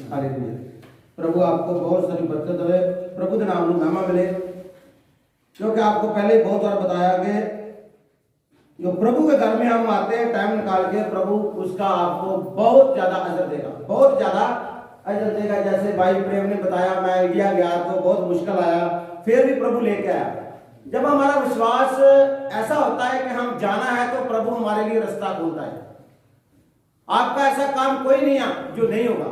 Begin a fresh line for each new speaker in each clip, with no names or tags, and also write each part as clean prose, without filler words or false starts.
Hallelujah. प्रभु आपको बहुत सारी बरकत दे, प्रभु के नाम में महिमा मिले। क्योंकि आपको पहले बहुत बार बताया कि जो प्रभु के घर में हम आते हैं टाइम निकाल के, प्रभु उसका आपको बहुत ज्यादा अजर देगा, बहुत ज्यादा अजर देगा। जैसे भाई प्रेम ने बताया, मैं इंडिया गया तो बहुत मुश्किल आया, फिर भी प्रभु लेके आया। जब हमारा विश्वास ऐसा होता है कि हम जाना है तो प्रभु हमारे लिए रास्ता खोलता है। आपका ऐसा काम कोई नहीं है जो नहीं होगा।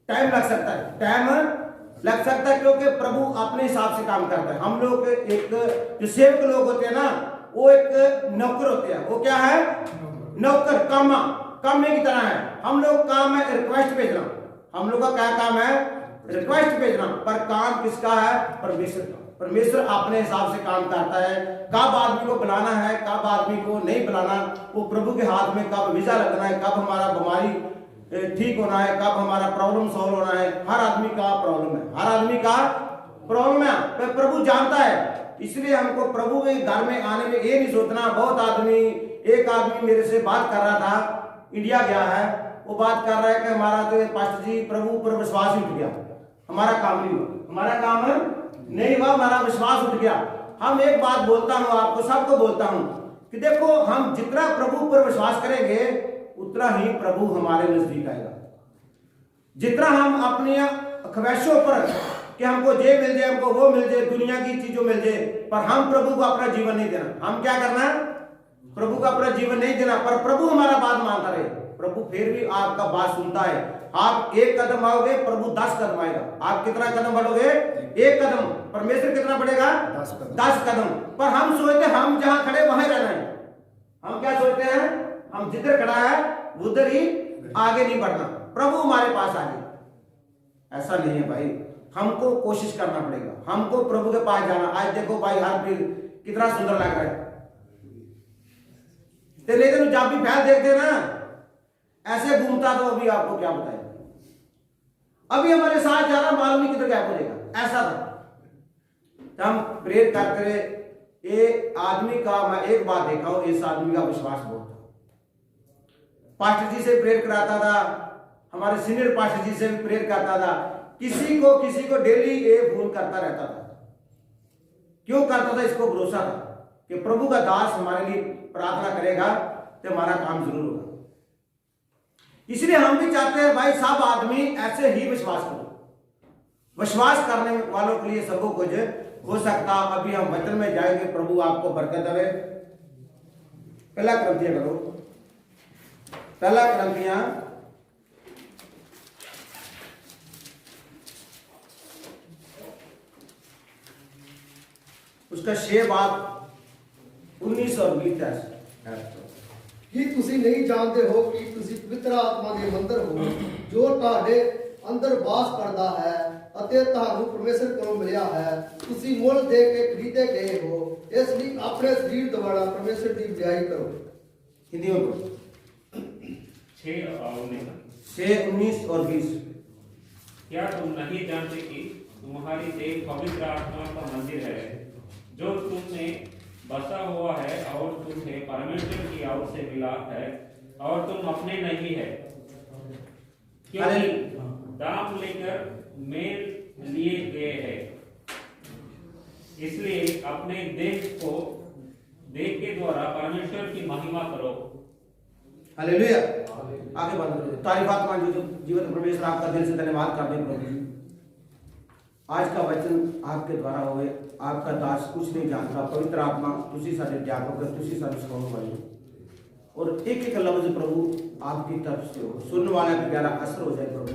टाइम लग सकता है, टाइम लग सकता है, क्योंकि प्रभु अपने हिसाब से काम करता है। हम लोग एक जो सेवक लोग होते हैं ना, वो एक नौकर होते हैं। वो क्या है? नौकर, कामे की तरह है। हम लोग काम है रिक्वेस्ट भेजना। हम लोग का क्या काम है? रिक्वेस्ट भेजना। पर काम किसका है? परमेश्वर का। परमेश्वर अपने हिसाब से काम करता है। कब आदमी को बुलाना है, कब आदमी को नहीं बुलाना, वो प्रभु के हाथ में। कब वीजा लगना है, कब हमारा बीमारी ठीक होना है, कब हमारा प्रॉब्लम सॉल्व होना है। हर आदमी का प्रॉब्लम है, हर आदमी का प्रॉब्लम है, तो प्रभु जानता है। इसलिए हमको प्रभु के घर में आने में ये नहीं सोचना। बहुत आदमी, एक आदमी मेरे से बात कर रहा था, इंडिया गया है, वो बात कर रहा है कि हमारा तो पास्टर जी प्रभु पर विश्वास ही उठ गया, हमारा काम नहीं हुआ, हमारा काम नहीं हुआ, हमारा विश्वास उठ गया। हम एक बात बोलता हूं, आपको सबको बोलता हूं कि देखो, हम जितना प्रभु पर विश्वास करेंगे उतना ही प्रभु हमारे नजदीक आएगा। जितना हम अपनी ख्वाहिशों पर कि हमको ये मिल जाए, हमको वो मिल जाए, दुनिया की चीजों मिल जाए, पर हम प्रभु को अपना जीवन नहीं देना। हम क्या करना? प्रभु को अपना जीवन नहीं देना, पर प्रभु हमारा बात मानता रहे। प्रभु फिर भी आपका बात सुनता है। आप एक कदम आओगे, प्रभु 10 कदम आएगा। आप कितना कदम बढ़ोगे? एक कदम। परमेश्वर कितना बढ़ेगा? 10 कदम। पर हम सोचते हम जहां खड़े वहां रहना है। हम क्या सोचते हैं? हम जिधर खड़ा है उधर ही आगे नहीं बढ़ना, प्रभु हमारे पास आगे। ऐसा नहीं है भाई, हमको कोशिश करना पड़ेगा, हमको प्रभु के पास जाना। आज देखो भाई, हर फिर कितना सुंदर लग रहा है, लेकिन जब भी फैल देखते ना ऐसे घूमता, तो अभी आपको क्या बताएं, अभी हमारे साथ जाना मालूम नहीं किधर गैप हो जाएगा। ऐसा था। हम प्रेयर करते रहे। ये आदमी का मैं एक बात देखा हूं, इस आदमी का विश्वास बहुत था। पास्टर जी से प्रेयर कराता था, हमारे सीनियर पास्टर जी से भी प्रेयर करता था। किसी को डेली ये फोन करता रहता था। क्यों करता था? इसको भरोसा था कि प्रभु का दास हमारे लिए प्रार्थना करेगा तो हमारा काम जरूर होगा। इसलिए हम भी चाहते हैं भाई, सब आदमी ऐसे ही विश्वास करो। विश्वास करने वालों के लिए सब कुछ हो सकता। अभी हम वचन में जाएंगे, प्रभु आपको बरकत देवे। पहला क्रंथिया करो, पहला क्रंथिया उसका 6 बात 19 और 20 है।
ਕੀ ਤੁਸੀਂ ਨਹੀਂ ਜਾਣਦੇ ਹੋ ਕਿ ਤੁਸੀਂ ਪਵਿੱਤਰ ਆਤਮਾ ਦੇ ਮੰਦਰ ਹੋ, ਜੋ ਤੁਹਾਡੇ ਅੰਦਰ ਵਾਸ ਕਰਦਾ ਹੈ ਅਤੇ ਤੁਹਾਨੂੰ ਪਰਮੇਸ਼ਰ ਕੋਲੋਂ ਮਿਲਿਆ ਹੈ। ਤੁਸੀਂ ਮੁੱਲ ਦੇ ਕੇ ਖਰੀਦੇ ਗਏ ਹੋ, ਇਸ ਲਈ ਆਪਣੇ ਸਰੀਰ ਦੁਆਰਾ ਪਰਮੇਸ਼ਰ ਦੀ ਵਡਿਆਈ ਕਰੋ।
हिंदी में बोलो। 6, 19 और 20।
क्या तुम नहीं जानते कि तुम्हारी देह पवित्र आत्मा का मंदिर है, जो तुम में बसा हुआ है और तुम्हें परमेश्वर की ओर से मिला है, और तुम अपने नहीं है, क्योंकि दाम लेकर मेल लिए गए हैं। इसलिए अपने देह को देह के द्वारा परमेश्वर की महिमा करो।
हालेलुया। आगे बढ़ो। तारीफात मान जो जीवन परमेश्वर आपका दिल से धन्यवाद करते हैं प्रभु। आज का वचन आपके द्वारा होवे। आपका दास कुछ नहीं जानता, पवित्र आत्मा तुसी साडे अध्यापक, तुसी साडे सिखाने वाले, और एक एक लफ्ज प्रभु आपकी तरफ से हो, सुनने वाले पे गहरा असर हो जाए प्रभु।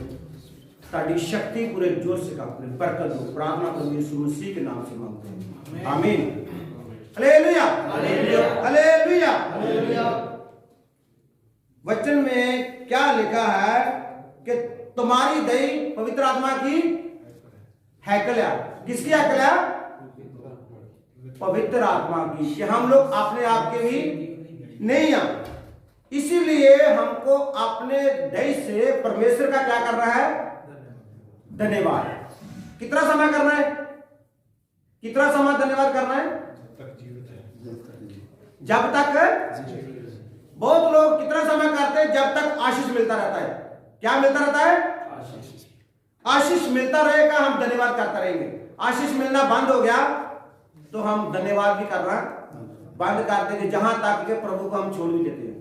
ताड़ी शक्ति पूरे जोश से अपने बरकत दो। प्रार्थना करो यीशु मसीह के नाम से मांगते हैं, आमीन। Hallelujah, hallelujah, hallelujah, hallelujah. वचन में क्या लिखा है कि तुम्हारी देह पवित्र आत्मा की हैकल है। किसकी हैकल है? पवित्र आत्मा की। कि हम लोग अपने आप के भी नहीं हैं, इसीलिए हमको अपने देह से परमेश्वर का क्या करना है? धन्यवाद। कितना समय करना है? कितना समय धन्यवाद करना है? जब तक। बहुत लोग कितना समय करते हैं? जब तक आशीष मिलता रहता है। क्या मिलता रहता है? आशीष मिलता रहेगा, हम धन्यवाद करते रहेंगे। आशीष मिलना बंद हो गया तो हम धन्यवाद भी करना बंद कर देंगे, जहां तक कि प्रभु को हम छोड़ भी देते हैं।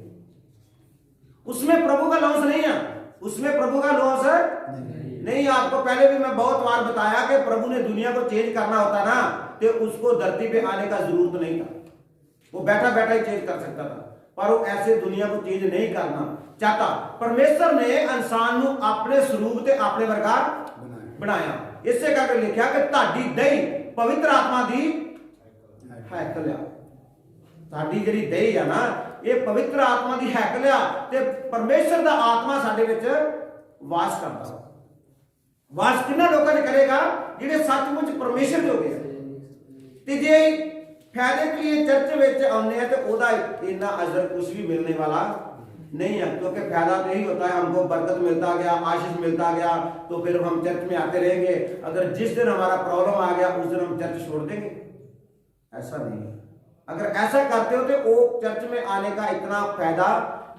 उसमें प्रभु का लॉस नहीं है, उसमें प्रभु का लॉस है नहीं। आपको पहले भी मैं बहुत बार बताया कि प्रभु ने दुनिया को चेंज करना होता ना तो उसको धरती पे आने का जरूरत नहीं था, वो बैठा बैठा ही चेंज कर सकता था, पर वो ऐसे दुनिया को चेंज नहीं करना चाहता। परमेश्वर ने इंसान को अपने स्वरूप ते अपने वर्गा बनाया। इससे करके लिखा कि ताड़ी दही पवित्र आत्मा दी हैकल आ। साडी ਜਿਹੜੀ दही है ना, ये पवित्र आत्मा दी हैकल आ ते परमेश्वर दा आत्मा साडे विच वास करदा। वास किन्ना लोकां ने करेगा जिहड़े सचमुच परमेश्वर जोगे ते जे फायदे के लिए चर्च में आने हैं तो ओदा इतना अजर कुछ भी मिलने वाला नहीं है, क्योंकि फायदा तो यही होता है हमको बरकत मिलता गया, आशीष मिलता गया, तो फिर हम चर्च में आते रहेंगे। अगर जिस दिन हमारा प्रॉब्लम आ गया उस दिन हम चर्च छोड़ देंगे, ऐसा नहीं है। अगर ऐसा करते हो तो वो चर्च में आने का इतना फायदा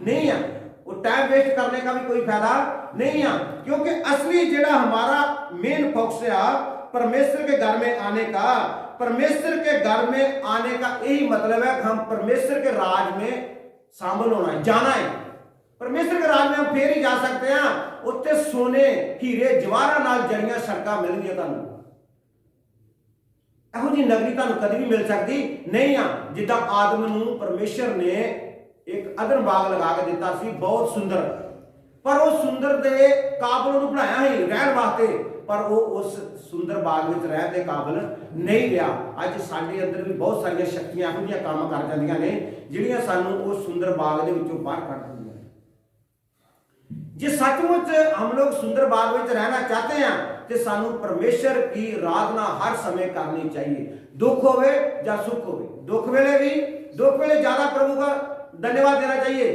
नहीं है, वो टाइम वेस्ट करने का भी कोई फायदा नहीं है, क्योंकि असली जेड़ा हमारा मेन फोकस है परमेश्वर के घर में आने का। परमेश्वर के घर में आने का यही मतलब है कि हम परमेश्वर के राज में शामिल होना है, जाना है। परमेश्वर के राज में हम फिर ही जा सकते हैं, उत्ते सोने हीरे जवाहरां नाल जड़ियां सड़कां मिलणगीਆਂ ਤੁਹਾਨੂੰ। ਇਹੋ जी नगरी ਤੁਹਾਨੂੰ कभी भी मिल सकती नहीं आ। जिद्दां आदम ਨੂੰ परमेश्वर ने एक अदन बाग लगा के दिता सी, बहुत सुंदर, पर वो सुंदर दे काबिल ਉਹਨੂੰ ਬਣਾਇਆ ही रहन वास्ते, पर वो उस सुंदर बाग ਵਿੱਚ ਰਹਿਣ ਦੇ ਕਾਬਿਲ नहीं ਰਿਹਾ। ਅੱਜ ਸਾਡੇ ਅੰਦਰ ਵੀ ਬਹੁਤ ਸਾਰੀਆਂ ਸ਼ਕਤੀਆਂ ਇਹੋ ਜਿਹੀਆਂ ਕੰਮ ਕਰ ਜਾਂਦੀਆਂ ਨੇ ਜਿਹੜੀਆਂ ਸਾਨੂੰ ਉਸ सुंदर बाग ਦੇ ਵਿੱਚੋਂ ਬਾਹਰ ਕੱਢ ਦਿੰਦੀਆਂ ਨੇ। ਜੇ सचमुच हम लोग सुंदर बाग ਵਿੱਚ रहना चाहते हैं तो सानू परमेश्वर की आराधना हर समय करनी चाहिए, दुख होवे या सुख होवे। दुख वेले भी, दुख वेले ज्यादा प्रभु का धन्यवाद देना चाहिए।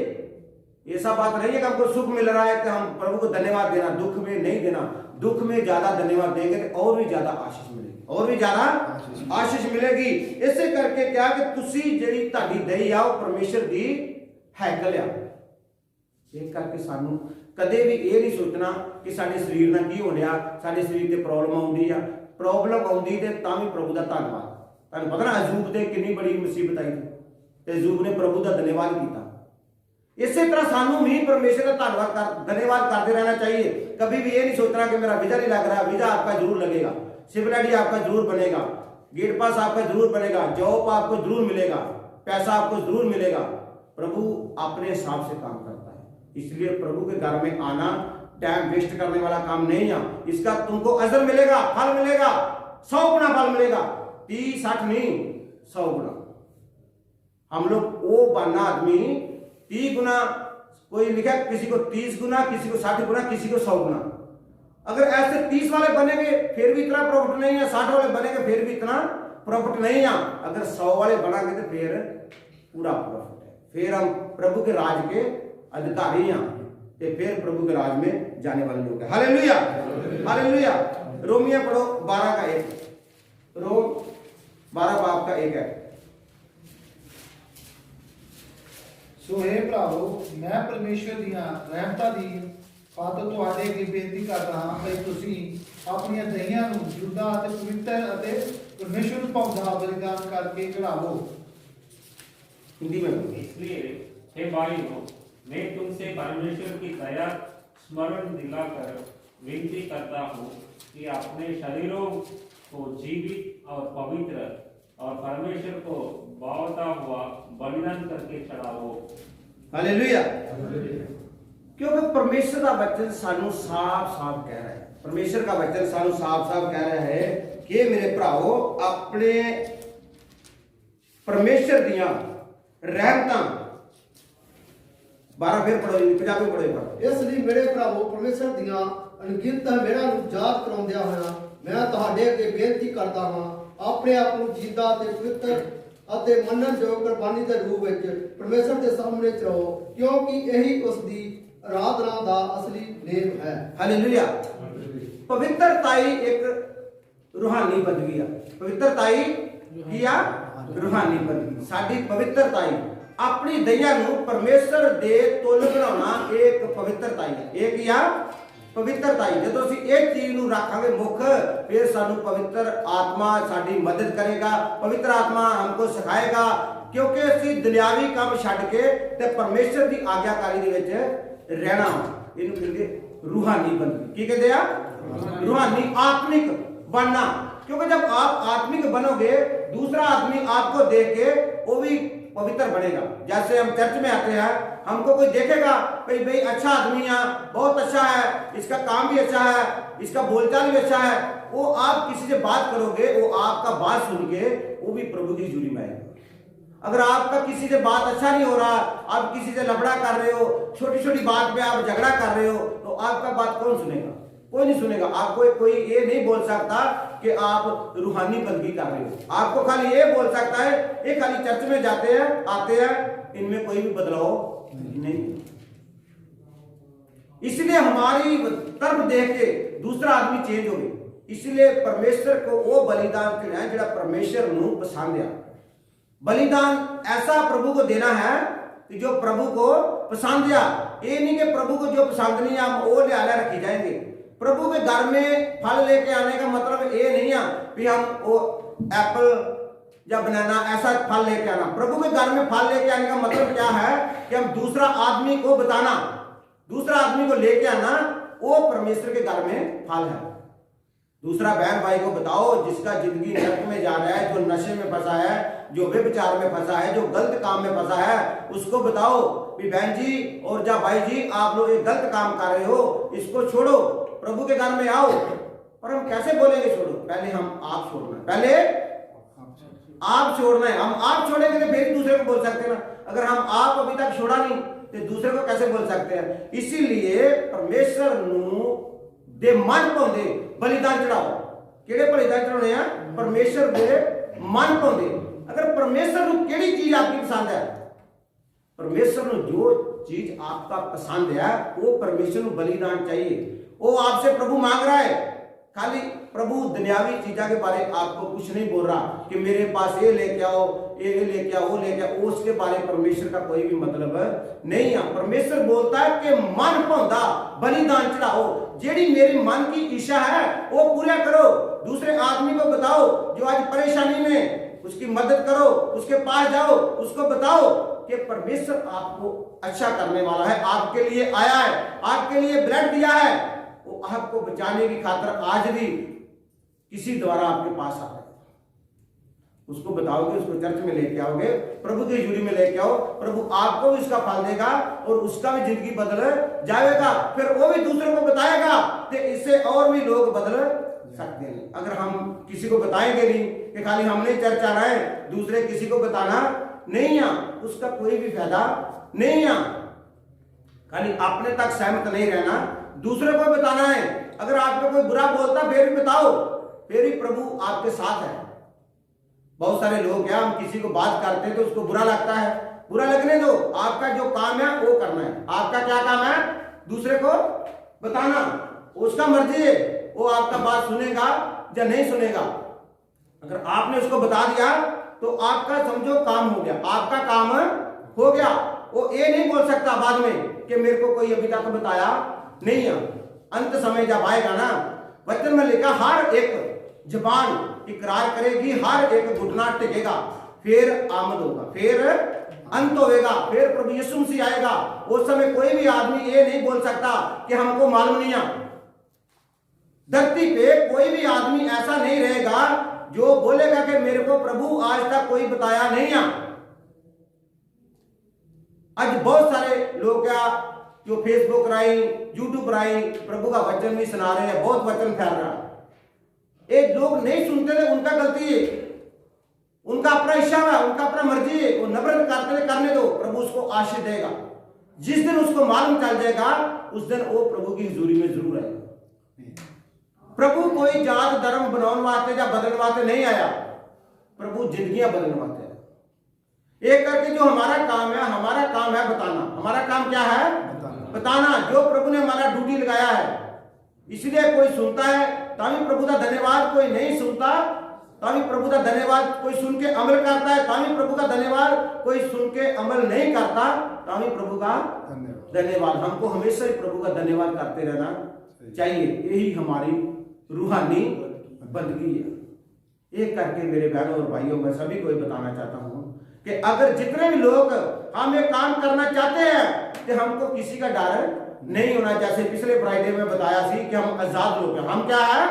ऐसा बात नहीं है कि हमको सुख मिल रहा है कि हम प्रभु को धन्यवाद देना, दुख में नहीं देना। दुख में ज्यादा धन्यवाद देंगे तो और भी ज्यादा आशीष मिलेगी, और भी ज्यादा आशीष मिलेगी। इसे करके क्या कि तुसी जेड़ी ताड़ी दही आ परमेश्वर दी हैकल आ। इस करके सानू कदे भी ये नहीं सोचना कि साडे शरीर नाल की हो रहा, साडे शरीर ते प्रॉब्लम आउंदी आ। प्रॉब्लम आउंदी ते तां भी प्रभु दा धन्नवाद। तुहानू पता ना अजूब ते कितनी बड़ी मुसीबत आई ते अजूब ने प्रभु दा धन्यवाद किया। इसी तरह सानू भी परमेश्वर का धन्यवाद करते रहना चाहिए। कभी भी ये नहीं सोचना कि मेरा वीजा नहीं लग रहा, वीजा आपका जरूर लगेगा, सिविल आईडी आपका जरूर बनेगा, गेट पास आपका जरूर बनेगा, जॉब आपको जरूर मिलेगा, पैसा आपको जरूर मिलेगा। प्रभु अपने हिसाब से काम करता है, इसलिए प्रभु के घर में आना टाइम वेस्ट करने वाला काम नहीं है। इसका तुमको अजर मिलेगा, फल मिलेगा, 100 गुना फल मिलेगा, 30 60 नहीं 100 गुना। हम लोग वो बनना आदमी 30 गुना, कोई लिखा किसी को 30 गुना, किसी को 60 गुना, किसी को 100 गुना। अगर ऐसे 30 वाले बनेंगे फिर भी इतना प्रॉफिट नहीं है, 60 वाले बनेंगे फिर भी इतना प्रॉफिट नहीं है। अगर 100 वाले बनाएंगे तो फिर पूरा प्रॉफिट है, फिर हम प्रभु के राज के अधिकारी हैं, तो फिर प्रभु के राज में जाने वाले लोग हैं। Hallelujah, hallelujah. रोमिया पढ़ो 12 का 1, रोम 12 बाब का 1 है।
सो हे भरावो, मैं परमेश्वर दियां रहमतां दी खातर तुहाडे अगे बेनती करदा हां कि तुसीं अपणीਆਂ ਦਹੀਆਂ ਨੂੰ ਜੁਦਾ ਅਤੇ ਪਵਿੱਤਰ ਅਤੇ परमेश्वर ਨੂੰ ਭਾਉਂਦਾ बलिदान करके चढ़ावो।
हिंदी में
इसलिए हे भाइयों, मैं तुमसे परमेश्वर की दया स्मरण दिलाकर विनती करता हूँ कि अपने शरीरों को जीवित और पवित्र और परमेश्वर को भावता हुआ बलिदान करके चढ़ाओ।
हालेलुया। क्योंकि परमेश्वर का वचन सानू साफ साफ कह रहा है, परमेश्वर का वचन सानू साफ साफ कह रहा है कि मेरे भराओ अपने परमेश्वर दियां रहमतां 12 फिर पढ़ो, पंजाबी पढ़ो।
ਇਸ ਲਈ ਮੇਰੇ ਭਰਾਵੋ ਪਰਮੇਸ਼ਰ ਦੀਆਂ ਅਣਗਿਣਤ ਹਮੇੜਾਂ ਨੂੰ ਯਾਦ ਕਰਾਉਂਦਿਆਂ ਹੋਇਆਂ ਮੈਂ ਤੁਹਾਡੇ ਅੱਗੇ ਬੇਨਤੀ ਕਰਦਾ ਹਾਂ, ਆਪਣੇ ਆਪ ਨੂੰ ਜੀਦਾ ਤੇ ਪਵਿੱਤਰ ਅਤੇ ਮੰਨਣਯੋਗ ਕੁਰਬਾਨੀ ਦੇ ਰੂਪ ਵਿੱਚ ਪਰਮੇਸ਼ਰ ਦੇ ਸਾਹਮਣੇ ਚੜਾਓ, ਕਿਉਂਕਿ ਇਹੀ ਉਸ ਦੀ ਆਰਾਧਨਾ ਦਾ ਅਸਲੀ ਨੇਮ ਹੈ।
हालेलुया। पवित्रताई एक रूहानी बदगी है। पवित्रताई किया रूहानी बदगी। साडी पवित्रताई अपनी दहिया नू परमेश्वर दे तुल बनाना एक पवित्रताई है। एक या ਪਵਿੱਤਰਤਾ ਹੀ। ਜਦੋਂ ਅਸੀਂ ਇਹ ਚੀਜ਼ ਨੂੰ ਰੱਖਾਂਗੇ ਮੁੱਖ, ਫਿਰ ਸਾਨੂੰ ਪਵਿੱਤਰ ਆਤਮਾ ਸਾਡੀ ਮਦਦ ਕਰੇਗਾ, ਪਵਿੱਤਰ ਆਤਮਾ ਹਮਕੋ ਸਿਖਾਏਗਾ, ਕਿਉਂਕਿ ਅਸੀਂ ਦੁਨਿਆਵੀ ਕੰਮ ਛੱਡ ਕੇ ਤੇ ਪਰਮੇਸ਼ਰ ਦੀ ਆਗਿਆਕਾਰੀ ਦੇ ਵਿੱਚ ਰਹਿਣਾ। ਇਹਨੂੰ ਕਹਿੰਦੇ रूहानी बनना। की कहते हैं? रूहानी, आत्मिक बनना। क्योंकि जब आप आत्मिक बनोगे, दूसरा आदमी आपको देख के वो भी पवित्र बनेगा। जैसे हम चर्च में आते हैं, हमको कोई देखेगा भाई अच्छा आदमी है, बहुत अच्छा है, इसका काम भी अच्छा है, इसका बोलचाल भी अच्छा है, वो आप किसी से बात करोगे, वो आपका बात सुन के वो भी प्रभु की हजूरी में आएगा। अगर आपका किसी से बात अच्छा नहीं हो रहा, आप किसी से लफड़ा कर रहे हो, छोटी छोटी बात पे आप झगड़ा कर रहे हो, तो आपका बात कौन सुनेगा? कोई नहीं सुनेगा। आपको कोई ये नहीं बोल सकता कि आप रूहानी बंदगी कर रहे हो। आपको खाली ये बोल सकता है, ये खाली चर्च में जाते हैं, आते हैं, इनमें कोई भी बदलाव नहीं। इसलिए हमारी तरफ देख के दूसरा आदमी चेंज हो गया। इसलिए परमेश्वर को वो बलिदान करना है जो परमेश्वर नू पसंद है। बलिदान ऐसा प्रभु को देना है कि जो प्रभु को पसंद है। ये नहीं कि प्रभु को जो पसंद नहीं है हम वो ले आला रखी जाएंगे। प्रभु के घर में फल लेके आने का मतलब ये नहीं है कि हम वो एप्पल या बनाना ऐसा फल लेके आना। प्रभु के घर में फल लेके आने का मतलब क्या है कि हम दूसरा आदमी को बताना, दूसरा आदमी को लेके आना, वो परमेश्वर के घर में फल है। दूसरा बहन भाई को बताओ जिसका जिंदगी नरक में जा रहा है, जो नशे में फंसा है, जो व्यभिचार में फंसा है, जो गलत काम में फंसा है, उसको बताओ कि बहन जी और जा भाई जी आप लोग एक गलत काम कर रहे हो, इसको छोड़ो, प्रभु के घर में आओ। पर हम कैसे बोलेंगे छोड़ो? पहले हम आप छोड़ना है, पहले आप छोड़ना है। हम आप छोड़ेंगे तो फिर दूसरे को बोल सकते हैं ना। अगर हम आप अभी तक छोड़ा नहीं तो दूसरे को कैसे बोल सकते हैं? इसीलिए परमेश्वर नू दे मन पाउंदे बलिदान चढ़ाओ। केड़े बलिदान चढ़ाने हैं? परमेश्वर दे मन पाउंदे। अगर परमेश्वर नू केड़ी चीज आपकी पसंद है, परमेश्वर नू जो चीज आपका पसंद है वो परमेश्वर नू बलिदान चाहिए। वो आपसे प्रभु मांग रहा है। खाली प्रभु दुनियावी चीजों के बारे आपको कुछ नहीं बोल रहा कि मेरे पास ये लेके आओ, ये लेके आओ, वो लेके आओ, उसके बारे परमेश्वर का कोई भी मतलब नहीं है। परमेश्वर बोलता है कि मन भाउंदा बलिदान चढ़ाओ। जेड़ी मेरी मन की इच्छा है वो पूरा करो। दूसरे आदमी को बताओ जो आज परेशानी में, उसकी मदद करो, उसके पास जाओ, उसको बताओ कि परमेश्वर आपको अच्छा करने वाला है, आपके लिए आया है, आपके लिए ब्लड दिया है, वो आपको बचाने की खातिर आज भी किसी द्वारा आपके पास आ रहा है। उसको बताओगे, उसको चर्च में लेके आओगे, प्रभु की हजूरी में लेके आओ, प्रभु आपको भी इसका फल देगा और उसका भी जिंदगी बदल जाएगा। फिर वो भी दूसरों को बताएगा कि इससे और भी लोग बदल सकते हैं। अगर हम किसी को बताएंगे नहीं कि खाली हमने चर्च आना है, दूसरे किसी को बताना नहीं है, उसका कोई भी फायदा नहीं है। खाली अपने तक सहमत नहीं रहना, दूसरे को बताना है। अगर आपको कोई बुरा बोलता फिर भी बताओ, फिर भी प्रभु आपके साथ है। बहुत सारे लोग क्या, हम किसी को बात करते हैं तो उसको बुरा लगता है, बुरा लगने दो, आपका जो काम है वो करना है। आपका क्या काम है? दूसरे को बताना। उसका मर्जी है, वो आपका बात सुनेगा या नहीं सुनेगा। अगर आपने उसको बता दिया तो आपका समझो काम हो गया, आपका काम हो गया। वो ये नहीं बोल सकता बाद में कि मेरे को कोई अभी तक बताया नहीं है। अंत समय जब आएगा ना, वचन में लिखा हर एक जबान इकरार करेगी, हर एक घुटना टिकेगा, फिर आमद होगा, फिर अंत होगा, फिर प्रभु यीशु मसीह आएगा। उस समय कोई भी आदमी ये नहीं बोल सकता कि हमको मालूम नहीं है। धरती पे कोई भी आदमी ऐसा नहीं रहेगा जो बोलेगा कि मेरे को प्रभु आज तक कोई बताया नहीं है। आज बहुत सारे लोग क्या जो फेसबुक राई, यूट्यूब राई प्रभु का वचन भी सुना रहे हैं, बहुत वचन फैल रहा है। एक लोग नहीं सुनते थे, उनका गलती है, उनका अपना इच्छा है, उनका अपना मर्जी है, वो नफरत करते थे, करने दो, प्रभु उसको आशीष देगा। जिस दिन उसको मालूम चल जाएगा उस दिन वो प्रभु की हजूरी में जरूर आएगा। प्रभु कोई जात धर्म बनाने वास्ते या बदलने वास्ते नहीं आया, प्रभु जिंदगियां बदलने वास्ते आया। एक करके जो हमारा काम है बताना। हमारा काम क्या है? बताना। जो प्रभु ने हमारा ड्यूटी लगाया है। इसलिए कोई सुनता है ताकि प्रभु का धन्यवाद, कोई नहीं सुनता ताकि प्रभु का धन्यवाद, कोई सुन के अमल करता है ताकि प्रभु का धन्यवाद, कोई सुन के अमल नहीं करता ताकि प्रभु का धन्यवाद। हमको हमेशा ही प्रभु का धन्यवाद करते रहना चाहिए। यही हमारी रूहानी बंदगी है। एक करके मेरे बहनों और भाइयों, मैं सभी को ये बताना चाहता हूं कि अगर जितने भी लोग हम ये काम करना चाहते हैं कि हमको किसी का डर नहीं होना। जैसे पिछले फ्राइडे में बताया थी कि हम आजाद लोग हैं। हम क्या है?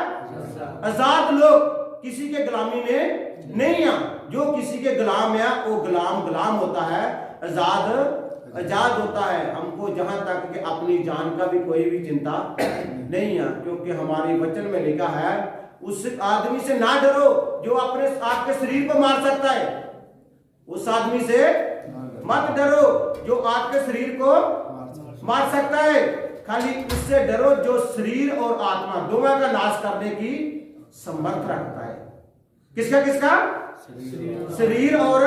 आजाद लोग, किसी के गुलामी में नहीं है। जो किसी के गुलाम है वो गुलाम होता है, आजाद होता है। हमको जहां तक कि अपनी जान का भी कोई भी चिंता नहीं है, क्योंकि हमारे वचन में लिखा है उस आदमी से ना डरो जो आपके शरीर को मार सकता है। उस आदमी से मत डरो जो आपके शरीर को मार सकता है। खाली उससे डरो जो शरीर और आत्मा दोनों का नाश करने की समर्थ रखता है। किसका? शरीर और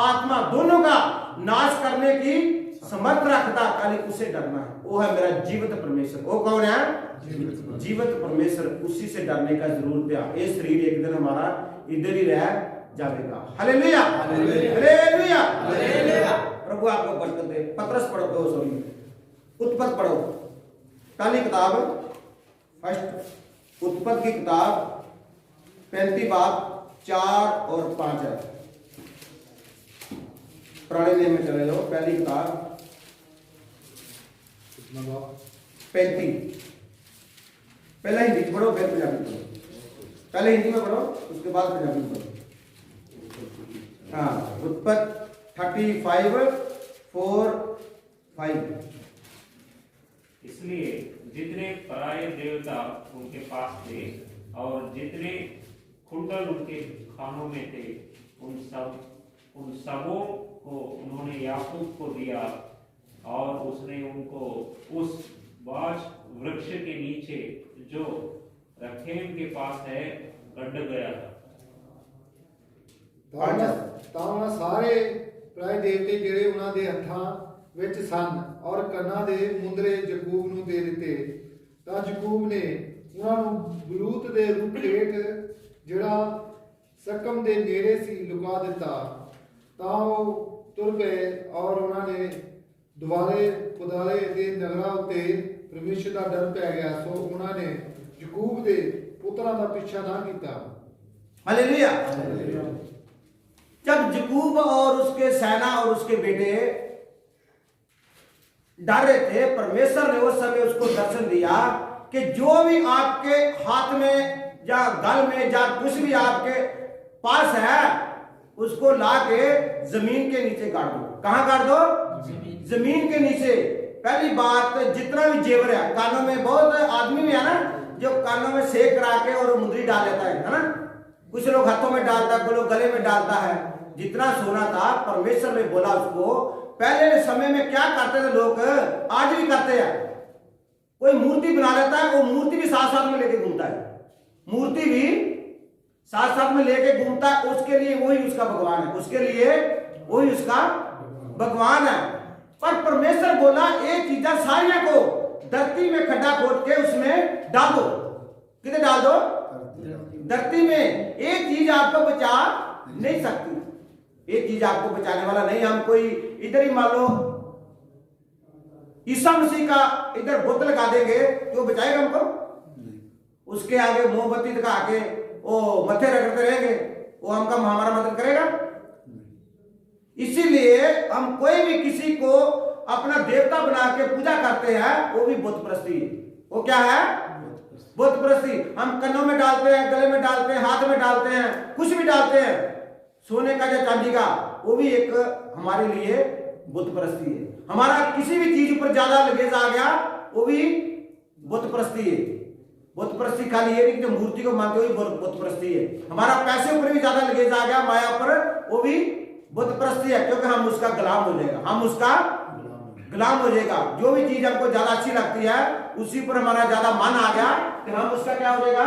आत्मा दोनों का नाश करने की समर्थ रखता। खाली उसे डरना है। वो है मेरा जीवित परमेश्वर। वो कौन है? जीवित परमेश्वर। उसी से डरने का जरूरत है। ये शरीर एक दिन हमारा इधर ही रह जाएगा। Hallelujah, hallelujah, hallelujah. प्रभु आपको बरकत दे। पत्रस पढ़ो, उत्पत्ति पढ़ो, पहली किताब, फर्स्ट उत्पत्ति की किताब 35 बाब 4 और 5 है। पुराने नियम में चले जाओ, पहली किताब 35। पहले हिंदी पढ़ो फिर पंजाबी पढ़ो। पहले हिंदी में पढ़ो उसके बाद पंजाबी में पढ़ो। हाँ, उत्पत्ति 35:4-5।
इसलिए जितने पराये देवता उनके पास थे और जितने कुंडल उनके खानों में थे, उन सबों को उन्होंने याकूब को दिया और उसने उनको उस बाज वृक्ष के नीचे जो रखेम के पास है गड्ढ गया था।
ਤਾਂ ਉਹਨਾਂ ਸਾਰੇ ਪ੍ਰਾਏ ਦੇਵਤੇ ਜਿਹੜੇ ਉਹਨਾਂ ਦੇ ਹੱਥਾਂ ਵਿੱਚ ਸਨ ਔਰ ਕੰਨਾਂ ਦੇ ਮੁੰਦਰੇ ਯਾਕੂਬ ਨੂੰ ਦੇ ਦਿੱਤੇ। ਤਾਂ ਯਾਕੂਬ ਨੇ ਉਹਨਾਂ ਨੂੰ ਬਲੂਤ ਦੇ ਰੁੱਖ ਹੇਠ ਜਿਹੜਾ ਸਕਮ ਦੇ ਨੇੜੇ ਸੀ ਲੁਕਾ ਦਿੱਤਾ। ਤਾਂ ਉਹ ਤੁਰ ਪਏ ਔਰ ਉਹਨਾਂ ਨੇ ਦੁਆਲੇ ਕੁਦਾਲੇ ਦੇ ਨਗਰਾਂ ਉੱਤੇ परमेश्वर का डर पै गया। सो उन्होंने याकूब के पुत्रों का पीछा ना किया।
हालेलुया। जब याकूब और उसके सेना और उसके बेटे डर रहे थे, परमेश्वर ने उस समय उसको दर्शन दिया कि जो भी आपके हाथ में या गल में या कुछ भी आपके पास है उसको ला के जमीन के नीचे गाड़ दो। कहां गाड़ दो? जमीन के नीचे। पहली बात, जितना भी जेवर है, कानों में बहुत आदमी भी है ना जो कानों में सेक करा के और मुंदरी डाल लेता है ना। कुछ लोग हाथों में डालता है, कुछ लोग गले में डालता है। जितना सोना था परमेश्वर ने बोला उसको। पहले समय में क्या करते थे लोग, आज भी करते हैं। कोई मूर्ति बना लेता है, वो मूर्ति भी साथ साथ में लेके घूमता है। मूर्ति भी साथ साथ में लेके घूमता है। उसके लिए वही उसका भगवान है, उसके लिए वही उसका भगवान है। पर परमेश्वर बोला एक चीज सारिया को धरती में खड्डा खोद के उसमें डाल दो। कितने डाल दो? धरती में। एक चीज आपको बचा नहीं सकती, एक चीज आपको बचाने वाला नहीं। हम कोई इधर ही मान लो ईसा मसीह का इधर बुत लगा देंगे तो बचाएगा हमको? उसके आगे मोमबत्ती दिखा के वो मत्थे रगड़ते रहेंगे, वो हमका हमारा मदद करेगा? इसीलिए हम कोई भी किसी को अपना देवता बना के पूजा करते हैं, वो भी बुत परस्ती है। वो क्या है? बुत परस्ती। हम कन्नों में डालते हैं, गले में डालते हैं, हाथ में डालते हैं, कुछ भी डालते हैं, सोने का या चांदी का, वो भी एक हमारे लिए बुत परस्ती है। हमारा किसी भी चीज पर ज्यादा लगेज आ गया वो भी बुत परस्ती है। बुत परस्ती खाली ये नहीं कि मूर्ति को मानते हुए बुत परस्ती है। हमारा पैसे ऊपर भी ज्यादा लगेज आ गया माया पर, वो भी बुत परस्ती है, क्योंकि हम उसका गुलाम हो जाएगा। हम उसका गुलाम हो जाएगा। जो भी चीज हमको ज्यादा अच्छी लगती है उसी पर हमारा ज्यादा मन आ गया कि हम उसका क्या हो जाएगा?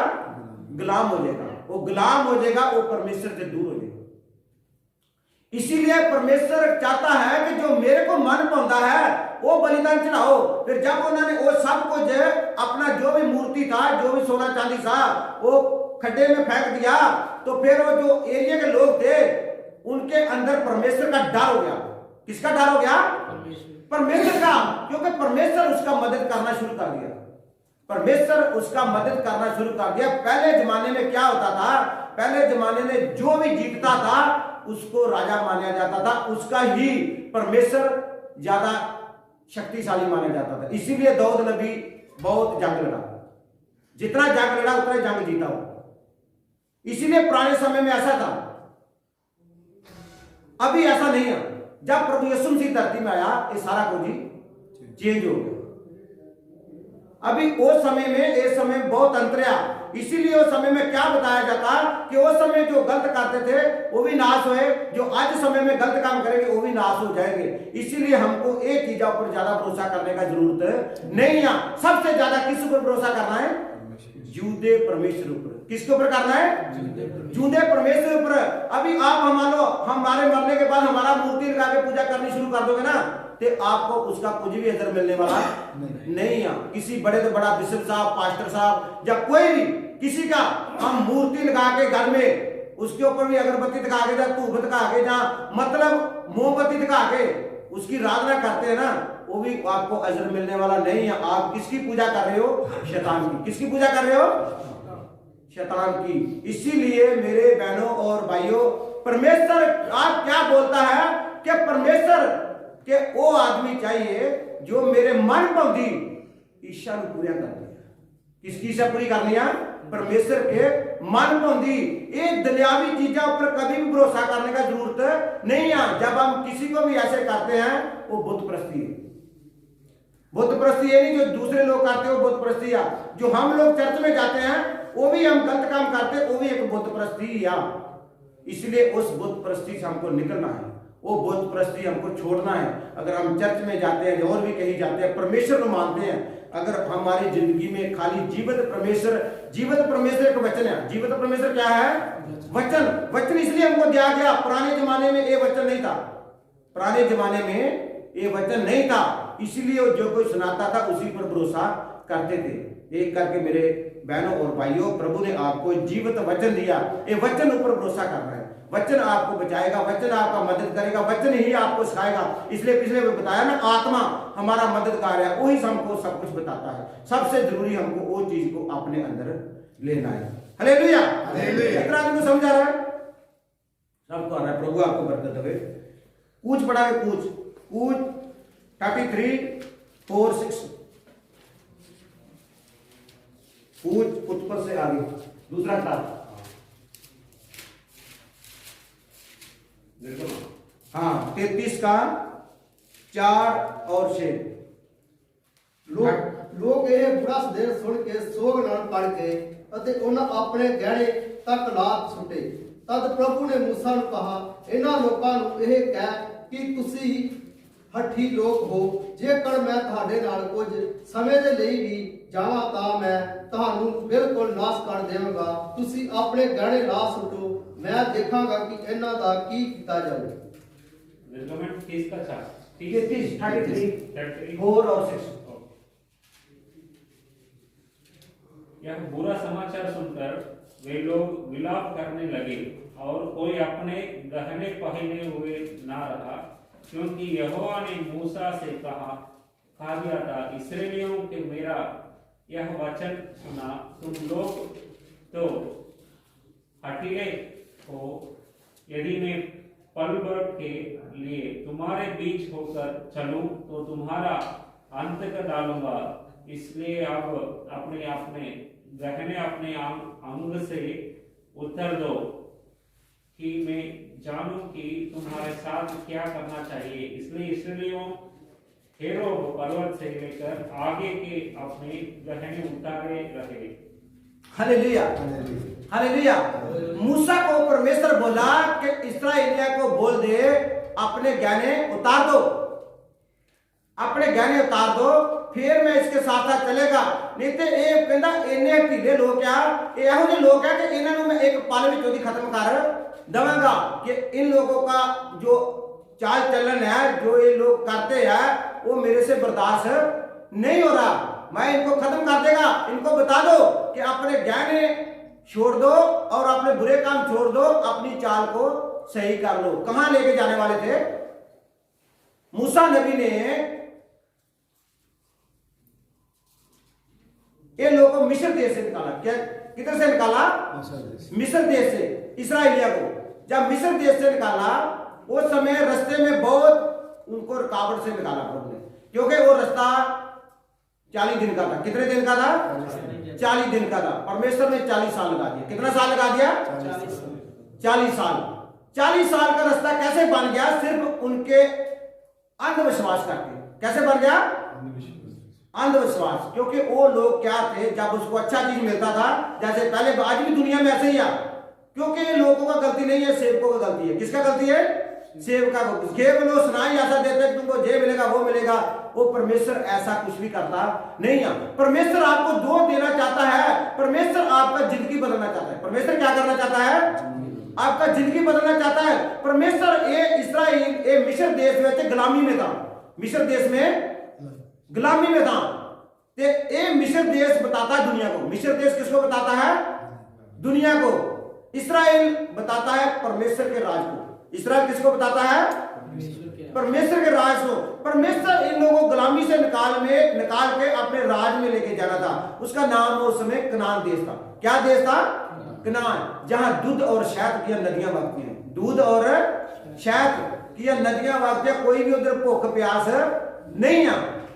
गुलाम हो जाएगा। वो गुलाम हो जाएगा, वो परमेश्वर से दूर हो जाएगा। इसीलिए परमेश्वर चाहता है कि जो मेरे को मन पाता है वो बलिदान चढ़ाओ। फिर जब उन्होंने वो सब कुछ अपना जो भी मूर्ति था, जो भी सोना चांदी था, वो खड्डे में फेंक दिया, तो फिर वो जो एरिया के लोग थे उनके अंदर परमेश्वर का डर हो गया। किसका डर हो गया? परमेश्वर का। क्योंकि परमेश्वर उसका मदद करना शुरू कर दिया। परमेश्वर उसका मदद करना शुरू कर दिया। पहले जमाने में क्या होता था, पहले जमाने में जो भी जीतता था उसको राजा माना जाता था, उसका ही परमेश्वर ज्यादा शक्तिशाली माना जाता था। इसीलिए दाऊद नबी बहुत जंग लड़ा, जितना जंग लड़ा उतना जंग जीता हो। इसीलिए पुराने समय में ऐसा था, अभी ऐसा नहीं है। जब प्रभु यीशु मसीह धरती में आया ये सारा कुछ ही चेंज हो गया। अभी उस समय में इस समय बहुत अंतर है। इसीलिए उस समय में क्या बताया जाता कि उस समय जो गलत करते थे वो भी नाश हुए, जो आज समय में गलत काम करेंगे वो भी नाश हो जाएंगे। इसीलिए हमको एक चीज पर ज्यादा भरोसा करने का जरूरत नहीं है। सबसे ज्यादा किस ऊपर भरोसा करना है? जूदे परमेश्वर ऊपर। किसके ऊपर करना है? जूदे परमेश्वर ऊपर। अभी आप हमारे मरने के बाद हमारा मूर्ति लगा के पूजा करनी शुरू कर दोगे ना, तो आपको उसका कुछ भी असर मिलने वाला नहीं है। किसी बड़े से बड़ा बिशप साहब, पास्टर साहब या कोई भी किसी का हम मूर्ति लगा के घर में उसके ऊपर भी अगरबत्ती दिखा के या धूप दिखा के या मतलब मोमबत्ती दिखा के उसकी आराधना करते हैं ना, वो भी आपको अजर मिलने वाला नहीं है। आप किसकी पूजा कर रहे हो? शैतान की। किसकी पूजा कर रहे हो? शैतान की। इसीलिए मेरे बहनों और भाइयों, परमेश्वर आज क्या बोलता है कि परमेश्वर के वो आदमी चाहिए जो मेरे मन पौधी इच्छा पूरी करनी है। किसकी इच्छा पूरी करनी है? परमेश्वर के मन पौधी। एक दुनियावी चीजों पर कभी भी भरोसा करने का जरूरत नहीं है। जब हम किसी को भी ऐसे करते हैं वो बुत परस्ती है। बुत परस्ती ये नहीं जो दूसरे लोग करते हो बुत परस्ती है। जो हम लोग चर्च में जाते हैं वो भी हम गलत काम करते हैं, वो भी एक बुत परस्ती है। इसलिए उस बुत परस्ती से हमको निकलना है, वो बुत परस्ती हमको छोड़ना है। अगर हम चर्च में जाते हैं और भी कहीं जाते हैं, परमेश्वर को मानते हैं, अगर हमारी जिंदगी में खाली जीवित परमेश्वर का वचन है। जीवित परमेश्वर क्या है? वचन। वचन इसलिए हमको दिया गया। पुराने जमाने में ये वचन नहीं था, पुराने जमाने में ये वचन नहीं था। इसलिए जो कोई सुनाता था उसी पर भरोसा करते थे। एक करके मेरे बहनों और भाइयों, प्रभु ने आपको जीवित वचन दिया। ये वचन ऊपर भरोसा करना है। वचन आपको बचाएगा, वचन आपका मदद करेगा, वचन ही आपको सिखाएगा। इसलिए पिछले में बताया ना, आत्मा हमारा मददगार है, वही हमको सब कुछ बताता है। सबसे जरूरी हमको वो चीज को अपने अंदर लेना है। Hallelujah, hallelujah. कितना आदमी को समझा रहा है? सबको आ रहा है। प्रभु आपको बरकत दे। कूच पढ़ा है, कूच 33:4-6। कूच उत्पत्ति से आगे दूसरा क्लास। हाँ 33 का 4 और 6।
लोग ਇਹ ਬੁਰਾ ਸੰਦੇਸ਼ ਸੁਣ ਕੇ ਸੋਗ ਨਾਲ ਪੜ ਗਏ ਅਤੇ ਉਹਨਾਂ ਆਪਣੇ ਗਹਿਣੇ ਤੱਕ ਲਾਤ ਸੁੱਟੇ। ਤਦ ਪ੍ਰਭੂ ਨੇ ਮੂਸਾ ਨੂੰ ਕਹਾ, ਇਹਨਾਂ ਲੋਕਾਂ ਨੂੰ ਇਹ ਕਹਿ ਕਿ ਤੁਸੀਂ ਹੱਠੀ ਲੋਕ ਹੋ। ਜੇਕਰ ਮੈਂ ਤੁਹਾਡੇ ਨਾਲ ਕੁਝ ਸਮੇਂ ਦੇ ਲਈ ਵੀ ਜਾਵਾਂ ਤਾਂ ਮੈਂ ਤੁਹਾਨੂੰ ਬਿਲਕੁਲ ਨਾਸ਼ ਕਰ ਦੇਵਾਂਗਾ। ਤੁਸੀਂ ਆਪਣੇ ਗਹਿਣੇ ਲਾ ਸੁੱਟੋ, मैं देखांगा कि इन्हां दा की कीता जावे।
निर्गमन 30 का 4
33 4 और 6।
यह बुरा समाचार सुनकर वे लोग विलाप करने लगे और कोई अपने गहने पहने हुए ना रहा, क्योंकि यहोवा ने मूसा से कहा दिया था, इस्राएलियों के मेरा यह वचन सुना, तुम लोग तो हठीले हो। यदि मैं पल भर के लिए तुम्हारे बीच होकर चलूं तो तुम्हारा अंत कर डालूंगा। इसलिए अब अपने अपने गहने अपने अंग से उतर दो कि मैं जानूं कि तुम्हारे साथ क्या करना चाहिए। इसलिए इसराइलियों हेरोब पर्वत से लेकर आगे के अपने गहने उतारे रहे।
Hallelujah, hallelujah. मूसा को परमेश्वर बोला कि इस्राएलियों को बोल दे अपने गहने उतार दो, अपने गहने उतार दो, फिर मैं इसके साथ साथ चलेगा। नहीं तो ये कहता इन्ने ढीले लोग क्या, यहो जे लोग है कि इन्होंने मैं एक पल में चौथी खत्म कर देवांगा। कि इन लोगों का जो चाल चलन है, जो ये लोग करते हैं, वो मेरे से बर्दाश्त नहीं हो रहा। मैं इनको खत्म कर देगा। इनको बता दो कि अपने गहने छोड़ दो और अपने बुरे काम छोड़ दो, अपनी चाल को सही कर लो। कहां लेके जाने वाले थे? मूसा नबी ने ये लोगों को मिस्र देश से निकाला। क्या किधर से निकाला? मिस्र देश से इस्राएलिया को जब मिस्र देश से निकाला, उस समय रास्ते में बहुत उनको रुकावट से निकाला प्रभु ने, क्योंकि वो रास्ता 40 दिन का था। कितने दिन का था? 40 दिन का था। परमेश्वर ने 40 साल लगा दिया। कितना साल लगा दिया? 40 साल। 40 साल का रास्ता कैसे बन गया? सिर्फ उनके अंधविश्वास करके। कैसे बन गया? अंधविश्वास। क्योंकि वो लोग क्या थे, जब उसको अच्छा चीज मिलता था, जैसे पहले, आज भी दुनिया में ऐसे ही है, क्योंकि ये लोगों का गलती नहीं है, सेवकों का गलती है। किसका गलती है? सेवका को। केवल वो सुनाई ऐसा देते कि तुमको ये मिलेगा वो मिलेगा। वो परमेश्वर ऐसा कुछ भी करता नहीं है। परमेश्वर आपको दो देना चाहता है। परमेश्वर आपका जिंदगी बदलना चाहता है। परमेश्वर क्या करना चाहता है? आपका जिंदगी बदलना चाहता है। परमेश्वर ये इस्राइल ये मिस्र देश में गुलामी में था। मिस्र देश में गुलामी में था। ये मिस्र देश बताता है दुनिया को। मिस्र देश किसको बताता है? दुनिया को। इस्राइल बताता है परमेश्वर के राज को। इस्राइल किसको बताता है? परमेश्वर के राज को। परमेश्वर इन लोगों को गुलामी से निकाल के अपने राज में लेके जाना था। उसका नाम उस समय कनान देश था। क्या देश था? कनान, जहां दूध और शहद की नदियां बहती हैं। दूध और शहद की नदियां बहती हैं। कोई भी उधर भूख प्यास नहीं है।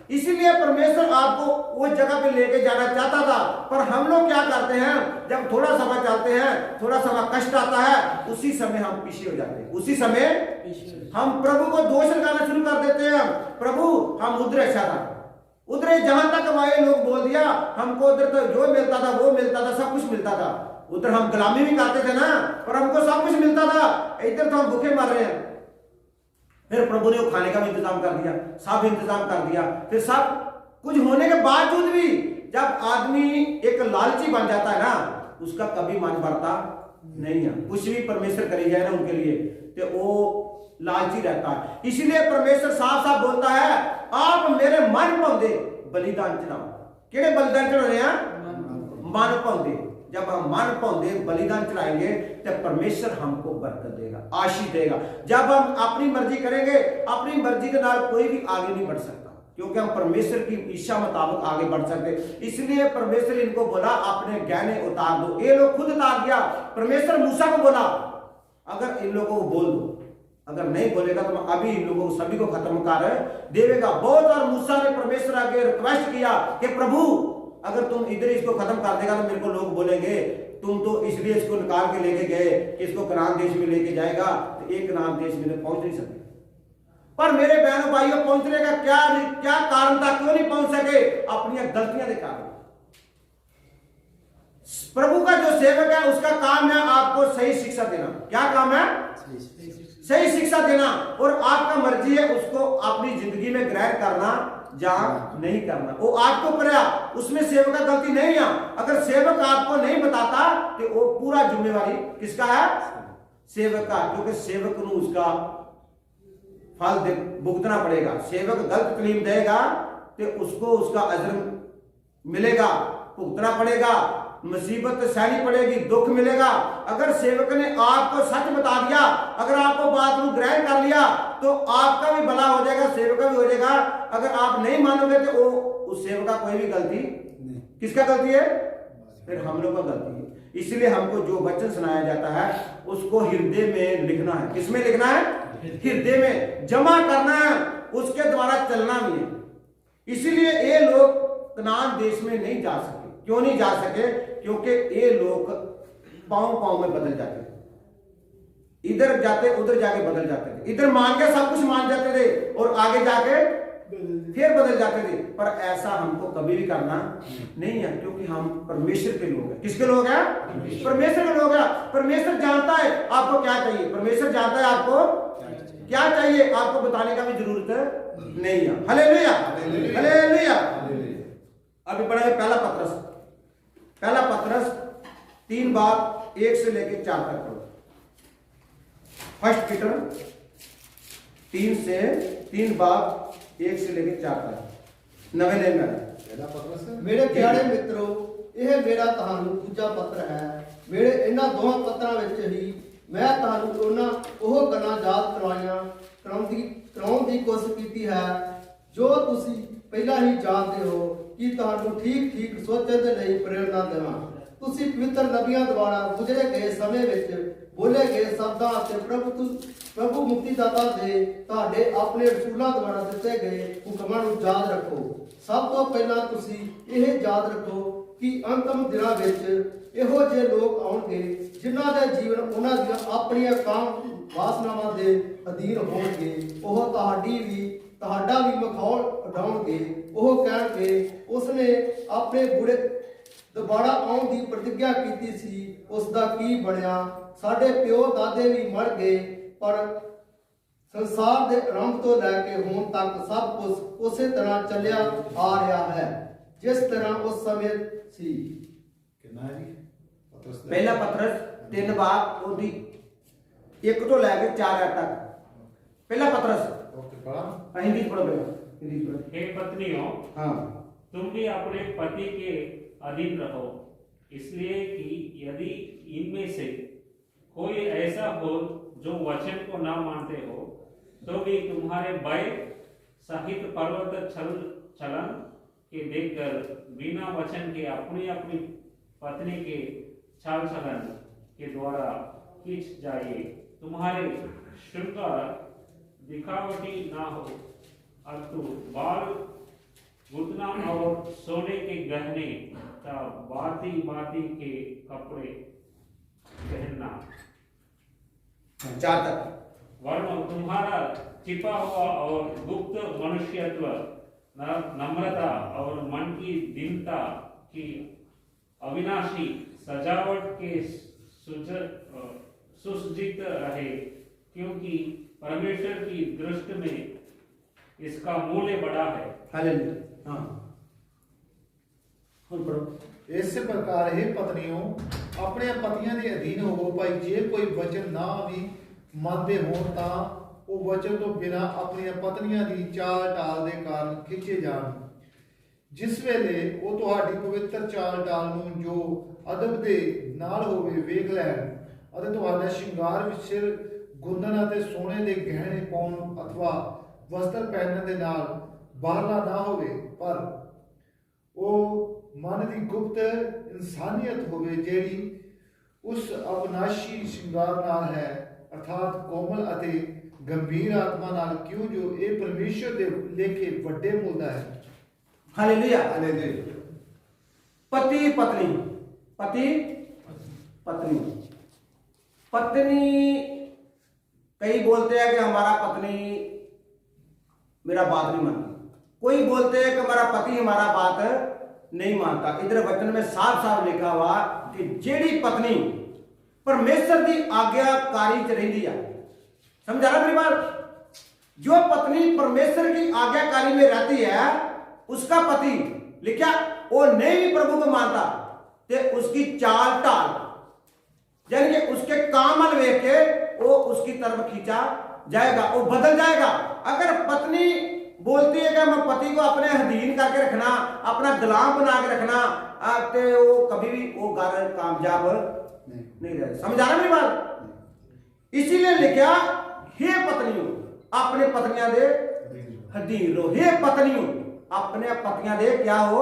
इसीलिए परमेश्वर आपको वो जगह पे लेके जाना चाहता था। पर हम लोग क्या करते हैं, जब थोड़ा समय चलते हैं, थोड़ा समय कष्ट आता है, उसी समय हम पीछे हो जाते हैं। उसी समय हम प्रभु को दोष लगाना शुरू कर देते हैं। प्रभु हम उधर अच्छा था, उधर जहां तक हमारे लोग बोल दिया, हमको उधर तो जो मिलता था वो मिलता था, सब कुछ मिलता था। उधर हम गुलामी भी करते थे ना, पर हमको सब कुछ मिलता था। इधर तो हम भूखे मर रहे हैं। फिर प्रभु ने वो खाने का भी इंतजाम कर दिया, सब इंतजाम कर दिया। फिर सब कुछ होने के बावजूद भी जब आदमी एक लालची बन जाता है ना, उसका कभी मन भरता नहीं है। कुछ भी परमेश्वर करी जाए ना उनके लिए, तो वो लालची रहता है। इसलिए परमेश्वर साफ साफ बोलता है, आप मेरे मन पाउंदे बलिदान चढ़ाओ। केड़े बलिदान चढ़ाने हैं? मन पाउंदे। जब हम मन पाउंदे बलिदान चढ़ाएंगे तो परमेश्वर हमको बरकत देगा, आशीष देगा। जब हम अपनी मर्जी करेंगे, अपनी मर्जी के नाल कोई भी आगे नहीं बढ़ सकता, क्योंकि हम परमेश्वर की इच्छा मुताबिक आगे बढ़ सकते। इसलिए परमेश्वर इनको बोला अपने गहने उतार दो। ये लोग खुद उतार दिया। परमेश्वर मूसा को बोला अगर इन लोगों को बोल दो, अगर नहीं बोलेगा तो मैं अभी इन लोगों को सभी को खत्म कर देगा। बहुत बार मूसा ने परमेश्वर आगे रिक्वेस्ट किया कि प्रभु अगर तुम इधर इसको खत्म कर देगा तो मेरे को लोग बोलेंगे तुम तो इसलिए इसको निकाल के लेके गए कि इसको कनान देश में लेके जाएगा, तो एक कनान देश में पहुंच नहीं सकते। पर मेरे बहनों भाइयों, पहुंचने का क्या कारण था? क्यों नहीं पहुंच सके? अपनी गलतियां के कारण। प्रभु का जो सेवक है उसका काम है आपको सही शिक्षा देना। क्या काम है? सही शिक्षा देना। और आपका मर्जी है उसको अपनी जिंदगी में ग्रहण करना या नहीं करना। वो आपको पड़ा, उसमें सेवक का गलती नहीं है। अगर सेवक आपको नहीं बताता तो वो पूरा जिम्मेवारी किसका है? सेवक का। क्योंकि सेवक को उसका फल भुगतना पड़ेगा। सेवक गलत तालीम देगा तो उसको उसका अजर मिलेगा, भुगतना पड़ेगा, मुसीबत सहनी पड़ेगी, दुख मिलेगा। अगर सेवक ने आपको सच बता दिया, अगर आपको बात को ग्रहण कर लिया, तो आपका भी भला हो जाएगा, सेवक का भी हो जाएगा। अगर आप नहीं मानोगे तो वो उस सेवक का कोई भी गलती नहीं। किसका गलती है? फिर हम लोग का गलती है। इसलिए हमको जो वचन सुनाया जाता है उसको हृदय में लिखना है। किसमें लिखना है? हृदय में जमा करना है, उसके द्वारा चलना भी है। इसलिए ये लोग कनान देश में नहीं जा सके। क्यों नहीं जा सके? क्योंकि ये लोग पांव में बदल जाते थे। इधर जाते उधर जाके बदल जाते थे। इधर मान के सब कुछ मान जाते थे और आगे जाके फिर बदल जाते थे। पर ऐसा हमको कभी भी करना नहीं है, क्योंकि हम परमेश्वर के लोग हैं। किसके लोग हैं? परमेश्वर के लोग हैं। परमेश्वर जानता है आपको क्या चाहिए। परमेश्वर जानता है आपको क्या चाहिए। आपको बताने का भी जरूरत नहीं है। Hallelujah, hallelujah. अभी पढ़ेंगे पहला पत्रस 3 बात 1 से लेकर 4 तक पढ़ो। फर्स्ट पीटर 3 बात 1 से लेकर 4 तक नवे नियम में।
मेरे प्यारे मित्रों, यह मेरा ਤੁਹਾਨੂੰ ਦੂਜਾ ਪੱਤਰ ਹੈ। ਮੇਰੇ ਇਹਨਾਂ ਦੋਹਾਂ ਪੱਤਰਾਂ ਵਿੱਚ ਹੀ ਮੈਂ ਤੁਹਾਨੂੰ ਉਹ ਗੱਲਾਂ ਯਾਦ ਕਰਾਉਣ ਦੀ ਕੋਸ਼ਿਸ਼ ਕੀਤੀ ਹੈ ਜੋ ਤੁਸੀਂ ਪਹਿਲਾਂ ਹੀ ਜਾਣਦੇ ਹੋ ਕਿ ਤੁਹਾਨੂੰ ਠੀਕ ਠੀਕ ਸੋਚਣ ਦੇ ਲਈ ਪ੍ਰੇਰਣਾ ਦੇਵਾਂ। ਤੁਸੀਂ ਪਵਿੱਤਰ ਨਬੀਆਂ ਦੁਆਰਾ ਗੁਜ਼ਰੇ ਗਏ ਸਮੇਂ ਵਿੱਚ ਬੋਲੇ ਗਏ ਸ਼ਬਦਾਂ ਅਤੇ ਪ੍ਰਭੂ ਮੁਕਤੀਦਾਤਾ ਦੇ ਤੁਹਾਡੇ ਆਪਣੇ ਰਸੂਲਾਂ ਦੁਆਰਾ ਦਿੱਤੇ ਗਏ ਹੁਕਮਾਂ ਨੂੰ ਯਾਦ ਰੱਖੋ। ਸਭ ਤੋਂ ਪਹਿਲਾਂ ਤੁਸੀਂ ਇਹ ਯਾਦ ਰੱਖੋ ਕਿ ਅੰਤਮ ਦਿਨਾਂ ਵਿੱਚ ਇਹੋ ਜਿਹੇ ਲੋਕ ਆਉਣਗੇ ਜਿਨ੍ਹਾਂ ਦੇ ਜੀਵਨ ਉਹਨਾਂ ਦੀਆਂ ਆਪਣੀਆਂ ਕਾਮ ਵਾਸਨਾਵਾਂ ਦੇ ਅਧੀਨ ਹੋਣਗੇ। ਉਹ ਤੁਹਾਡਾ ਵੀ ਮਖੌਲ ਉਡਾਉਣਗੇ। ਉਹ ਕਹਿਣਗੇ ਉਸਨੇ ਆਪਣੇ ਬੁੜੇ ਦੁਬਾਰਾ ਆਉਣ ਦੀ ਪ੍ਰਤਿੱਗਿਆ ਕੀਤੀ ਸੀ, ਉਸ ਦਾ ਕੀ ਬਣਿਆ? ਸਾਡੇ ਪਿਓ ਦਾਦੇ ਵੀ ਮਰ ਗਏ, ਪਰ ਸੰਸਾਰ ਦੇ ਆਰੰਭ ਤੋਂ ਲੈ ਕੇ ਹੁਣ ਤੱਕ ਸਭ ਕੁਝ ਉਸੇ ਤਰ੍ਹਾਂ ਚੱਲਿਆ ਆ ਰਿਹਾ ਹੈ ਜਿਸ ਤਰ੍ਹਾਂ ਉਸ ਸਮੇਂ ਸੀ।
ਕਿੰਨਾ ਹੈ ਜੀ
ਪਹਿਲਾ ਪਤਰਸ 3 ਬਾਬ ਉਹਦੀ 1 ਤੋਂ ਲੈ ਕੇ 4 ਤੱਕ। ਪਹਿला पत्रस
ओके पढ़ा
हिंदी पढ़ो हिंदी पढ़ो।
हे पत्नियों,
हाँ,
तुम भी अपने पति के अधीन रहो, इसलिए कि यदि इनमें से कोई ऐसा हो जो वचन को न मानते हो, तो भी तुम्हारे भय सहित पर्वत चलन के देखकर बिना वचन के अपनी अपनी पत्नी के चाल चलन के द्वारा खींच जाइए। तुम्हारे श्रृंगार दिखावटी ना हो, अतु बाल घुटना और सोने के गहने का बाती बाती के कपड़े पहनना।
4 तक।
वर्ण तुम्हारा छिपा हुआ और गुप्त मनुष्यत्व, नम्रता और मन की दीनता की अविनाशी सजावट के सुसज्जित रहे, क्योंकि परमेश्वर की दृष्टि में इसका मूल्य बड़ा है।
हालेलुया। हाँ, ਹੁਣ ਪੜੋ।
इस प्रकार हे पत्नियों अपने पतियों के अधीन होवो, भाई जे कोई वचन ना भी ਮੰਨਦੇ ਹੋਣ ਤਾਂ ਉਹ ਵਚਨ ਤੋਂ ਬਿਨਾਂ ਆਪਣੀਆਂ ਪਤਨੀਆਂ ਦੀ ਚਾਲ ਢਾਲ ਦੇ ਕਾਰਨ ਖਿੱਚੇ ਜਾਣ। ਜਿਸ ਵੇਲੇ ਉਹ ਤੁਹਾਡੀ ਪਵਿੱਤਰ ਚਾਲ ਢਾਲ ਨੂੰ ਜੋ ਅਦਬ ਦੇ ਨਾਲ ਹੋਵੇ ਵੇਖ ਲੈਣ ਅਤੇ ਤੁਹਾਡਾ ਸ਼ਿੰਗਾਰ ਵਿੱਚ ਸਿਰ ਗੁੰਦਨ ਅਤੇ ਸੋਨੇ ਦੇ ਗਹਿਣੇ ਪਾਉਣ ਅਥਵਾ ਵਸਤਰ ਪਹਿਨਣ ਦੇ ਨਾਲ ਬਾਹਰਲਾ ਨਾ ਹੋਵੇ, ਪਰ ਉਹ ਮਨ ਦੀ ਗੁਪਤ ਇਨਸਾਨੀਅਤ ਹੋਵੇ ਜਿਹੜੀ ਉਸ ਅਵਨਾਸ਼ੀ ਸ਼ਿੰਗਾਰ ਨਾਲ ਹੈ, अर्थात कोमल अते गंभीर आत्मा नाल, क्यों जो ये परमेश्वर दे लेखे बड़े मुल्दा है।
Hallelujah, hallelujah. पति पत्नी, पति पत्नी, पत्नी कई बोलते हैं कि हमारा पत्नी मेरा बात नहीं मानती, कोई बोलते हैं कि हमारा पति हमारा बात नहीं मानता। इधर वचन में साफ साफ लिखा हुआ कि जेड़ी पत्नी परमेश्वर की आज्ञाकारी च रही है, समझा ना परिवार? जो पत्नी परमेश्वर की आज्ञाकारी में रहती है उसका पति लिखा वो नहीं भी प्रभु को मानता, ते उसकी चाल ढाल यानी कि उसके कामल वेख के वो उसकी तरफ खींचा जाएगा, वो बदल जाएगा। अगर पत्नी बोलती है कि मैं पति को अपने अधीन करके रखना, अपना गुलाम बना के रखना, तो वो कभी भी वो घर कामयाब नहीं रहे। समझा रहा मेरी बात? इसीलिए लिखा हे पत्नियों अपने पत्नियां दे अधीन रहो। हे पत्नियों अपने पतियां दे क्या हो?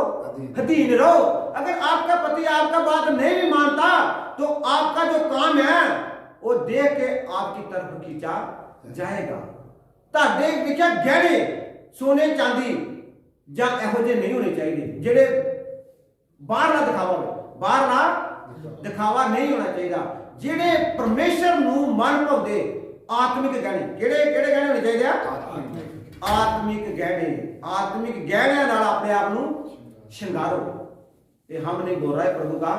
अधीन रहो। अगर आपका पति आपका बात नहीं भी मानता तो आपका जो काम है वो देख के आपकी तरफ खींचा जाएगा। ताडे लिखा गहने सोने चांदी ਜਾਂ ਇਹੋ ਜਿਹੇ ਨਹੀਂ ਹੋਣੇ ਚਾਹੀਦੇ ਜਿਹੜੇ ਬਾਹਰਲਾ ਦਿਖਾਵਾ ਹੋਵੇ, ਬਾਹਰਲਾ ਦਿਖਾਵਾ ਨਹੀਂ ਹੋਣਾ ਚਾਹੀਦਾ। ਜਿਹੜੇ ਪਰਮੇਸ਼ਰ ਨੂੰ ਮਨ ਭਾਉਂਦੇ ਆਤਮਿਕ ਗਹਿਣੇ, ਕਿਹੜੇ ਗਹਿਣੇ ਹੋਣੇ ਚਾਹੀਦੇ ਆ? आत्मिक गहने, आत्मिक गहने नाल अपने आप ਨੂੰ ਸ਼ਿੰਗਾਰੋ। ये हम नहीं बोल रहा है, प्रभु का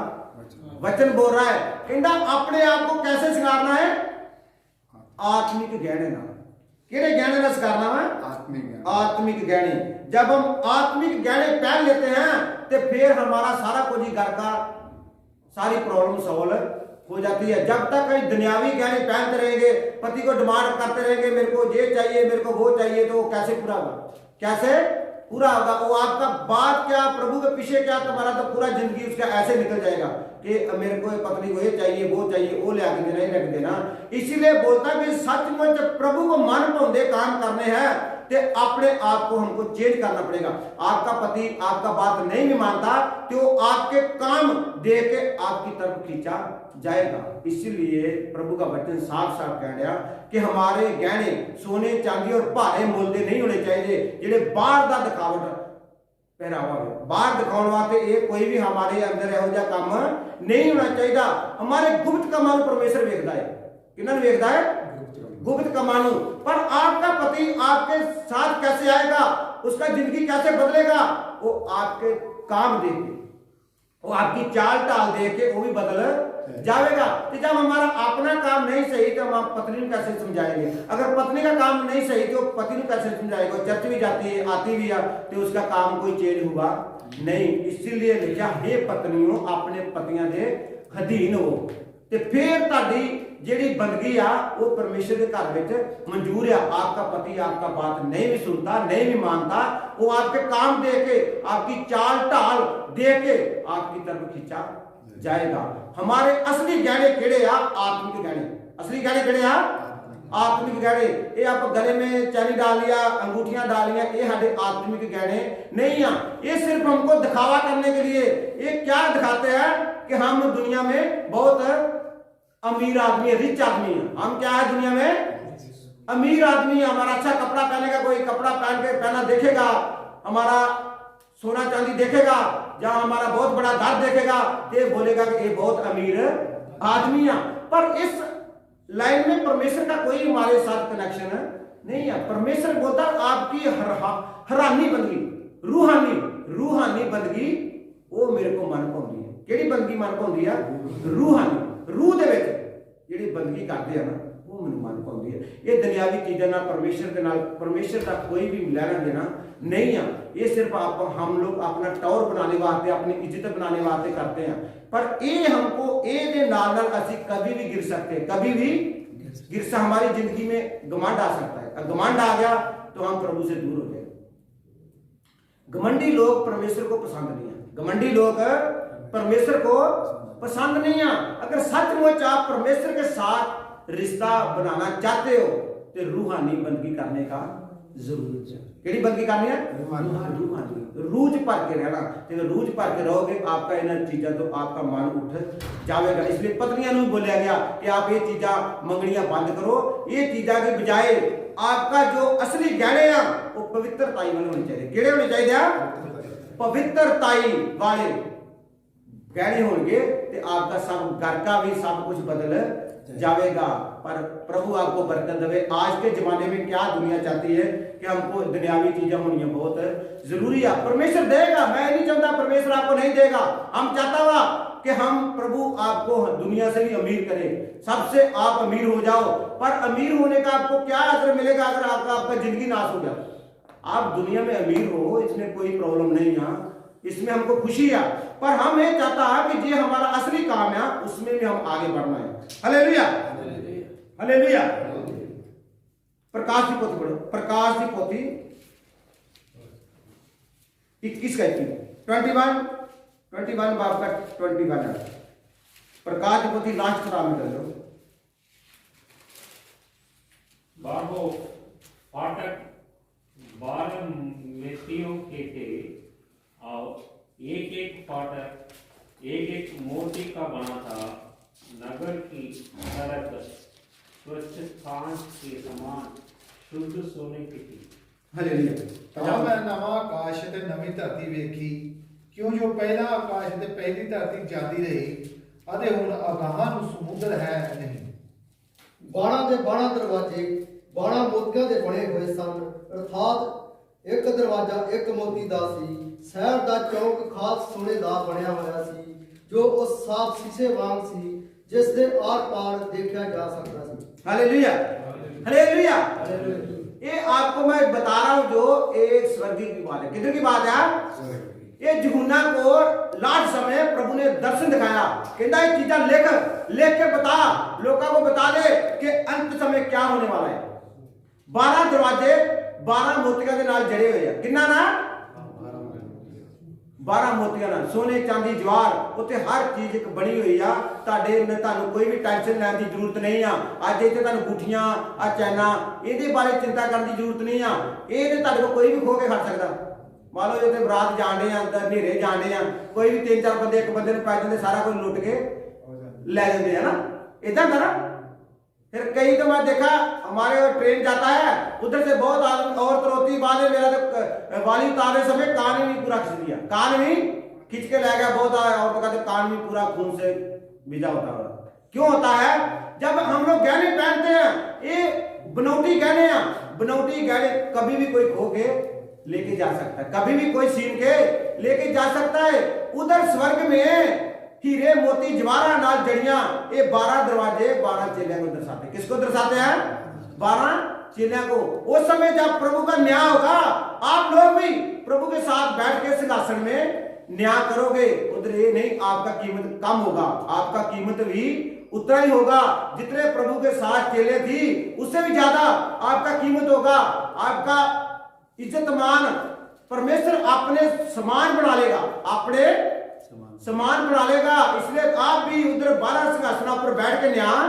वचन बोल रहा है। कहता अपने आप को कैसे सिंगारना है? आत्मिक गहने नाल। किहड़े गहने नाल सिंगारना है? आत्मिक गहने। जब हम आत्मिक गहने पहन लेते हैं तो फिर हमारा सारा कुछ ही घर का सारी प्रॉब्लम सॉल्व हो जाती है। जब तक कहीं दुनियावी गहने पहनते रहेंगे, पति को डिमांड करते रहेंगे मेरे को ये चाहिए मेरे को वो चाहिए, तो वो कैसे पूरा होगा? कैसे पूरा होगा? वो आपका बात क्या, प्रभु के पीछे क्या, तुम्हारा तो पूरा जिंदगी उसका ऐसे निकल जाएगा कि मेरे को पत्नी को ये चाहिए वो चाहिए, वो ले आके देना ही रख देना। इसीलिए बोलता कि सचमुच प्रभु को मन भाउंदे काम करने हैं तो अपने आप को हमको चेंज करना पड़ेगा। आपका पति आपका बात नहीं भी मानता तो आपके काम दे के आपकी तरफ खींचा जाएगा। इसीलिए प्रभु का वचन साफ साफ कह रहा कि हमारे गहने सोने चांदी और भारे मोल दे नहीं होने चाहिए जेडे बाहर दा दिखावट पहरावा है। बाहर दिखाने वास्ते ये कोई भी हमारे अंदर यहो जिहा काम नहीं होना चाहिए। हमारे गुप्त कामां नूं परमेश्वर वेखदा है। किन्हां नूं वेखदा है? गुप्त कामां नूं। पर आपका पति आपके साथ कैसे आएगा, उसका जिंदगी कैसे बदलेगा, वो आपके काम देख के, वो आपकी चाल ढाल देख के वो भी बदल जाएगा। तो जब हमारा अपना काम नहीं सही तो हम पत्नी को कैसे समझाएंगे? अगर पत्नी का काम नहीं सही तो पति को कैसे समझाएगा? चर्च भी जाती है आती भी है तो उसका काम कोई चेंज हुआ नहीं। इसीलिए लिखा हे पत्नियों अपने पतियां दे अधीन हो। तो फिर ताड़ी ਜਿਹੜੀ बंदगी आ वो परमेश्वर के घर में मंजूर है। आपका पति आपका बात नहीं भी सुनता नहीं भी मानता, वो आपके काम दे के आपकी चाल ढाल दे के आपकी तरफ खींचा जाएगा। हमारे असली गहने केड़े आ? आत्मिक गहने। असली गहने केड़े आ? आत्मिक गहने। ये आप गले में चैनी डाल लिया, अंगूठियां डाल लिया, ये हमारे आत्मिक गहने नहीं आ। ये सिर्फ हमको दिखावा करने के लिए। ये क्या दिखाते हैं कि हम दुनिया में बहुत अमीर आदमी है, रिच आदमी है। हम क्या है दुनिया में? अमीर आदमी है। हमारा अच्छा कपड़ा पहनेगा, कोई कपड़ा पहना देखेगा, हमारा सोना चांदी देखेगा, जहां हमारा बहुत बड़ा घर देखेगा, ये बोलेगा कि ये बहुत अमीर आदमी है। पर इस लाइन में परमेश्वर का कोई हमारे साथ कनेक्शन नहीं है। परमेश्वर बोलता आपकी हरानी बंदगी, रूहानी बंदगी वो मेरे को मन पाउंदी है। केड़ी बंदगी मन पाउंदी है? रूहानी। रूह दे विच जेड़ी बंदगी करते हैं ना वो मैनूं मन पाउंदी है। ये दुनियावी चीज़ां नाल परमेश्वर का कोई भी लेना देना नहीं है। ये सिर्फ हम लोग अपना टॉर बनाने वास्ते, अपनी इज्जत बनाने वास्ते करते हैं। पर ये हमको ये नाल असी कभी भी गिर सकते, कभी भी गिर हमारी जिंदगी में घमंड आ सकता है। घमंड आ गया तो हम प्रभु से दूर हो जाए। घमंडी लोग परमेश्वर को पसंद नहीं है। घमंडी लोग परमेश्वर को पसंद नहीं है। अगर सचमुच आप परमेश्वर के साथ रिश्ता बनाना चाहते हो तो रूहानी बंदगी करने का जरूरत है। केड़ी बंदगी करनी है? रूहानी। रूज भर के रहना। तो रूज भर के रहोगे आपका इन चीज़ों तो आपका मन उठ जाएगा। इसलिए पत्नियां नूं बोलिया गया कि आप ये चीज़ा मंगनियां बंद करो। ये चीज़ा के बजाय आपका जो असली गहने हैं वो पवित्रताई वाले होने चाहिए। केड़े होने चाहिए? पवित्रताई वाले गहने होंगे तो आपका सब घर का भी सब कुछ बदल जाएगा। पर प्रभु आपको बरकत देवे। आज के जमाने में क्या दुनिया चाहती है कि हमको दुनियावी चीजें होनी बहुत जरूरी है। परमेश्वर देगा, मैं नहीं चाहता परमेश्वर आपको नहीं देगा। हम चाहता हुआ कि हम प्रभु आपको दुनिया से भी अमीर करे, सबसे आप अमीर हो जाओ। पर अमीर होने का आपको क्या असर मिलेगा अगर आपका जिंदगी नाश हो जाए? आप दुनिया में अमीर हो इसमें कोई प्रॉब्लम नहीं है, इसमें हमको खुशी है। पर हम ये चाहता है कि ये हमारा असली काम है उसमें भी हम आगे बढ़ना है। Hallelujah, hallelujah. प्रकाश की पोथी पढ़ो। प्रकाश की पोथी 21 का 21 बाब का 21 है। प्रकाश की पोथी लास्ट किताब में कर लो।
12 फाटक 12 मेथियों के थे और एक फाटक एक मोती का बना था। नगर की सड़क स्वच्छ कांच के समान शुद्ध सोने की थी।
हालेलुया।
ਤਾਂ ਮੈਂ ਨਵਾਂ ਆਕਾਸ਼ ਤੇ ਨਵੀਂ ਧਰਤੀ ਵੇਖੀ, ਕਿਉਂ ਜੋ ਪਹਿਲਾ ਆਕਾਸ਼ ਤੇ ਪਹਿਲੀ ਧਰਤੀ ਜਾਂਦੀ ਰਹੀ ਅਤੇ ਹੁਣ ਅਗਾਹਾਂ ਨੂੰ ਸਮੁੰਦਰ ਹੈ ਨਹੀਂ।
12 ਦੇ 12 ਦਰਵਾਜ਼ੇ 12 ਮੋਤੀਆਂ ਦੇ ਬਣੇ ਹੋਏ ਸਨ। ਅਰਥਾਤ ਇੱਕ ਦਰਵਾਜ਼ਾ ਇੱਕ ਮੋਤੀ ਦਾ ਸੀ। ਸ਼ਹਿਰ ਦਾ ਚੌਕ ਖਾਸ ਸੋਨੇ ਦਾ ਬਣਿਆ ਹੋਇਆ ਸੀ ਜੋ ਉਸ ਸਾਫ਼ ਸ਼ੀਸ਼ੇ ਵਾਂਗ ਸੀ जिस दे आर पार देखा जा सकता है।
Hallelujah, hallelujah. ये आपको मैं बता रहा हूं जो एक स्वर्गीय की बात है। किधर की बात है? ये यूहन्ना को लास्ट समय प्रभु ने दर्शन दिखाया, कहता है चीज़ा लेख के बता, लोगों को बता दे कि अंत समय क्या होने वाला है। 12 दरवाजे 12 मोतियों के नाल जड़े हुए हैं। कितना ना? 12 ਮੋਤੀਆਂ ਨਾਲ ਸੋਨੇ ਚਾਂਦੀ ਜਵਾਰ ਉੱਤੇ ਹਰ ਚੀਜ਼ ਇੱਕ ਬਣੀ ਹੋਈ ਆ ਤੁਹਾਨੂੰ ਕੋਈ ਵੀ ਟੈਨਸ਼ਨ ਲੈਣ ਦੀ ਜ਼ਰੂਰਤ ਨਹੀਂ ਆ ਅੱਜ ਇੱਥੇ ਤੁਹਾਨੂੰ ਗੁੱਠੀਆਂ ਆ ਚੈਨਾ ਇਹਦੇ ਬਾਰੇ ਚਿੰਤਾ ਕਰਨ ਦੀ ਜ਼ਰੂਰਤ ਨਹੀਂ ਆ ਇਹ ਤੇ ਤੁਹਾਡੇ ਕੋਲ ਕੋਈ ਵੀ ਖੋ ਕੇ ਖੜ ਸਕਦਾ ਮੰਨ ਲਓ ਜੇ ਤੇ ਬਰਾਤ ਜਾਣਦੇ ਆ ਅੰਦਰ ਹਨੇਰੇ ਜਾਣਦੇ ਆ ਕੋਈ ਵੀ 3-4 ਬੰਦੇ ਇੱਕ ਬੰਦੇ ਨੂੰ ਪੈ ਜਾਂਦੇ ਸਾਰਾ ਕੁਝ ਲੁੱਟ ਕੇ ਲੈ ਜਾਂਦੇ है ना इधर था ना फिर कई तो मैं देखा हमारे ट्रेन जाता है उधर से बहुत औरत रोती बाद में मेरा तो वाली उतारने समय कान भी पूरा खींच लिया कान भी खींच के ले गया बहुत औरतों का तो कान भी पूरा खून से भिजा होता है क्यों होता है जब हम लोग गहने पहनते हैं ये बनौटी गहने हैं बनौटी गहने कभी भी कोई खो के लेके जा सकता है कभी भी कोई छीन के लेके जा सकता है उधर स्वर्ग में हीरे मोती जवाहरा नाल जड़ियां ये 12 दरवाजे 12 चेलियों को दर्शाते हैं किसको दर्शाते हैं 12 चेलियों को उस समय जब प्रभु का न्याय होगा आप लोग भी प्रभु के साथ बैठ के सिंहासन में न्याय करोगे उधर ये नहीं आपका कीमत कम होगा आपका कीमत भी उतना ही होगा जितने प्रभु के साथ चेले थी उससे भी ज्यादा आपका कीमत होगा आपका इज्जत मान परमेश्वर अपने समान बना लेगा अपने समान बना लेगा इसलिए आप भी उधर 12 सिंहासनों पर बैठ के न्याय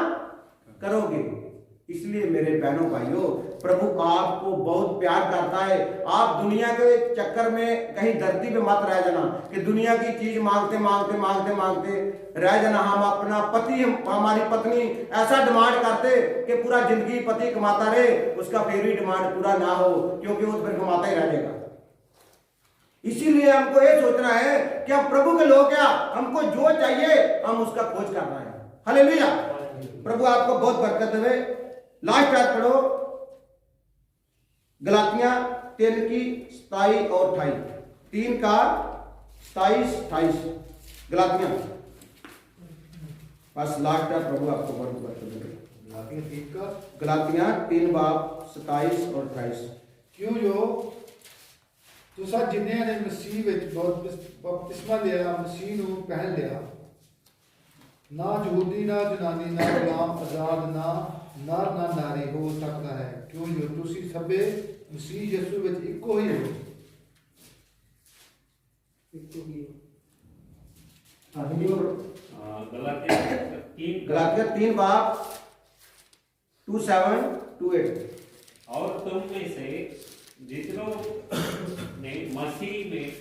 करोगे इसलिए मेरे बहनों भाइयों प्रभु आपको बहुत प्यार करता है आप दुनिया के चक्कर में कहीं धरती पे मत रह जाना कि दुनिया की चीज मांगते मांगते मांगते मांगते रह जाना हम अपना पति हमारी पत्नी ऐसा डिमांड करते कि पूरा जिंदगी पति कमाता रहे उसका फिर भी डिमांड पूरा ना हो क्योंकि वो फिर कमाता ही रह जाएगा इसीलिए हमको ये सोचना है कि हम प्रभु के लोग क्या हमको जो चाहिए हम उसका खोज करना है हालेलुया प्रभु आपको बहुत बरकत देवे लास्ट आयत पढ़ो गलातियां 3 की 27 और 28 3 का 27 28 गलातियां बस लास्ट आयत प्रभु आपको बहुत बरकत देवे गलातियां 3 बाब 27 और 28
क्यों जो तुसा जिन्हें ने मसीह विच बपतिस्मा लिया मसीह ਨੂੰ ਪਹਿਨ ਲਿਆ ना यहूदी ना जनानी ना गुलाम आजाद ना नर ना नारी हो सकता है क्यों जो तुसी सबे मसीह यीशु विच इक्को ही हो
गलातियां 3 बाब 27 28
और तुम में से जितनों ने मसीह में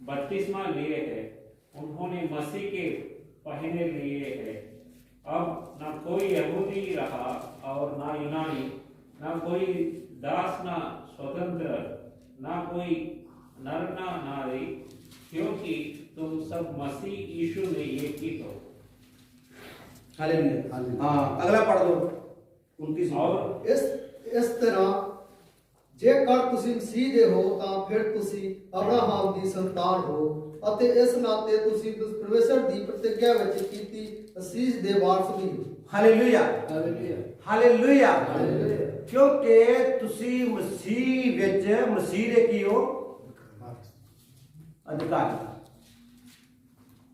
बपतिस्मा लिए है उन्होंने मसीह के पहने लिए है अब ना कोई यहूदी रहा और ना यूनानी ना कोई दास ना स्वतंत्र ना कोई नर ना नारी क्योंकि तुम सब मसीह यीशु में एक ही हो
हालेलुया हाँ अगला पढ़ दो 29
और
ਇਸ ਤਰ੍ਹਾਂ ਜੇਕਰ ਤੁਸੀਂ ਮਸੀਹ ਦੇ ਹੋ ਤਾਂ ਫਿਰ ਤੁਸੀਂ ਅਬਰਾਹਮ ਦੀ ਸੰਤਾਨ ਹੋ ਅਤੇ ਇਸ ਨਾਤੇ ਤੁਸੀਂ ਪਰਮੇਸ਼ਰ ਦੀ ਪ੍ਰਤਿੱਗਿਆ ਵਿੱਚ ਕੀਤੀ ਅਸੀਸ ਦੇ ਵਾਰਸ ਵੀ ਹੋ
हालेलुया
ਹਾਲੇਲੂਇਆ
हालेलुया
ਹਾਲੇਲੂਇਆ
क्योंकि ਤੁਸੀਂ ਮਸੀਹ ਵਿੱਚ ਮਸੀਹ ਦੇ ਕੀ ਹੋ ਅਧਿਕਾਰੀ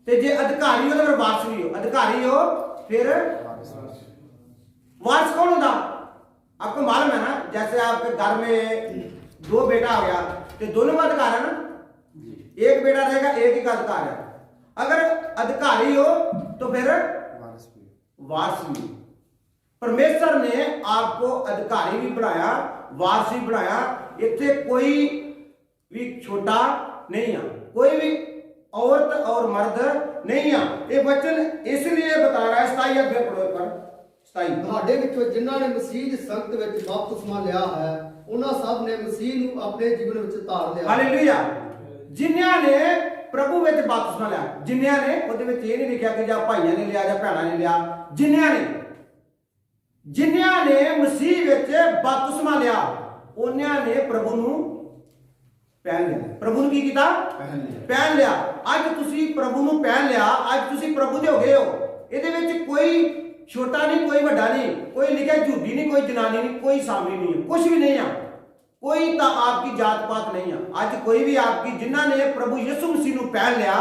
ਤੇ ਜੇ ਅਧਿਕਾਰੀ ਹੋ ਤਾਂ ਫਿਰ ਵਾਰਸ ਵੀ ਹੋ ਅਧਿਕਾਰੀ ਹੋ फिर वारिस कौन होता आपको मालूम है ना जैसे आपके घर में 2 बेटा हो गया तो दोनों का अधिकार है ना एक बेटा रहेगा एक ही का अधिकार है अगर अधिकारी हो तो फिर वारिस भी परमेश्वर ने आपको अधिकारी भी बनाया वारिस भी बनाया इतने कोई भी छोटा नहीं है कोई भी औरत और मर्द नहीं है ये वचन इसलिए बता रहा है 27 अध्याय पढ़ो पर 27
ਤੁਹਾਡੇ ਵਿੱਚੋਂ ਜਿਨ੍ਹਾਂ ਨੇ ਮਸੀਹ ਦੀ ਸੰਗਤ ਵਿੱਚ ਬਪਤਿਸਮਾ ਲਿਆ ਹੈ ਉਹਨਾਂ ਸਭ ਨੇ ਮਸੀਹ ਨੂੰ ਆਪਣੇ ਜੀਵਨ ਵਿੱਚ ਧਾਰ ਲਿਆ
ਹਾਲੇਲੂਇਆ ਜਿਨ੍ਹਾਂ ਨੇ ਪ੍ਰਭੂ ਵਿੱਚ ਬਪਤਿਸਮਾ ਲਿਆ ਜਿਨ੍ਹਾਂ ਨੇ ਉਹਦੇ ਵਿੱਚ ਇਹ ਨਹੀਂ ਲਿਖਿਆ ਕਿ ਜਾਂ ਭਾਈਆਂ ਨੇ ਲਿਆ ਜਾਂ ਭੈਣਾਂ ਨੇ ਲਿਆ ਜਿਨ੍ਹਾਂ ਨੇ ਮਸੀਹ ਵਿੱਚ ਬਪਤਿਸਮਾ ਲਿਆ ਉਹਨਾਂ ਨੇ ਪ੍ਰਭੂ ਨੂੰ ਪਹਿਨ ਲਿਆ ਪ੍ਰਭੂ ਨੂੰ ਕੀ ਕੀਤਾ ਪਹਿਨ ਲਿਆ ਅੱਜ ਤੁਸੀਂ ਪ੍ਰਭੂ ਨੂੰ ਪਹਿਨ ਲਿਆ ਅੱਜ ਤੁਸੀਂ ਪ੍ਰਭੂ ਦੇ ਹੋ ਗਏ ਹੋ ਇਹਦੇ ਵਿੱਚ ਕੋਈ छोटा नहीं कोई बड़ा नहीं कोई लिखा झूठी नहीं कोई जनानी नहीं कोई सामने नहीं है कुछ भी नहीं है कोई तो आपकी जात पात नहीं है आज कोई भी आपकी जिन्होंने प्रभु यीशु मसीह ਨੂੰ ਪਹਿਨ ਲਿਆ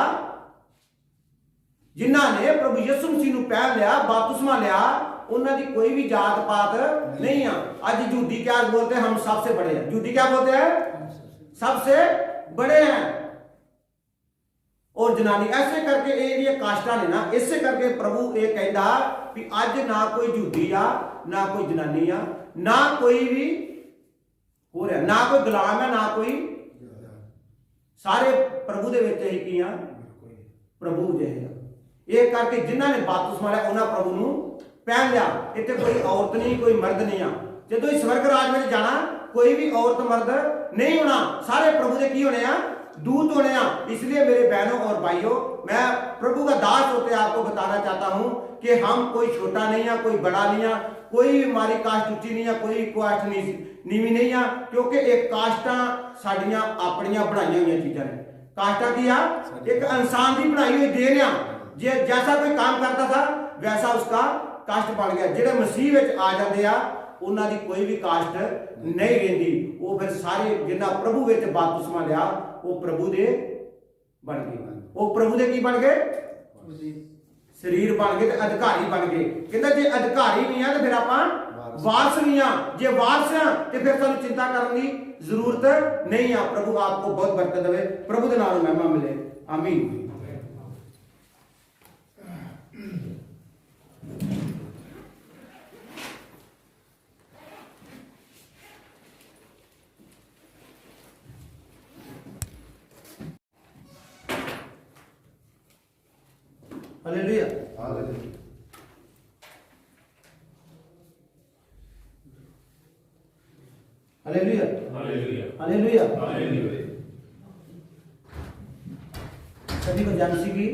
जिन्होंने प्रभु यीशु मसीह ਨੂੰ ਪਹਿਨ ਲਿਆ बपतिस्मा लिया उन्होंने की कोई भी जात पात नहीं है आज झूठी क्या बोलते हैं हम सबसे बड़े हैं झूठी क्या बोलते हैं सबसे बड़े हैं और जनानी, ऐसे करके ये कास्टा ने ना, इससे करके प्रभु ये कहता कि अज ना कोई यहूदी आ, ना कोई जनानी आ, ना कोई भी हो रहा, ना कोई गुलाम है, ना कोई, सारे प्रभु दे विच ही की आ, प्रभु जे ये करके जिन्होंने बपतिस्मा लिया उन्होंने प्रभु नूं पहन लिया। इत्थे कोई औरत नहीं, कोई मर्द नहीं आ। जदों स्वर्ग राज में जाना कोई भी औरत मर्द नहीं होना, सारे प्रभु के की होने आ, दूत होने आ। इसलिए मेरे बहनों और भाइयों, मैं प्रभु का दास होते आपको बताना चाहता हूं कि हम कोई छोटा नहीं है, कोई बड़ा नहीं है, कोई हमारी कास्ट ऊंची नहीं है, कोई कास्ट नीवी नहीं है, क्योंकि एक कास्टा साडियां अपनियां बनाई हुई चीज़ां ने। कास्टा की आ, एक इंसान की बनाई हुई देन आ, जैसा कोई काम करता था वैसा उसका कास्ट बन गया। जिहड़े मसीह विच आ जाते आ उन्हां दी कोई भी कास्ट नहीं रहिंदी, वो फिर सारे जिन्हां प्रभु विच बपतिस्मा लिया वो प्रभु दे बन गए। वो प्रभु दे की बन गए? शरीर बन गए, अधिकारी बन गए। कहंदा जे अधिकारी नहीं है तो फिर आपां वारस नहीं आ, जे वारस आ तो फिर सानूं चिंता करने की जरूरत नहीं आ। प्रभु आपको बहुत बरकत देवे, प्रभु दे नाम महिमा मिले, आमीन। Hallelujah, hallelujah, hallelujah, hallelujah. सभी को जय मसीह की,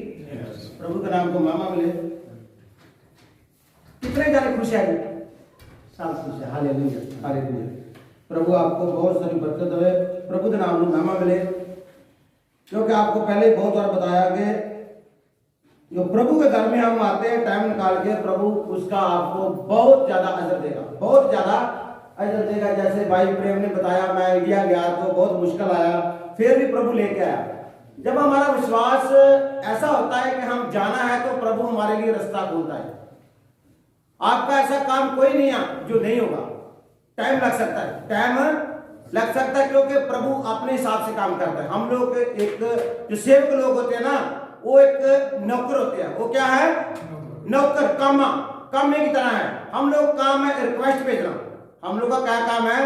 प्रभु के नाम को महिमा मिले। कितने जाने खुश है? सब खुश है। Hallelujah, hallelujah. प्रभु आपको बहुत सारी बरकत देवे, प्रभु के नाम को महिमा मिले। क्योंकि आपको पहले बहुत बार बताया कि जो प्रभु के घर में हम आते हैं टाइम निकाल के, प्रभु उसका आपको बहुत ज्यादा अजर देगा, बहुत ज्यादा अजर देगा। जैसे भाई प्रेम ने बताया, मैं इंडिया गया तो बहुत मुश्किल आया, फिर भी प्रभु लेके आया। जब हमारा विश्वास ऐसा होता है कि हम जाना है तो प्रभु हमारे लिए रास्ता खोलता है। आपका ऐसा काम कोई नहीं है जो नहीं होगा। टाइम लग सकता है, टाइम लग सकता है, क्योंकि प्रभु अपने हिसाब से काम करता है। हम लोग एक जो सेवक लोग होते हैं ना, वो एक नौकर होते हैं। वो क्या है? नौकर, कामे की तरह है। हम लोग काम है रिक्वेस्ट भेजना, हम लोग का क्या काम है?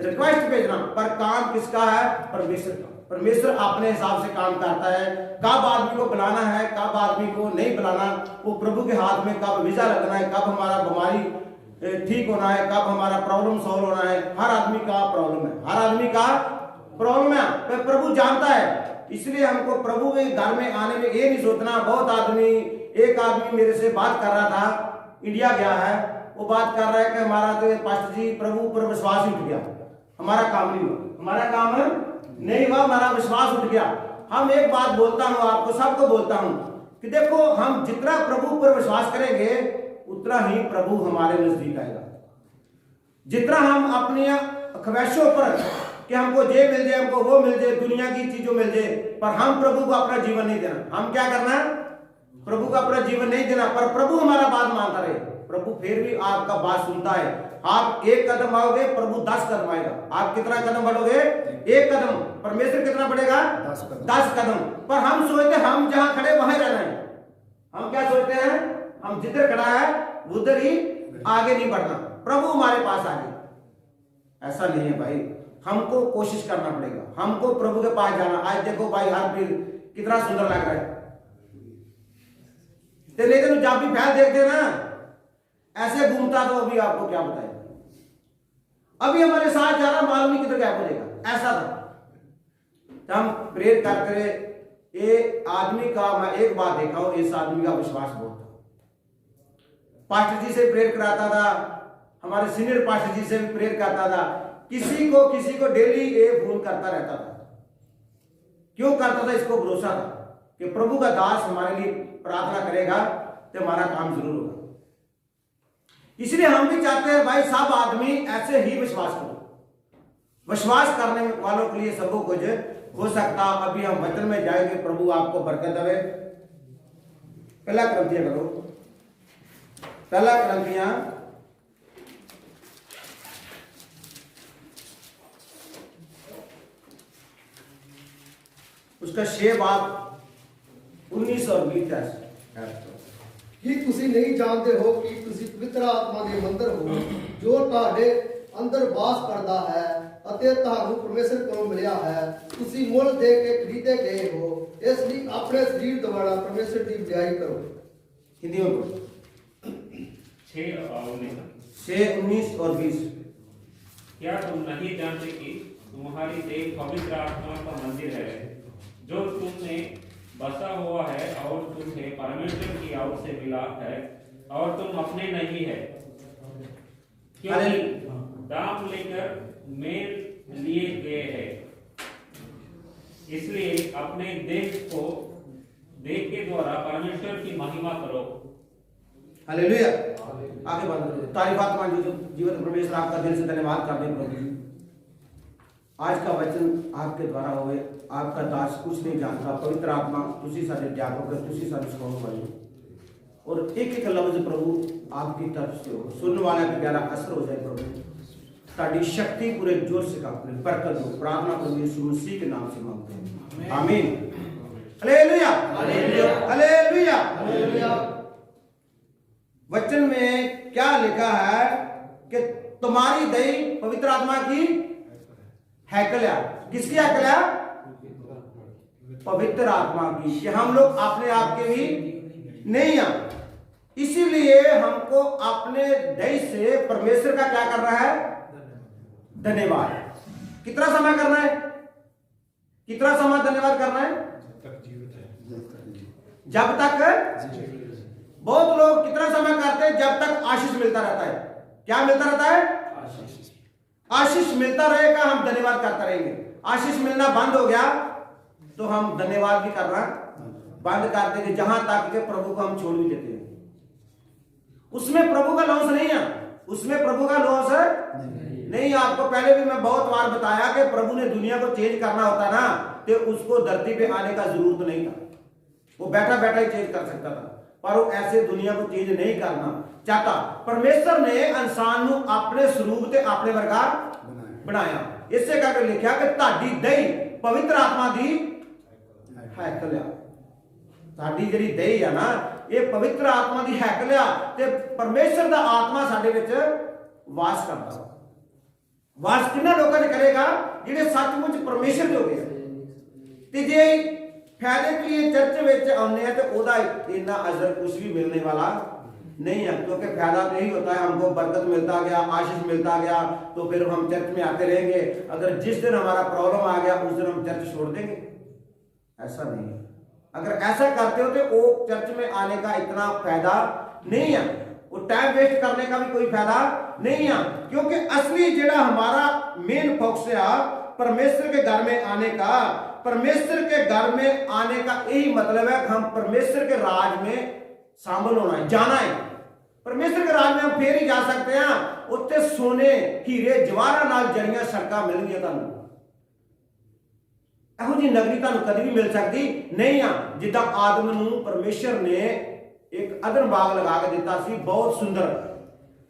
रिक्वेस्ट भेजना। पर काम किसका है? परमेश्वर का। परमेश्वर अपने हिसाब से काम करता है। कब आदमी को बुलाना है, कब आदमी को नहीं बुलाना, वो प्रभु के हाथ में। कब वीजा लगना है, कब हमारा बीमारी ठीक होना है, कब हमारा प्रॉब्लम सॉल्व होना है। हर आदमी का प्रॉब्लम है, हर आदमी का प्रॉब्लम है, तो प्रभु जानता है। इसलिए हमको प्रभु के घर में आने में ये नहीं सोचना। बहुत आदमी, एक आदमी मेरे से बात कर रहा था, इंडिया गया है, वो बात कर रहा है कि हमारा तो पास्टर जी प्रभु पर विश्वास ही उठ गया, हमारा काम नहीं हुआ, हमारा काम नहीं हुआ, हमारा विश्वास उठ गया। हम एक बात बोलता हूं आपको, सबको बोलता हूं कि देखो, हम जितना प्रभु पर विश्वास करेंगे उतना ही प्रभु हमारे नजदीक आएगा। जितना हम अपनी ख्वाहिशों पर कि हमको ये मिल जाए, हमको वो मिल जाए, दुनिया की चीजों मिल जाए, पर हम प्रभु को अपना जीवन नहीं देना। हम क्या करना? प्रभु को अपना जीवन नहीं देना, पर प्रभु हमारा बात मानता रहे। प्रभु फिर भी आपका बात सुनता है। आप एक कदम आओगे, प्रभु 10 कदम आएगा। आप कितना कदम बढ़ोगे? एक कदम। परमेश्वर कितना बढ़ेगा? 10 कदम। पर हम सोचते हम जहां खड़े वहां रहना है। हम क्या सोचते हैं? हम जिधर खड़ा है उधर ही आगे नहीं बढ़ना, प्रभु हमारे पास आगे। ऐसा नहीं है भाई, हमको कोशिश करना पड़ेगा, हमको प्रभु के पास जाना। आज देखो भाई, हर बिल कितना सुंदर लग रहा है, लेकिन जब भी फैल देखते ना ऐसे घूमता, तो अभी आपको क्या बताएगा। अभी हमारे साथ जा रहा, मालूम नहीं किधर गैप हो जाएगा। ऐसा था। हम प्रेयर करते रहे। ये आदमी का, मैं एक बात देखा हूं, इस आदमी का विश्वास बहुत था। पास्टर जी से प्रेयर कराता था, हमारे सीनियर पास्टर जी से भी प्रेयर करता था। किसी को डेली ये फोन करता रहता था। क्यों करता था? इसको भरोसा था कि प्रभु का दास हमारे लिए प्रार्थना करेगा तो हमारा काम जरूर होगा। इसलिए हम भी चाहते हैं भाई, सब आदमी ऐसे ही विश्वास करो। विश्वास करने वालों के लिए सब कुछ हो सकता। अभी हम वचन में जाएंगे, प्रभु आपको बरकत देवे। पहला क्रंथिया करो, पहला क्रंथिया उसका 6 बाब 19 और 20
ਕੀ ਤੁਸੀਂ ਨਹੀਂ ਜਾਣਦੇ ਹੋ ਕਿ ਤੁਸੀਂ ਪਵਿੱਤਰ ਆਤਮਾ ਦੇ ਮੰਦਰ ਹੋ ਜੋ ਤੁਹਾਡੇ ਅੰਦਰ ਵਾਸ ਕਰਦਾ ਹੈ ਅਤੇ ਤੁਹਾਨੂੰ ਪਰਮੇਸ਼ਰ ਕੋਲੋਂ ਮਿਲਿਆ ਹੈ ਤੁਸੀਂ ਮੁੱਲ ਦੇ ਕੇ ਖਰੀਦੇ ਗਏ ਹੋ ਇਸ ਲਈ ਆਪਣੇ ਸਰੀਰ ਦੁਆਰਾ ਪਰਮੇਸ਼ਰ ਦੀ ਵਡਿਆਈ ਕਰੋ
हिंदी में बोलो। 6, 19 और 20।
क्या तुम नहीं जानते कि तुम्हारी देह पवित्र आत्मा का मंदिर है जो तुम में बसा हुआ है और तुम्हें परमेश्वर की ओर से मिला है और तुम अपने नहीं है क्योंकि दाम लेकर मेल लिए गए हैं इसलिए अपने देह को देह के द्वारा परमेश्वर की महिमा करो।
हालेलुया। आगे बढ़ो। तारीफात मान जो जीवन परमेश्वर आपका दिल से धन्यवाद करते हैं प्रभु जी। आज का वचन आपके द्वारा होए आपका दास कुछ नहीं जानता पवित्र आत्मा तुसी सारे अध्यापक तुसी सारे सिखाने वाले और एक एक लफ्ज प्रभु आपकी तरफ से हो सुनने वाले पे गहरा असर हो जाए प्रभु ताड़ी शक्ति पूरे जोर से काम करें बरकत दो प्रार्थना प्रभु यीशु मसीह के नाम से मांगते हैं आमीन। Hallelujah hallelujah hallelujah hallelujah. वचन में क्या लिखा है कि तुम्हारी देह पवित्र आत्मा की हैकल है। किसकी हैकल है? पवित्र आत्मा की। कि हम लोग अपने आप के भी नहीं हैं इसीलिए हमको अपने देह से परमेश्वर का क्या करना है? धन्यवाद। कितना समय करना है? कितना समय धन्यवाद करना है? जब तक बहुत लोग कितना समय करते हैं? जब तक आशीष मिलता रहता है। क्या मिलता रहता है? आशीष मिलता रहेगा हम धन्यवाद करते रहेंगे। आशीष मिलना बंद हो गया तो हम धन्यवाद भी करना बंद कर देंगे जहां तक के प्रभु को हम छोड़ भी देते हैं। उसमें प्रभु का लॉस नहीं है उसमें प्रभु का लॉस है नहीं। आपको पहले भी मैं बहुत बार बताया कि प्रभु ने दुनिया को चेंज करना होता ना तो उसको धरती पे आने का जरूरत नहीं था। वो बैठा बैठा ही चेंज कर सकता था पर वो ऐसे दुनिया को चेंज नहीं करना चाहता। परमेश्वर ने इंसान को अपने स्वरूप से अपने वर्गा बनाया। इससे करके लिखा कि ताड़ी देह पवित्र आत्मा दी हैकल है। साडी जिहड़ी देह है ना ये पवित्र आत्मा दी हैकल है ते परमेश्वर दा आत्मा साडे विच वास करदा। वास किन्ना लोकां ने करेगा जिहड़े सचमुच परमेश्वर दे हो गए ते जे फायदे के लिए चर्च में आने हैं तो ओदा इतना अजर कुछ भी मिलने वाला नहीं है क्योंकि फायदा तो यही होता है हमको बरकत मिलता गया आशीष मिलता गया तो फिर हम चर्च में आते रहेंगे। अगर जिस दिन हमारा प्रॉब्लम आ गया उस दिन हम चर्च छोड़ देंगे ऐसा नहीं है। अगर ऐसा करते हो तो वो चर्च में आने का इतना फायदा नहीं है वो टाइम वेस्ट करने का भी कोई फायदा नहीं है क्योंकि असली जेड़ा हमारा मेन फोकस है परमेश्वर के घर में आने का। परमेश्वर के घर में आने का यही मतलब है कि हम परमेश्वर के राज में शामिल होना है जाना है। परमेश्वर के राज में हम फिर ही जा सकते हैं उत्ते सोने हीरे जवाहरात नाल जड़ियां सड़कां मिलणगियां तुहानूं ਇਹੋ जी नगरी तुहानूं कभी भी मिल सकती नहीं आ। जिद्दां आदम नूं परमेश्वर ने एक अदन बाग लगा के दिता सी बहुत सुंदर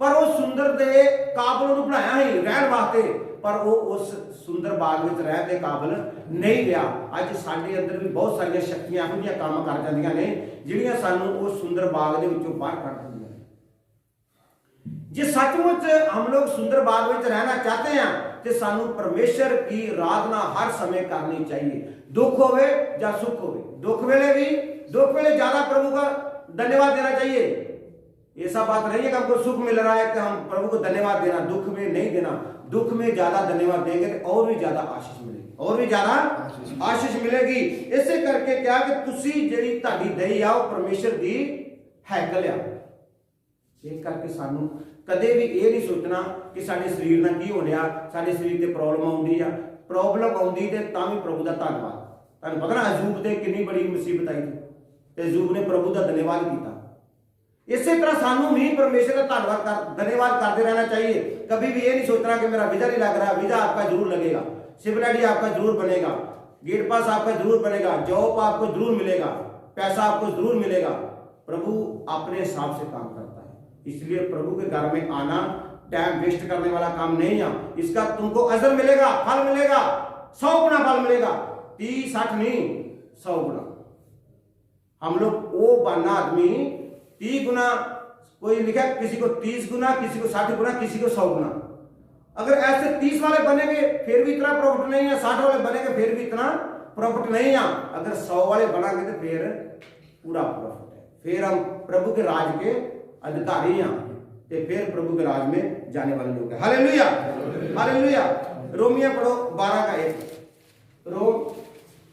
पर वो सुंदर दे काबिल उन्होंने बनाया ही रहने वास्ते पर वो उस सुंदर बाग में रहने के काबिल नहीं रहा। अज साडे अंदर भी बहुत सारिया शक्तियां ਇਹੋ ਜਿਹੀਆਂ काम कर जांदियां ने ਜਿਹੜੀਆਂ ਸਾਨੂੰ उस सुंदर बाग ਦੇ ਵਿੱਚੋਂ बाहर ਕੱਢ ਦਿੰਦੀਆਂ ਨੇ। जे सचमुच हम लोग सुंदर बाग में रहना चाहते हैं तो सानू परमेश्वर की आराधना हर समय करनी चाहिए। दुख होवे या सुख होवे दुख वेले ज्यादा प्रभु का धन्यवाद देना चाहिए। ऐसा बात नहीं है कि हमको सुख मिल रहा है कि हम प्रभु को धन्यवाद देना दुख में नहीं देना। दुख में ज्यादा धन्यवाद देंगे तो और भी ज्यादा आशीष मिलेगी और भी ज्यादा आशीष मिलेगी। ऐसे करके क्या कि तुसी जेड़ी ताड़ी दही आओ परमेश्वर दी हैकल आ। इस करके सानू कदे भी ये नहीं सोचना कि साडे शरीर नाल की हो रहा साडे शरीर ते प्रॉब्लम आउंदी आ। प्रॉब्लम आउंदी ते तां भी प्रभु दा धन्यवाद। तुहानूं पता ना अजूब ते कितनी बड़ी मुसीबत आई ते अजूब ने प्रभु दा धन्यवाद किया। इसी तरह सानू भी परमेश्वर का धन्यवाद करते रहना चाहिए। कभी भी ये नहीं सोचना कि मेरा वीजा नहीं लग रहा। वीजा आपका जरूर लगेगा सिविल आईडी आपका जरूर बनेगा गेट पास आपका जरूर बनेगा जॉब आपको जरूर मिलेगा पैसा आपको जरूर मिलेगा। प्रभु अपने हिसाब से काम करता है इसलिए प्रभु के घर में आना टाइम वेस्ट करने वाला काम नहीं है। इसका तुमको अजर मिलेगा फल मिलेगा 100 गुना फल मिलेगा 30 60 नहीं 100 गुना। हम लोग वो बनना आदमी 30 गुना, कोई लिखा किसी को 30 गुना, किसी को 60 गुना, किसी को 100 गुना। अगर ऐसे 30 वाले बनेंगे फिर भी इतना प्रॉफिट नहीं है, 60 वाले बनेंगे फिर भी इतना प्रॉफिट नहीं है। अगर 100 वाले बनाएंगे तो फिर पूरा प्रॉफिट है, फिर हम प्रभु के राज के अधिकारी हैं, तो फिर प्रभु के राज में जाने वाले लोग हैं। Hallelujah, hallelujah. रोमिया पढ़ो 12 का 1, रोम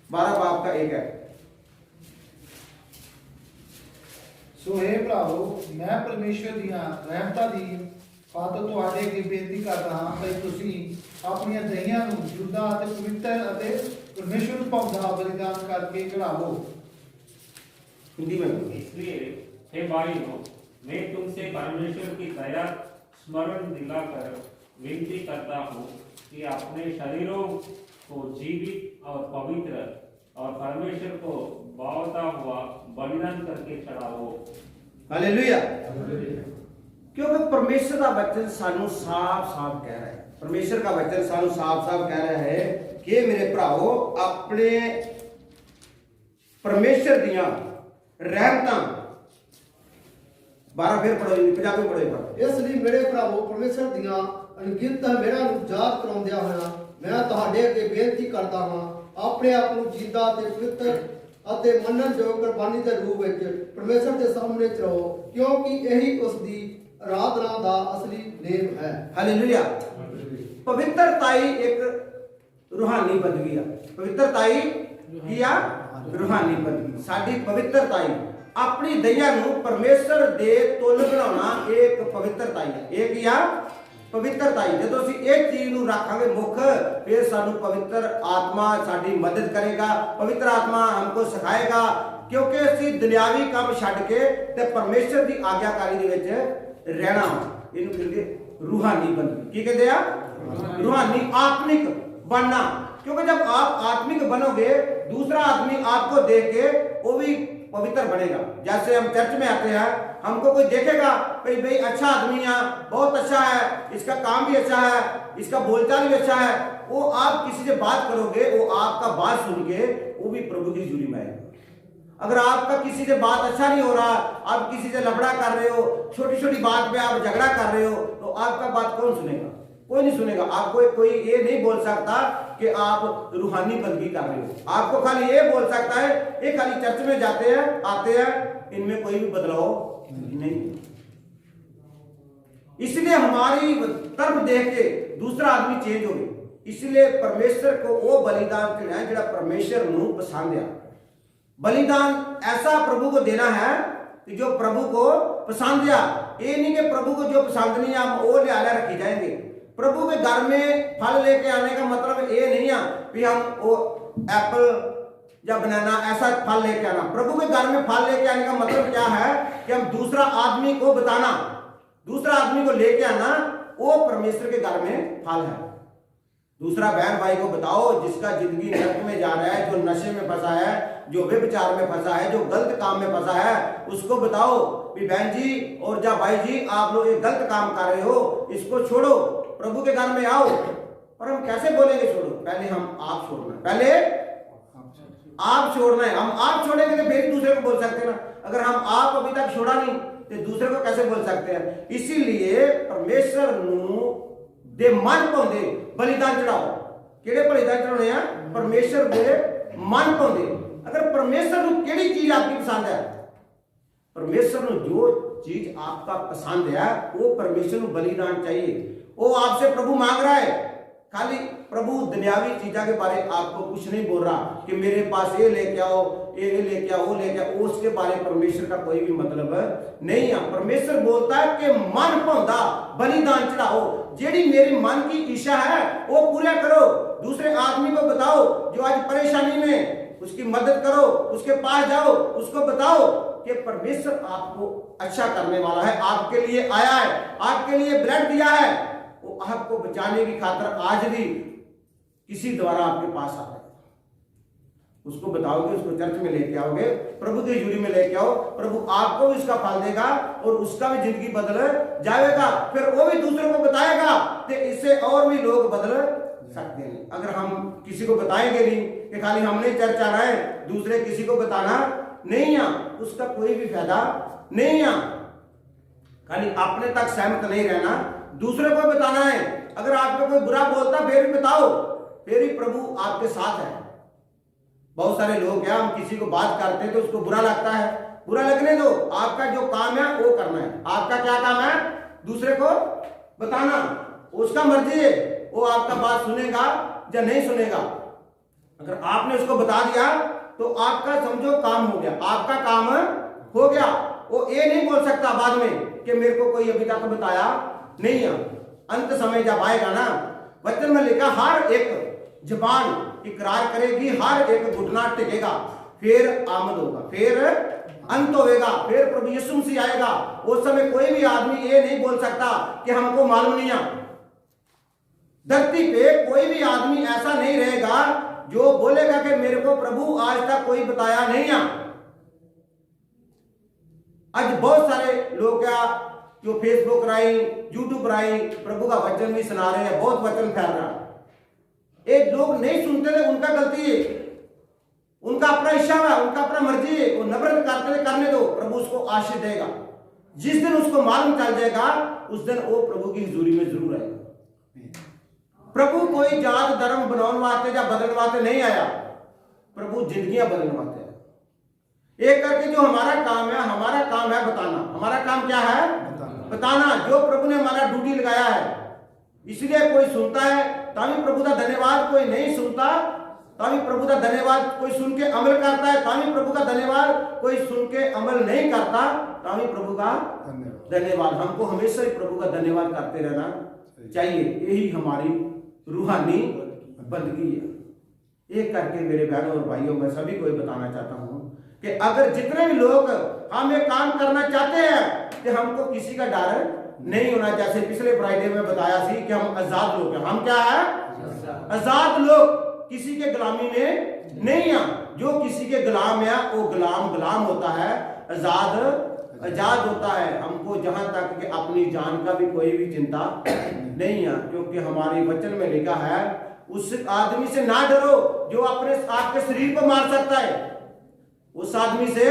12 बाब का 1 है।
ਸੋ हे ਭਰਾਵੋ, ਮੈਂ ਪਰਮੇਸ਼ਵਰ ਦੀਆਂ ਰਹਿਮਤਾਂ ਦੀ ਖਾਤਰ ਤੁਹਾਡੇ ਅੱਗੇ ਬੇਨਤੀ ਕਰਦਾ ਹਾਂ ਕਿ ਤੁਸੀਂ ਆਪਣੀਆਂ ਦਹੀਆਂ ਨੂੰ ਜੁਦਾ ਅਤੇ ਪਵਿੱਤਰ ਅਤੇ ਪਰਮੇਸ਼ਵਰ ਨੂੰ ਭਾਉਂਦਾ ਬਲੀਦਾਨ ਕਰਕੇ ਚੜਾਵੋ।
हिंदी में
इसलिए हे भाइयों, मैं तुमसे परमेश्वर की दया स्मरण दिलाकर विनती करता हूँ कि अपने शरीरों को जीवित और पवित्र और परमेश्वर को भावता हुआ बलिदान करके चढ़ाओ।
हालेलुया। क्योंकि परमेश्वर का वचन सानू साफ साफ कह रहा है, परमेश्वर का वचन सानू साफ साफ कह रहा है कि मेरे भराओ अपने परमेश्वर दियां रहमतां 12 फिर पढ़ो, पंजाबी पढ़ो एक बार।
ਇਸ ਲਈ ਮੇਰੇ ਭਰਾਵੋ, ਪਰਮੇਸ਼ਰ ਦੀਆਂ ਅਣਗਿਣਤ ਮਿਹਰਾਂ ਨੂੰ ਯਾਦ ਕਰਾਉਂਦਿਆਂ ਹੋਇਆਂ ਮੈਂ ਤੁਹਾਡੇ ਅੱਗੇ ਬੇਨਤੀ ਕਰਦਾ ਹਾਂ, ਆਪਣੇ ਆਪ ਨੂੰ ਜੀਦਾ ਤੇ ਪਵਿੱਤਰ ਅਤੇ ਮੰਨਣਯੋਗ ਕੁਰਬਾਨੀ ਦੇ ਰੂਪ ਵਿੱਚ ਪਰਮੇਸ਼ਰ ਦੇ ਸਾਹਮਣੇ ਚੜਾਓ, ਕਿਉਂਕਿ ਇਹੀ ਉਸ ਦੀ ਆਰਾਧਨਾ ਦਾ ਅਸਲੀ ਨੇਮ ਹੈ।
हालेलुया। पवित्रताई एक रूहानी बंदगी है, पवित्रताई की आ रूहानी बंदगी। साडी पवित्रताई अपनी दया नू परमेश्वर दे तुल बनाना एक पवित्रताई है, एक या पवित्रताई। जो ਅਸੀਂ ਇਹ ਚੀਜ਼ ਨੂੰ ਰੱਖਾਂਗੇ ਮੁੱਖ, ਫਿਰ ਸਾਨੂੰ ਪਵਿੱਤਰ ਆਤਮਾ ਸਾਡੀ ਮਦਦ ਕਰੇਗਾ, ਪਵਿੱਤਰ ਆਤਮਾ हमको ਸਿਖਾਏਗਾ, ਕਿਉਂਕਿ ਅਸੀਂ ਦੁਨਿਆਵੀ ਕੰਮ ਛੱਡ ਕੇ ਤੇ ਪਰਮੇਸ਼ਰ ਦੀ ਆਗਿਆਕਾਰੀ ਦੇ ਵਿੱਚ ਰਹਿਣਾ। ਇਹਨੂੰ ਕਹਿੰਦੇ रूहानी बंदगी। ਕੀ ਕਹਿੰਦੇ ਆ? रूहानी, आत्मिक बनना। क्योंकि जब आप आत्मिक बनोगे दूसरा आदमी आपको देख के वो भी पवित्र बनेगा। जैसे हम चर्च में आते हैं, हमको कोई देखेगा भाई अच्छा आदमी है, बहुत अच्छा है, इसका काम भी अच्छा है, इसका बोलचाल भी अच्छा है, वो आप किसी से बात करोगे, वो आपका बात सुन के वो भी प्रभु की जुरी में आएगा। अगर आपका किसी से बात अच्छा नहीं हो रहा, आप किसी से लफड़ा कर रहे हो, छोटी छोटी बात पे आप झगड़ा कर रहे हो, तो आपका बात कौन सुनेगा? कोई नहीं सुनेगा। आपको कोई ये नहीं बोल सकता कि आप रूहानी बंदगी कर रहे हो। आपको खाली ये बोल सकता है ये खाली चर्च में जाते हैं, आते हैं, इनमें कोई भी बदलाव नहीं। इसलिए हमारी तरफ देख के दूसरा आदमी चेंज हो गया। इसलिए परमेश्वर को वो बलिदान चढ़ाया जो परमेश्वर नू पसंद है। बलिदान ऐसा प्रभु को देना है कि जो प्रभु को पसंद है। ये नहीं कि प्रभु को जो पसंद नहीं है हम वो लिहाजा रखी जाएंगे। प्रभु के घर में फल लेके आने का मतलब ये नहीं है कि हम वो एप्पल या बनाना ऐसा फल लेके आना। प्रभु के घर में फल लेके आने का मतलब क्या है कि हम दूसरा आदमी को बताना, दूसरा आदमी को लेके आना, वो परमेश्वर के घर में फल है। दूसरा बहन भाई को बताओ जिसका जिंदगी नरक में जा रहा है, जो नशे में फंसा है, जो व्यभिचार में फंसा है, जो गलत काम में फंसा है, उसको बताओ कि बहन जी और जा भाई जी आप लोग ये गलत काम कर रहे हो, इसको छोड़ो, प्रभु के घर में आओ। और हम कैसे बोलेंगे छोड़ो? पहले हम आप छोड़ना, पहले आप छोड़ना है। हम आप छोड़ेंगे तो फिर दूसरे को बोल सकते हैं ना। अगर हम आप अभी तक छोड़ा नहीं तो दूसरे को कैसे बोल सकते हैं? इसीलिए परमेश्वर नू दे मन पाउंदे बलिदान चढ़ाओ। केड़े बलिदान चढ़ाने हैं? परमेश्वर दे मन पाउंदे। अगर परमेश्वर नू केड़ी चीज आपकी पसंद है, परमेश्वर नू जो चीज आपका पसंद है वो परमेश्वर नू बलिदान चाहिए। वो आपसे प्रभु मांग रहा है। खाली प्रभु दुनियावी चीजों के बारे आपको कुछ नहीं बोल रहा कि मेरे पास ये लेके आओ, ये लेके आओ, वो लेके आओ। उसके बारे परमेश्वर का कोई भी मतलब नहीं है। परमेश्वर बोलता है कि मन पाउंदा बलिदान चढ़ाओ। जेड़ी मेरी मन की इच्छा है वो पूरा करो। दूसरे आदमी को बताओ जो आज परेशानी में, उसकी मदद करो, उसके पास जाओ, उसको बताओ कि परमेश्वर आपको अच्छा करने वाला है, आपके लिए आया है, आपके लिए ब्लड दिया है, वो आपको बचाने की खातिर आज भी किसी द्वारा आपके पास आ रहा है। उसको बताओगे, उसको चर्च में लेके आओगे, प्रभु की जुड़ी में लेके आओ, प्रभु आपको भी इसका फल देगा और उसका भी जिंदगी बदल जाएगा। फिर वो भी दूसरों को बताएगा कि इससे और भी लोग बदल सकते हैं। अगर हम किसी को बताएंगे नहीं कि खाली हमने चर्च आना है, दूसरे किसी को बताना नहीं आ, उसका कोई भी फायदा नहीं आ। खाली अपने तक सहमत नहीं रहना, दूसरे को बताना है। अगर आपको कोई बुरा बोलता फिर भी बताओ, फिर ही प्रभु आपके साथ है। बहुत सारे लोग हैं, हम किसी को बात करते हैं तो उसको बुरा लगता है, बुरा लगने दो, आपका जो काम है वो करना है। आपका क्या काम है? दूसरे को बताना, उसका मर्जी है वो आपका बात सुनेगा या नहीं सुनेगा। अगर आपने उसको बता दिया तो आपका समझो काम हो गया, आपका काम हो गया। वो ये नहीं बोल सकता बाद में कि मेरे को कोई अभी तक बताया नहीं है। अंत समय जब आएगा ना, वचन में लिखा हर एक जुबान इकरार करेगी, हर एक घुटना टिकेगा, फिर आमद होगा, फिर अंत होगा, फिर प्रभु यीशु मसीह आएगा। उस समय कोई भी आदमी ये नहीं बोल सकता कि हमको मालूम नहीं है। धरती पे कोई भी आदमी ऐसा नहीं रहेगा जो बोलेगा कि मेरे को प्रभु आज तक कोई बताया नहीं है। आज बहुत सारे लोग क्या जो फेसबुक राई, यूट्यूब राई प्रभु का वचन भी सुना रहे हैं, बहुत वचन फैल रहा है। एक लोग नहीं सुनते थे, उनका गलती है, उनका अपना इच्छा है, उनका अपना मर्जी है, वो नफरत करते थे, करने दो, प्रभु उसको आशीष देगा। जिस दिन उसको मालूम चल जाएगा उस दिन वो प्रभु की हुजूरी में जरूर आएगा। प्रभु कोई जात धर्म बनाने वास्ते या बदलने वास्ते नहीं आया, प्रभु जिंदगियां बदलने वास्ते है। एक करके जो हमारा काम है, हमारा काम है बताना। हमारा काम क्या है? बताना। जो प्रभु ने हमारा ड्यूटी लगाया है, इसलिए कोई सुनता है तभी प्रभु का धन्यवाद, कोई नहीं सुनता तभी प्रभु का धन्यवाद, कोई सुन के अमल करता है तभी प्रभु का धन्यवाद, कोई सुन के अमल नहीं करता तभी प्रभु का धन्यवाद। हमको हमेशा ही प्रभु का धन्यवाद करते रहना चाहिए, यही हमारी रूहानी बंदगी है। एक करके मेरे बहनों और भाइयों, मैं सभी को बताना चाहता हूं कि अगर जितने भी लोग हम ये काम करना चाहते हैं कि हमको किसी का डर नहीं होना। जैसे पिछले फ्राइडे में बताया सी कि हम आजाद लोग हैं। हम क्या है? आजाद लोग, किसी के गुलामी में नहीं है। जो किसी के गुलाम है वो गुलाम होता है, आजाद होता है। हमको जहां तक कि अपनी जान का भी कोई भी चिंता नहीं है, क्योंकि हमारे वचन में लिखा है उस आदमी से ना डरो जो अपने आपके शरीर को मार सकता है। उस आदमी से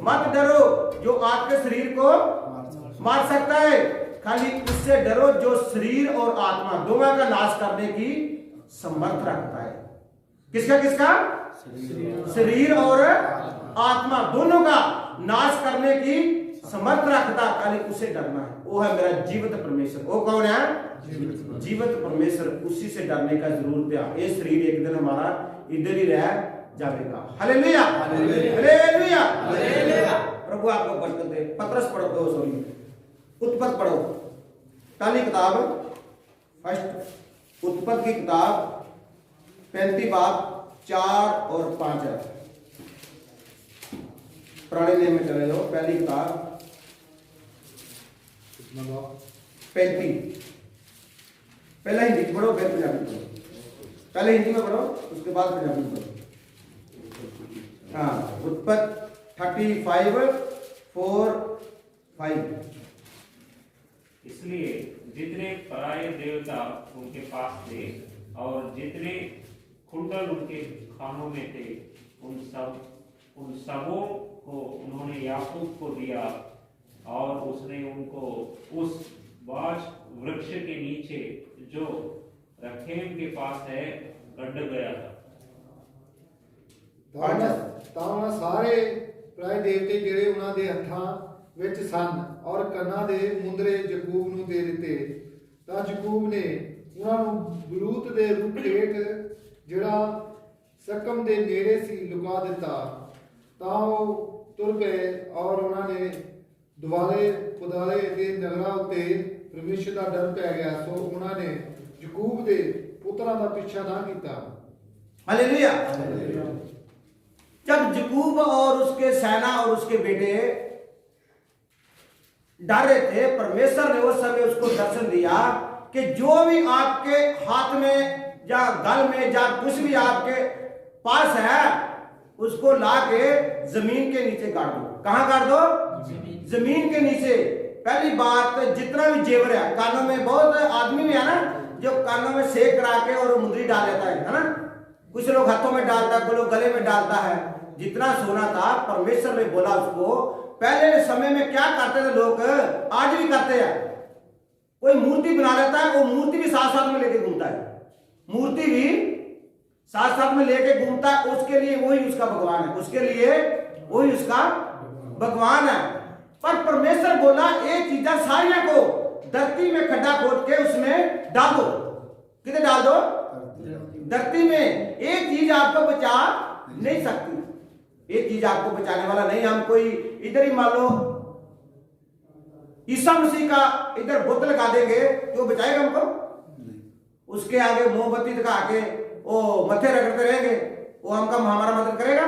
मत डरो जो आपके शरीर को मार सकता है, खाली उससे डरो जो शरीर और आत्मा दोनों का नाश करने की समर्थ रखता है। किसका? शरीर और आत्मा दोनों का नाश करने की समर्थ रखता, खाली उसे डरना है। वो है मेरा जीवित परमेश्वर। वो कौन है? जीवित परमेश्वर। उसी से डरने का जरूरत है। ये शरीर एक दिन हमारा इधर ही रह जाएगा। Hallelujah, hallelujah, hallelujah. प्रभु आपको बरकत दे। पत्रस पढ़ो, उत्पत्ति पढ़ो, पहली किताब, फर्स्ट उत्पत्ति की किताब 35 बाब 4 और 5 है। पुराने नियम में चले जाओ, पहली किताब 35। पहले हिंदी पढ़ो फिर पंजाबी पढ़ो। पहले हिंदी में पढ़ो उसके बाद पंजाबी में पढ़ो। हाँ, उत्पत्ति 35:4-5।
इसलिए जितने पराये देवता उनके पास थे और जितने कुंडल उनके खानों में थे, उन सबों को उन्होंने याकूब को दिया और उसने उनको उस बाज वृक्ष के नीचे जो रखेम के पास है गड्ढ गया
ਤਾਂ ਸਾਰੇ ਪ੍ਰਾਏ ਦੇਵਤੇ ਜਿਹੜੇ ਉਹਨਾਂ ਦੇ ਹੱਥਾਂ ਵਿੱਚ ਸਨ ਔਰ ਕੰਨਾਂ ਦੇ ਮੁੰਦਰੇ ਯਾਕੂਬ ਨੂੰ ਦੇ ਦਿੱਤੇ। ਤਾਂ ਯਾਕੂਬ ਨੇ ਉਹਨਾਂ ਨੂੰ ਬਲੂਤ ਦੇ ਰੁੱਖ ਹੇਠ ਜਿਹੜਾ ਸਕਮ ਦੇ ਨੇੜੇ ਸੀ ਲੁਕਾ ਦਿੱਤਾ। ਤਾਂ ਉਹ ਤੁਰ ਪਏ ਔਰ ਉਹਨਾਂ ਨੇ ਦੁਆਲੇ ਖੁਦਾਲੇ ਦੇ ਨਗਰਾਂ ਉੱਤੇ परमेश्वर का डर पै गया। सो उन्होंने याकूब के पुत्रों का पीछा ना किया।
हालेलुया। जब याकूब और उसके सेना और उसके बेटे डर रहे थे, परमेश्वर ने उस समय उसको दर्शन दिया कि जो भी आपके हाथ में या गल में या कुछ भी आपके पास है उसको ला के जमीन के नीचे गाड़ दो। कहां गाड़ दो? जमीन के नीचे। पहली बात, जितना भी जेवर है, कानों में बहुत आदमी भी है ना जो कानों में सेक करा के और मुंदरी डाल लेता है ना, कुछ लोग हाथों में डालता है, कुछ लोग गले में डालता है। जितना सोना था परमेश्वर ने बोला उसको, पहले समय में क्या करते थे लोग, आज भी करते हैं, कोई मूर्ति बना लेता है, वो मूर्ति भी साथ साथ में लेके घूमता है, मूर्ति भी साथ साथ में लेके घूमता है, उसके लिए वही उसका भगवान है, उसके लिए वही उसका भगवान है। पर परमेश्वर बोला ये चीजें सारियां को धरती में खड्डा खोद के उसमें डाल दो। कितने डाल दो? धरती में। एक चीज आपको बचा नहीं सकती, एक चीज आपको बचाने वाला नहीं। हम कोई इधर ही मान लो ईसा मसीह का इधर बुत लगा देंगे तो बचाएगा हमको? उसके आगे मोमबत्ती दिखा के वो मथे रगड़ते रहेंगे, वो हमका हमारा मदद करेगा?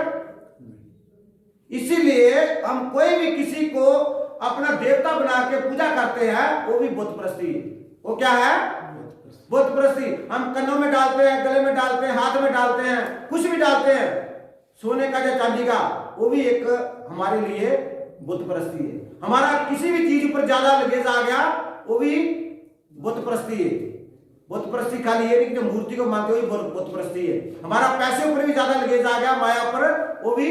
इसीलिए हम कोई भी किसी को अपना देवता बना के पूजा करते हैं, वो भी बुत परस्ती है। वो क्या है? बुत परस्ती। हम कन्नों में डालते हैं, गले में डालते हैं, हाथ में डालते हैं, कुछ भी डालते हैं, सोने का या चांदी का, वो भी एक हमारे लिए बुत परस्ती है। हमारा किसी भी चीज पर ज्यादा लगेज आ गया, वो भी बुत परस्ती है। बुत परस्ती खाली ये नहीं कि जो मूर्ति को मानते हो बुत परस्ती है। हमारा पैसे ऊपर भी ज्यादा लगेज आ गया, माया पर, वो भी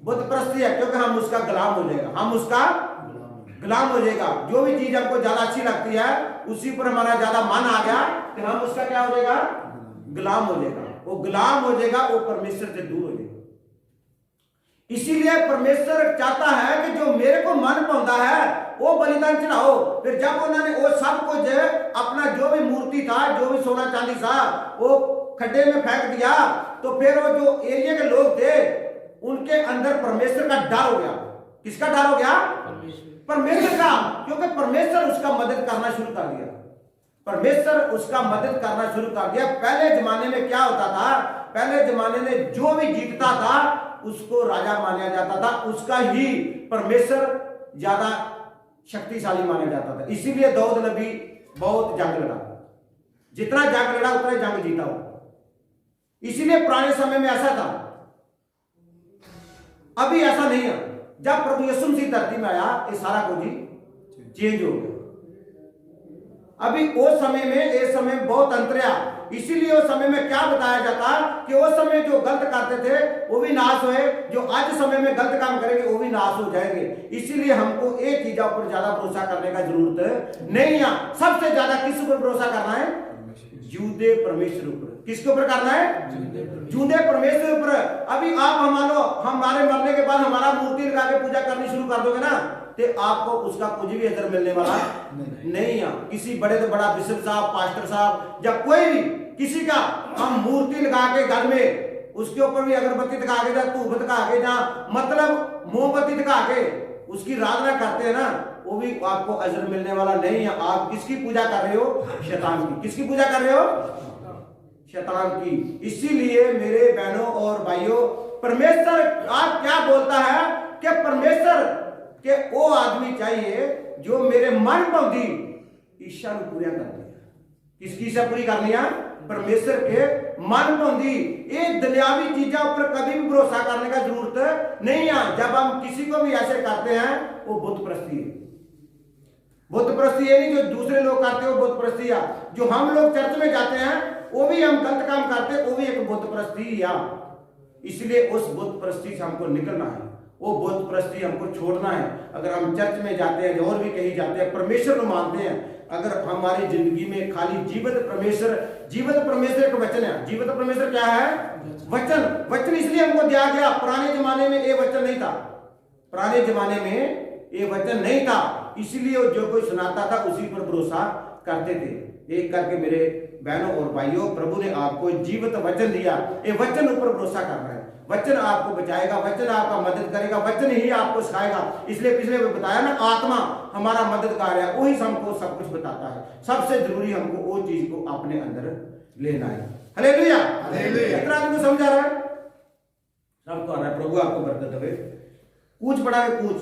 बुत परस्ती है, क्योंकि हम उसका गुलाम हो जाएगा, हम उसका गुलाम हो जाएगा। जो भी चीज हमको ज्यादा अच्छी लगती है उसी पर हमारा ज्यादा मन आ गया तो हम उसका क्या हो जाएगा? गुलाम हो जाएगा। वो गुलाम हो जाएगा, वो परमेश्वर से दूर हो जाएगा। इसीलिए परमेश्वर चाहता है कि जो मेरे को मन पाता है वो बलिदान चढ़ाओ। फिर जब उन्होंने वो सब कुछ अपना जो भी मूर्ति था, जो भी सोना चांदी था, वो खड्डे में फेंक दिया, तो फिर वो जो एरिया के लोग थे उनके अंदर परमेश्वर का डर हो गया। किसका डर हो गया? परमेश्वर का। क्योंकि परमेश्वर उसका मदद करना शुरू कर दिया, परमेश्वर उसका मदद करना शुरू कर दिया। पहले जमाने में क्या होता था? पहले जमाने में जो भी जीतता था उसको राजा माना जाता था, उसका ही परमेश्वर ज्यादा शक्तिशाली माना जाता था। इसीलिए दाऊद नबी बहुत जंग लड़ा, जितना जंग लड़ा उतना जंग जीता हो। इसीलिए पुराने समय में ऐसा था, अभी ऐसा नहीं है। जब प्रभु यीशु मसीह धरती में आया, ये सारा कुछ ही चेंज हो गया। अभी उस समय में इस समय बहुत अंतर है। इसीलिए उस समय में क्या बताया जाता कि उस समय जो गलत करते थे वो भी नाश हुए, जो आज समय में गलत काम करेंगे वो भी नाश हो जाएंगे। इसीलिए हमको एक चीजों पर ज्यादा भरोसा करने का जरूरत नहीं है। सबसे ज्यादा किस ऊपर भरोसा करना है? जूदे परमेश्वर ऊपर। किसके ऊपर करना है? जूदे परमेश्वर ऊपर। अभी आप हमारे मरने के बाद हमारा मूर्ति लगा के पूजा करनी शुरू कर दोगे ना, तो आपको उसका कुछ भी असर मिलने वाला नहीं है। किसी बड़े से बड़ा बिशप साहब, पास्टर साहब या कोई भी किसी का हम मूर्ति लगा के घर में उसके ऊपर भी अगरबत्ती दिखा के या धूप दिखा के या मतलब मोमबत्ती दिखा के उसकी आराधना करते हैं ना, वो भी आपको अजर मिलने वाला नहीं है। आप किसकी पूजा कर रहे हो? शैतान की। किसकी पूजा कर रहे हो? शैतान की। इसीलिए मेरे बहनों और भाइयों, परमेश्वर आज क्या बोलता है कि परमेश्वर के वो आदमी चाहिए जो मेरे मन पौधी इच्छा पूरा कर दिया। किसकी इच्छा पूरी करनी है? परमेश्वर के मन पौधी। ये दुनियावी चीजों पर कभी भी भरोसा करने का जरूरत नहीं है। जब हम किसी को भी ऐसे करते हैं वो बुत परस्ती है। बुत परस्ती ये नहीं जो दूसरे लोग करते हो बुत परस्ती है। जो हम लोग चर्च में जाते हैं वो भी हम गलत काम करते हैं, वो भी एक बुत परस्ती है। इसलिए उस बुत परस्ती से हमको निकलना है, वो बुत परस्ती हमको छोड़ना है। अगर हम चर्च में जाते हैं और भी कहीं जाते हैं, परमेश्वर को मानते हैं, अगर हमारी जिंदगी में खाली जीवित परमेश्वर का वचन है। जीवित परमेश्वर क्या है? वचन। वचन इसलिए हमको दिया गया। पुराने जमाने में ये वचन नहीं था, पुराने जमाने में ये वचन नहीं था। इसलिए जो कोई सुनाता था उसी पर भरोसा करते थे। एक करके मेरे बहनों और भाइयों, प्रभु ने आपको जीवित वचन दिया। ये वचन ऊपर भरोसा करना है। वचन आपको बचाएगा, वचन आपका मदद करेगा, वचन ही आपको सिखाएगा। इसलिए पिछले में बताया ना, आत्मा हमारा मददगार है, वही हमको सब कुछ बताता है। सबसे जरूरी हमको वो चीज को अपने अंदर लेना है। Hallelujah, hallelujah. इतना आदमी समझ आ रहा है? सबको आ रहा है। प्रभु आपको बरकत दे। कूच पढ़ा है, कूच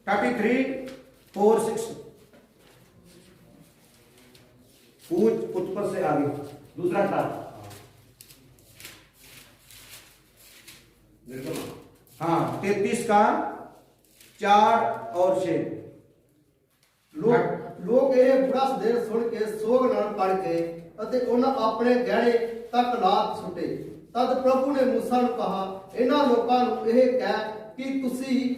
33:4-6। कूच उत्पत्ति से आगे दूसरा क्लास। हाँ, 33 का 4 और 6।
ਲੋਕ ਇਹ ਬੁਰਾ ਸੰਦੇਸ਼ ਸੁਣ ਕੇ ਸੋਗ ਨਾਲ ਪੜ ਗਏ ਅਤੇ ਉਹਨਾਂ ਆਪਣੇ ਗਹਿਣੇ ਤੱਕ ਲਾਤ ਸੁੱਟੇ। ਤਦ ਪ੍ਰਭੂ ਨੇ ਮੂਸਾ ਨੂੰ ਕਹਾ, ਇਹਨਾਂ ਲੋਕਾਂ ਨੂੰ ਇਹ ਕਹਿ ਕਿ ਤੁਸੀਂ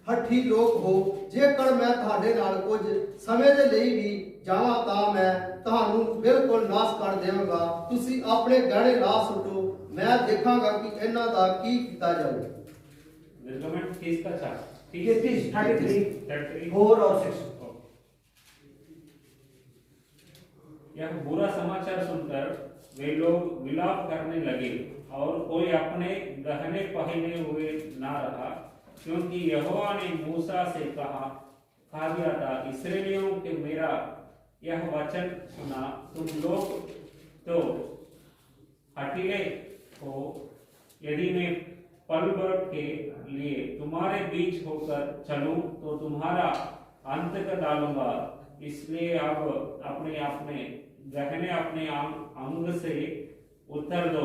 ਹੱਠੀ ਲੋਕ ਹੋ, ਜੇਕਰ ਮੈਂ ਤੁਹਾਡੇ ਨਾਲ ਕੁਝ ਸਮੇਂ ਦੇ ਲਈ ਵੀ ਜਾਵਾਂ ਤਾਂ ਮੈਂ ਤੁਹਾਨੂੰ ਬਿਲਕੁਲ ਨਾਸ਼ ਕਰ ਦੇਵਾਂਗਾ। ਤੁਸੀਂ ਆਪਣੇ ਗਹਿਣੇ ਲਾ ਸੁੱਟੋ, ਮੈਂ ਦੇਖਾਂਗਾ ਕਿ ਇਹਨਾਂ ਦਾ ਕੀ ਕੀਤਾ ਜਾਵੇ।
निर्गमन 30 का 4
33
33
4 और 6।
यह बुरा समाचार सुनकर वे लोग विलाप करने लगे और कोई अपने गहने पहने हुए ना रहा, क्योंकि यहोवा ने मूसा से कहा दिया था, इस्राएलियों के मेरा यह वचन सुना, तुम लोग तो हठीले हो, यदि मैं पल भर के लिए तुम्हारे बीच होकर चलूं तो तुम्हारा अंत कर डालूंगा। इसलिए अब अपने अपने गहने अपने अंग से उतर दो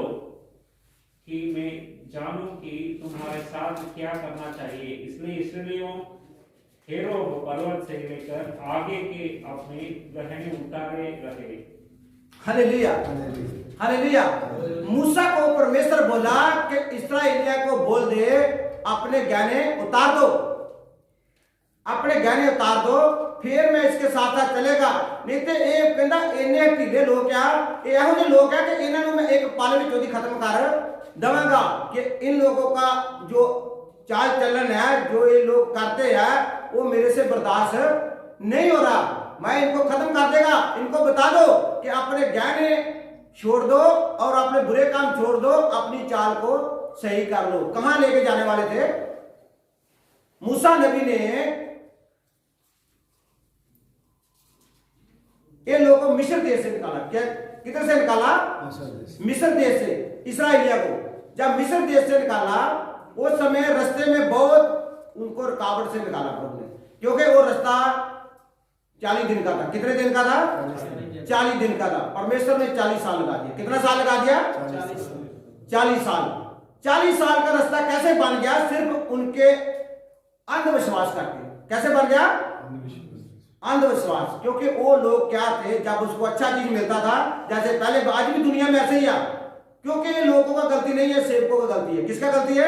कि मैं जानूं कि तुम्हारे साथ क्या करना चाहिए। इसलिए इसराइलियों हेरोब पर्वत से लेकर आगे के अपने गहने उतारे रहे।
Hallelujah hallelujah. मूसा को परमेश्वर बोला कि इस्राएलिया को बोल दे अपने गहने उतार दो, अपने गहने उतार दो, फिर मैं इसके साथ साथ चलेगा। नहीं तो ये कहता इन्ने ढीले लोग क्या ਇਹੋ ਜਿਹੇ लोग है कि इन्होंने मैं एक पल में चौथी खत्म कर दवांगा कि इन लोगों का जो चाल चलन है, जो ये लोग करते हैं, वो मेरे से बर्दाश्त नहीं हो रहा, मैं इनको खत्म कर देगा। इनको बता दो कि अपने गहने छोड़ दो और अपने बुरे काम छोड़ दो, अपनी चाल को सही कर लो। कहां लेके जाने वाले थे? मूसा नबी ने ये लोगों को मिस्र देश से निकाला। क्या किधर से निकाला? मिस्र देश से इस्राएलिया को जब मिस्र देश से निकाला, उस समय रास्ते में बहुत उनको रुकावट से निकाला प्रभु ने, क्योंकि वो रास्ता 40 दिन का था। कितने दिन का था? 40 दिन का था। परमेश्वर ने 40 साल लगा दिया। कितना साल लगा दिया? 40 साल। 40 साल का रास्ता कैसे बन गया? सिर्फ उनके अंधविश्वास करके। कैसे बन गया? अंधविश्वास। क्योंकि वो लोग क्या थे, जब उसको अच्छा चीज मिलता था, जैसे पहले, आज भी दुनिया में ऐसे ही है, क्योंकि लोगों का गलती नहीं है, सेवकों का गलती है। किसका गलती है?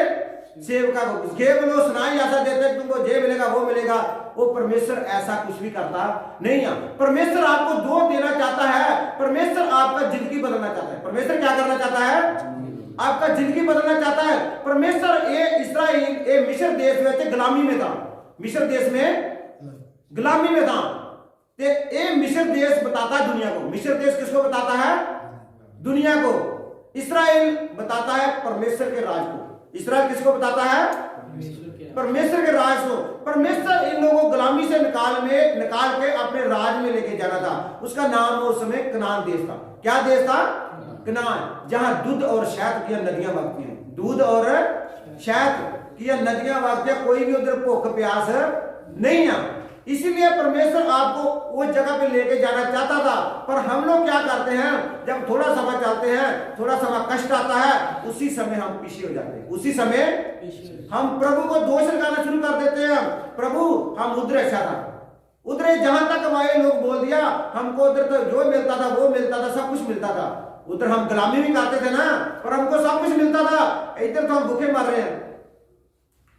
सेवका को। केवल सुनाई ऐसा देते तुमको ये मिलेगा वो मिलेगा, वो परमेश्वर ऐसा कुछ भी करता नहीं है। परमेश्वर आपको जो देना चाहता है, परमेश्वर आपका जिंदगी बदलना चाहता है। परमेश्वर क्या करना चाहता है? आपका जिंदगी बदलना चाहता है। परमेश्वर ये इस्राइल ये मिस्र देश में गुलामी में था, मिस्र देश में गुलामी में था। ते ये मिस्र देश बताता है दुनिया को। मिस्र देश किसको बताता है? दुनिया को। इस्राएल बताता है परमेश्वर के राज को। इस्राएल किसको बताता है? परमेश्वर के राज को। परमेश्वर इन लोगों को गुलामी से निकाल के अपने राज में लेके जाना था। उसका नाम उस समय कनान देश था। क्या देश था? कनान, जहां दूध और शहद की नदियां बहती हैं। दूध और शहद की नदियां बहती हैं, कोई भी उधर भूख प्यास नहीं है। इसीलिए परमेश्वर आपको उस जगह पे लेके जाना चाहता था। पर हम लोग क्या करते हैं, जब थोड़ा समय चलते हैं, थोड़ा समय कष्ट आता है, उसी समय हम पीछे हो जाते हैं। उसी समय हम प्रभु को दोष लगाना शुरू कर देते हैं। प्रभु हम उधर अच्छा था, उधर जहां तक हमारे लोग बोल दिया, हमको उधर तो जो मिलता था वो मिलता था, सब कुछ मिलता था। उधर हम गुलामी भी करते थे ना, पर हमको सब कुछ मिलता था। इधर तो हम भूखे मर रहे हैं।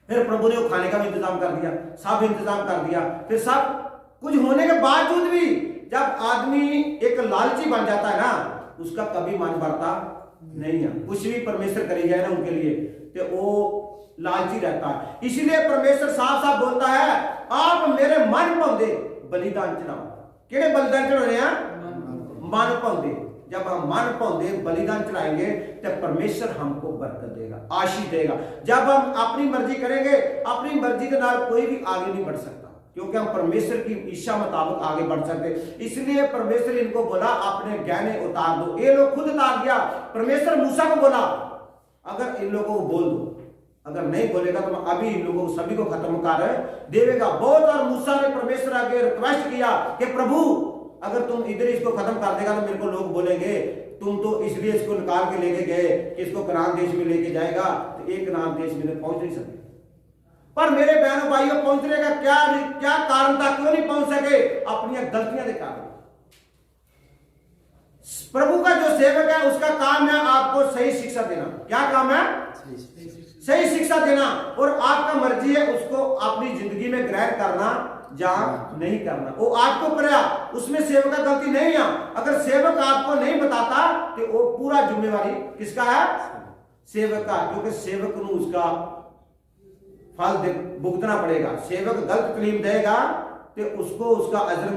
फिर प्रभु ने वो खाने का भी इंतजाम कर दिया, सब इंतजाम कर दिया। फिर सब कुछ होने के बावजूद भी जब आदमी एक लालची बन जाता है ना, उसका कभी मन भरता नहीं है। कुछ भी परमेश्वर करी जाए ना उनके लिए, तो वो लालची रहता है। इसीलिए परमेश्वर साफ साफ बोलता है, आप मेरे मन पाउंदे बलिदान चढ़ाओ। केड़े बलिदान चढ़ाने हैं? मन पाउंदे। जब हम मन पाउंदे बलिदान चढ़ाएंगे तो परमेश्वर हमको बरकत देगा, आशीष देगा। जब हम अपनी मर्जी करेंगे, अपनी मर्जी के नाल कोई भी आगे नहीं बढ़ सकता, क्योंकि हम परमेश्वर की इच्छा मुताबिक आगे बढ़ सकते। इसलिए परमेश्वर इनको बोला अपने गहने उतार दो। ये लोग खुद उतार दिया। परमेश्वर मूसा को बोला अगर इन लोगों को बोल दो, अगर नहीं बोलेगा तो मैं अभी इन लोगों को सभी को खत्म कर देगा। बहुत और मूसा ने परमेश्वर आगे रिक्वेस्ट किया कि प्रभु अगर तुम इधर इसको खत्म कर देगा तो मेरे को लोग बोलेंगे तुम तो इसलिए इसको निकाल के लेके गए कि इसको कनान देश में लेके जाएगा, तो एक कनान देश में पहुंच नहीं सकते। पर मेरे बहनों भाइयों पहुंचने का क्या क्या कारण था, क्यों नहीं पहुंच सके? अपनी गलतियां के कारण। प्रभु का जो सेवक है उसका काम है आपको सही शिक्षा देना। क्या काम है? सही शिक्षा देना। और आपका मर्जी है उसको अपनी जिंदगी में ग्रहण करना या नहीं करना, वो आपको पड़ा, उसमें सेवक का गलती नहीं है। अगर सेवक आपको नहीं बताता तो वो पूरा जिम्मेवारी किसका है? सेवक का, क्योंकि सेवक को उसका फल भुगतना पड़ेगा। सेवक गलत तालीम देगा तो उसको उसका अजर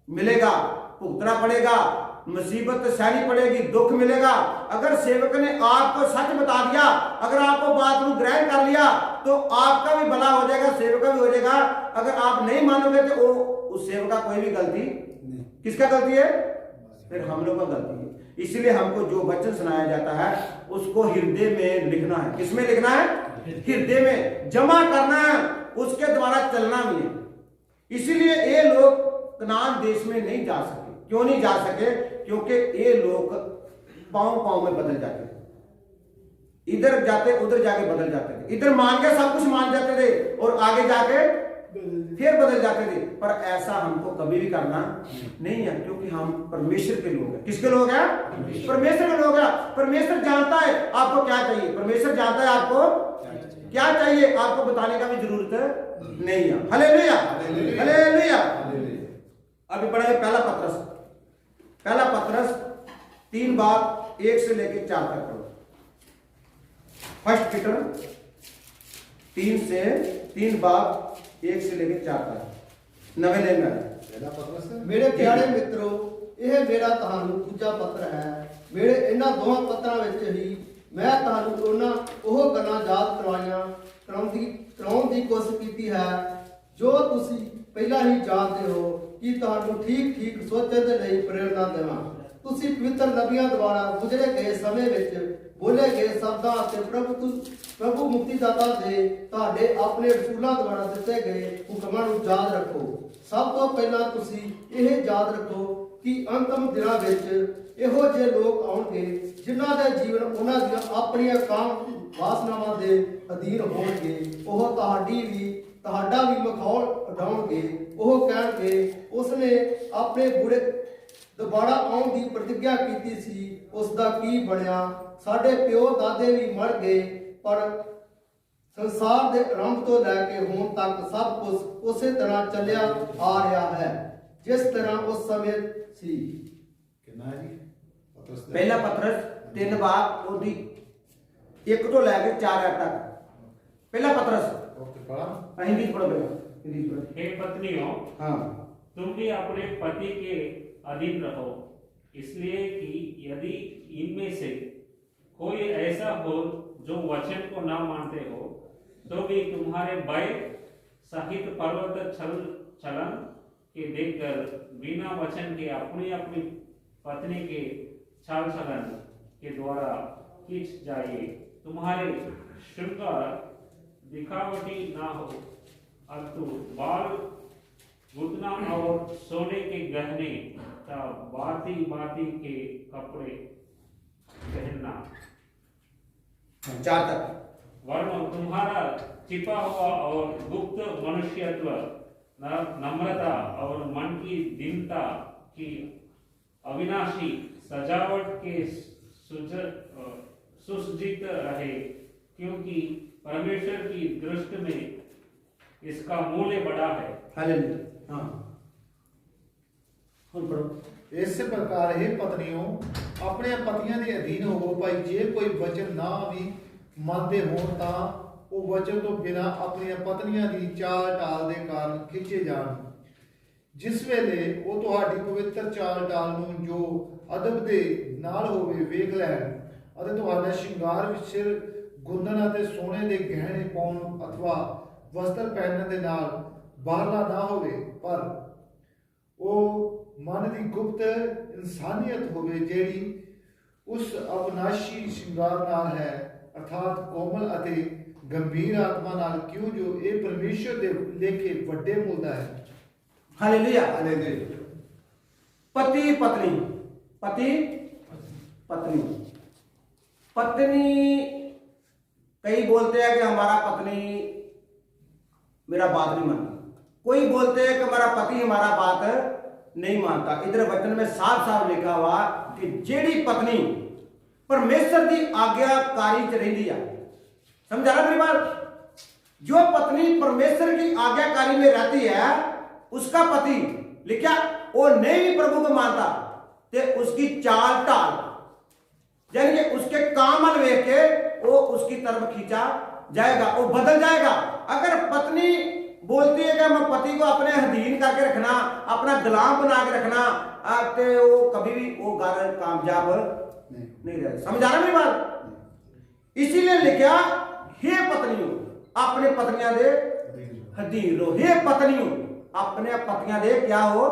मिलेगा, भुगतना पड़ेगा, मुसीबत सहनी पड़ेगी, दुख मिलेगा। अगर सेवक ने आपको सच बता दिया, अगर आपको बात को ग्रहण कर लिया तो आपका भी भला हो जाएगा, सेवक का भी हो जाएगा। अगर आप नहीं मानोगे तो वो उस सेवक का कोई भी गलती नहीं। किसका गलती है? फिर हम लोग का गलती है। इसलिए हमको जो वचन सुनाया जाता है उसको हृदय में लिखना है। किसमें लिखना है? हृदय में जमा करना है, उसके द्वारा चलना भी है। इसीलिए ये लोग कनान देश में नहीं जा सके। क्यों नहीं जा सके? क्योंकि ये लोग पांव पांव में बदल जाते थे, इधर जाते उधर जाके बदल जाते थे, इधर मान के सब कुछ मान जाते थे और आगे जाके फिर बदल जाते थे। पर ऐसा हमको कभी भी करना नहीं है, क्योंकि हम परमेश्वर के लोग हैं। किसके लोग हैं? परमेश्वर के लोग हैं। परमेश्वर जानता है आपको क्या चाहिए, परमेश्वर जानता है आपको क्या चाहिए, आपको बताने का भी जरूरत नहीं है। Hallelujah, hallelujah. अभी पढ़े पहला पत्रस 3 बात 1 से लेकर 4 तक पढ़ो। फर्स्ट पीटर 3 बात 1 से लेकर 4 तक नवे लेन में।
मेरे प्यारे मित्रों, यह मेरा ਤੁਹਾਨੂੰ ਦੂਜਾ ਪੱਤਰ ਹੈ। ਮੇਰੇ ਇਹਨਾਂ ਦੋਹਾਂ ਪੱਤਰਾਂ ਵਿੱਚ ਹੀ ਮੈਂ ਤੁਹਾਨੂੰ ਉਹਨਾਂ ਉਹ ਗੱਲਾਂ ਯਾਦ ਕਰਾਉਣ ਦੀ ਕੋਸ਼ਿਸ਼ ਕੀਤੀ ਹੈ ਜੋ ਤੁਸੀਂ ਪਹਿਲਾਂ ਹੀ ਜਾਣਦੇ ਹੋ, ਕਿ ਤੁਹਾਨੂੰ ਠੀਕ ਸੋਚਣ ਦੇ ਲਈ ਪ੍ਰੇਰਣਾ ਦੇਵਾਂ। ਤੁਸੀਂ ਪਵਿੱਤਰ ਨਬੀਆਂ ਦੁਆਰਾ ਗੁਜ਼ਰੇ ਗਏ ਸਮੇਂ ਵਿੱਚ ਬੋਲੇ ਗਏ ਸ਼ਬਦਾਂ ਅਤੇ ਪ੍ਰਭੂ ਮੁਕਤੀਦਾਤਾ ਦੇ ਤੁਹਾਡੇ ਆਪਣੇ ਰਸੂਲਾਂ ਦੁਆਰਾ ਦਿੱਤੇ ਗਏ ਹੁਕਮਾਂ ਨੂੰ ਯਾਦ ਰੱਖੋ। ਸਭ ਤੋਂ ਪਹਿਲਾਂ ਤੁਸੀਂ ਇਹ ਯਾਦ ਰੱਖੋ ਕਿ ਅੰਤਮ ਦਿਨਾਂ ਵਿੱਚ ਇਹੋ ਜਿਹੇ ਲੋਕ ਆਉਣਗੇ ਜਿਨ੍ਹਾਂ ਦਾ ਜੀਵਨ ਉਹਨਾਂ ਦੀਆਂ ਆਪਣੀਆਂ ਕਾਮ ਵਾਸਨਾਵਾਂ ਦੇ ਅਧੀਨ ਹੋਣਗੇ। ਉਹ ਤੁਹਾਡਾ ਵੀ ਮਖੌਲ ਉਡਾਉਣਗੇ। ਉਹ ਕਹਿਣਗੇ ਉਸਨੇ ਆਪਣੇ ਬੁੜੇ ਦੁਬਾਰਾ ਆਉਣ ਦੀ ਪ੍ਰਤਿੱਗਿਆ ਕੀਤੀ ਸੀ, ਉਸ ਦਾ ਕੀ ਬਣਿਆ? ਸਾਡੇ ਪਿਓ ਦਾਦੇ ਵੀ ਮਰ ਗਏ, ਪਰ ਸੰਸਾਰ ਦੇ ਆਰੰਭ ਤੋਂ ਲੈ ਕੇ ਹੁਣ ਤੱਕ ਸਭ ਕੁਝ ਉਸੇ ਤਰ੍ਹਾਂ ਚੱਲਿਆ ਆ ਰਿਹਾ ਹੈ ਜਿਸ ਤਰ੍ਹਾਂ ਉਸ ਸਮੇਂ ਸੀ।
ਕਿੰਨਾ ਜੀ?
ਪਹਿਲਾ ਪਤਰਸ 3 ਬਾਤ ਉਹਦੀ 1 ਤੋਂ ਲੈ ਕੇ 4 तक। पहला पत्रस हिंदी पढ़ो, हिंदी पढ़ो।
हे पत्नियों,
हाँ,
तुम भी अपने पति के अधीन रहो, इसलिए कि यदि इनमें से कोई ऐसा हो जो वचन को ना मानते हो, तो भी तुम्हारे भय सहित पर्वत चलन के देखकर बिना वचन के अपनी अपनी पत्नी के चाल चलन के द्वारा खींच जाइए। तुम्हारे श्रृंगार दिखावटी ना हो, अतु बाल गुदना और सोने के गहने का बाती के कपड़े पहनना।
4 तक।
वरन तुम्हारा छिपा हुआ और गुप्त मनुष्यत्व, नम्रता और मन की दीनता की अविनाशी सजावट के सुसज्जित रहे, क्योंकि परमेश्वर की दृष्टि में इसका मूल्य बड़ा है।
हालेलुया। हाँ, ਹੁਣ ਪੜੋ।
इस प्रकार हे पत्नियों, अपने पतियों के अधीन होवो, भाई जे कोई वचन ना भी ਮੰਨਦੇ ਹੋਣ ਤਾਂ ਉਹ ਵਚਨ ਤੋਂ ਬਿਨਾਂ ਆਪਣੀਆਂ ਪਤਨੀਆਂ ਦੀ ਚਾਲ ਢਾਲ ਦੇ ਕਾਰਨ ਖਿੱਚੇ ਜਾਣ। ਜਿਸ ਵੇਲੇ ਉਹ ਤੁਹਾਡੀ ਪਵਿੱਤਰ ਚਾਲ ਢਾਲ ਨੂੰ ਜੋ ਅਦਬ ਦੇ ਨਾਲ ਹੋਵੇ ਵੇਖ ਲੈਣ ਅਤੇ ਤੁਹਾਡਾ ਸ਼ਿੰਗਾਰ ਵਿੱਚ ਸਿਰ ਗੁੰਦਣ ਅਤੇ ਸੋਨੇ ਦੇ ਗਹਿਣੇ ਪਾਉਣ ਅਥਵਾ ਵਸਤਰ ਪਹਿਨਣ ਦੇ ਨਾਲ ਬਾਹਰਲਾ ਨਾ ਹੋਵੇ, ਪਰ ਉਹ ਮਨ ਦੀ ਗੁਪਤ ਇਨਸਾਨੀਅਤ ਹੋਵੇ ਜਿਹੜੀ ਉਸ ਅਵਨਾਸ਼ੀ ਸ਼ਿੰਗਾਰ ਨਾਲ ਹੈ, अर्थात कोमल अते गंभीर आत्मा नाल, क्यों जो ये परमेश्वर दे लेखे वड्डे मुल्दा है।
Hallelujah, hallelujah. पति पत्नी, पति पत्नी, पत्नी, कई बोलते हैं कि हमारा पत्नी मेरा बात नहीं मानता। कोई बोलते हैं कि हमारा पति हमारा बात नहीं मानता। इधर वचन में साफ साफ लिखा हुआ कि जेड़ी पत्नी परमेश्वर की आज्ञाकारी च रहिंदी है, समझा ना मेरी बात? जो पत्नी परमेश्वर की आज्ञाकारी में रहती है उसका पति लिखा वो नहीं भी प्रभु को मानता ते उसकी चाल ढाल यानी कि उसके काम वेख के वो उसकी तरफ खींचा जाएगा, वो बदल जाएगा। अगर पत्नी बोलती है कि मैं पति को अपने अधीन करके रखना, अपना गुलाम बना के रखना, तो वो कभी भी वो कामयाब नहीं रहे। समझा ना मेरी बात? इसीलिए लिखा हे पत्नियों अपने पत्नियां दे अधीन रहो। हे पत्नियों अपने पतियां दे क्या हो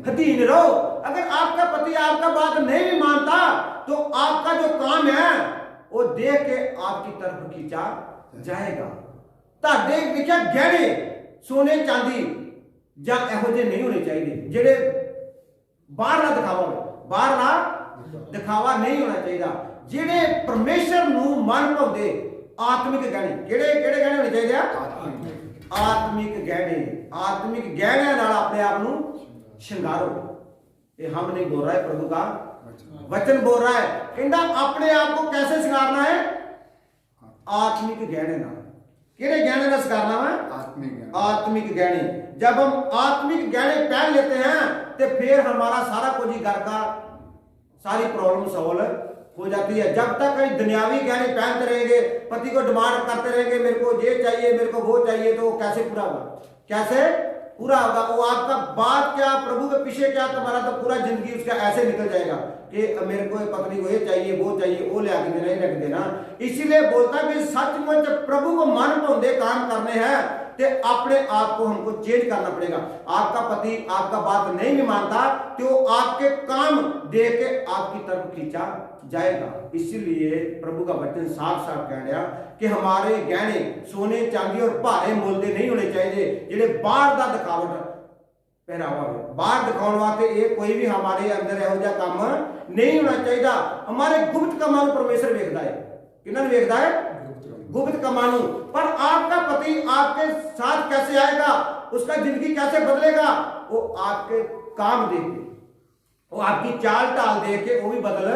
अधीन रहो। अगर आपका पति आपका बात नहीं भी मानता तो आपका जो काम है वो देख के आपकी तरफ खींचा जाएगा। ताडे लिखा गहने सोने चांदी ਜਾਂ ਇਹੋ ਜਿਹੇ नहीं होने चाहिए ਜਿਹੜੇ ਬਾਹਰਲਾ ਦਿਖਾਵਾ ਹੋਵੇ, ਬਾਹਰਲਾ ਦਿਖਾਵਾ नहीं होना चाहिए। ਜਿਹੜੇ परमेश्वर ਨੂੰ ਮਨ ਭਾਉਂਦੇ आत्मिक गहने ਕਿਹੜੇ ਕਿਹੜੇ गहने होने चाहिए? आत्मिक गहने। आत्मिक गहने नाल अपने आप ਨੂੰ श्रृंगारो। ये हम नहीं बोल रहा है, प्रभु का वचन बोल रहा है। कहता अपने आप को कैसे श्रृंगारना है? आत्मिक गहने नाल। किहड़े गहने नाल श्रृंगारना है? आत्मिक गहने। जब हम आत्मिक गहने पहन लेते हैं तो फिर हमारा सारा कुछ ही घर का सारी प्रॉब्लम सॉल्व हो जाती है। जब तक कहीं दुनियावी गहने पहनते रहेंगे, पति को डिमांड करते रहेंगे मेरे को ये चाहिए मेरे को वो चाहिए, तो कैसे पूरा होगा? कैसे पूरा होगा? वो आपका बात क्या, प्रभु के पीछे क्या, तुम्हारा तो पूरा जिंदगी उसका ऐसे निकल जाएगा कि मेरे को पत्नी को ये चाहिए वो चाहिए, वो ले आके देना ही रख देना। इसीलिए बोलता कि सचमुच प्रभु को मन भाउंदे काम करने हैं तो अपने आप को हमको चेंज करना पड़ेगा। आपका पति आपका बात नहीं भी मानता तो आपके काम देख के आपकी तरफ खींचा जाएगा। इसीलिए प्रभु का वचन साफ साफ कह रहा कि हमारे गहने सोने चांदी और भारे मोल के नहीं होने चाहिए जिहड़े बाहर दा दिखावट पहरावा है। बाहर दिखाने वास्ते ये कोई भी हमारे अंदर इहो जिहा काम नहीं होना चाहिए। हमारे गुप्त कामां परमेश्वर वेखदा है। किन्हां वेखदा है? गुप्त कामां। पर आपका पति आपके साथ कैसे आएगा, उसका जिंदगी कैसे बदलेगा, वो आपके काम देख के, वो आपकी चाल ढाल देख के वो भी बदल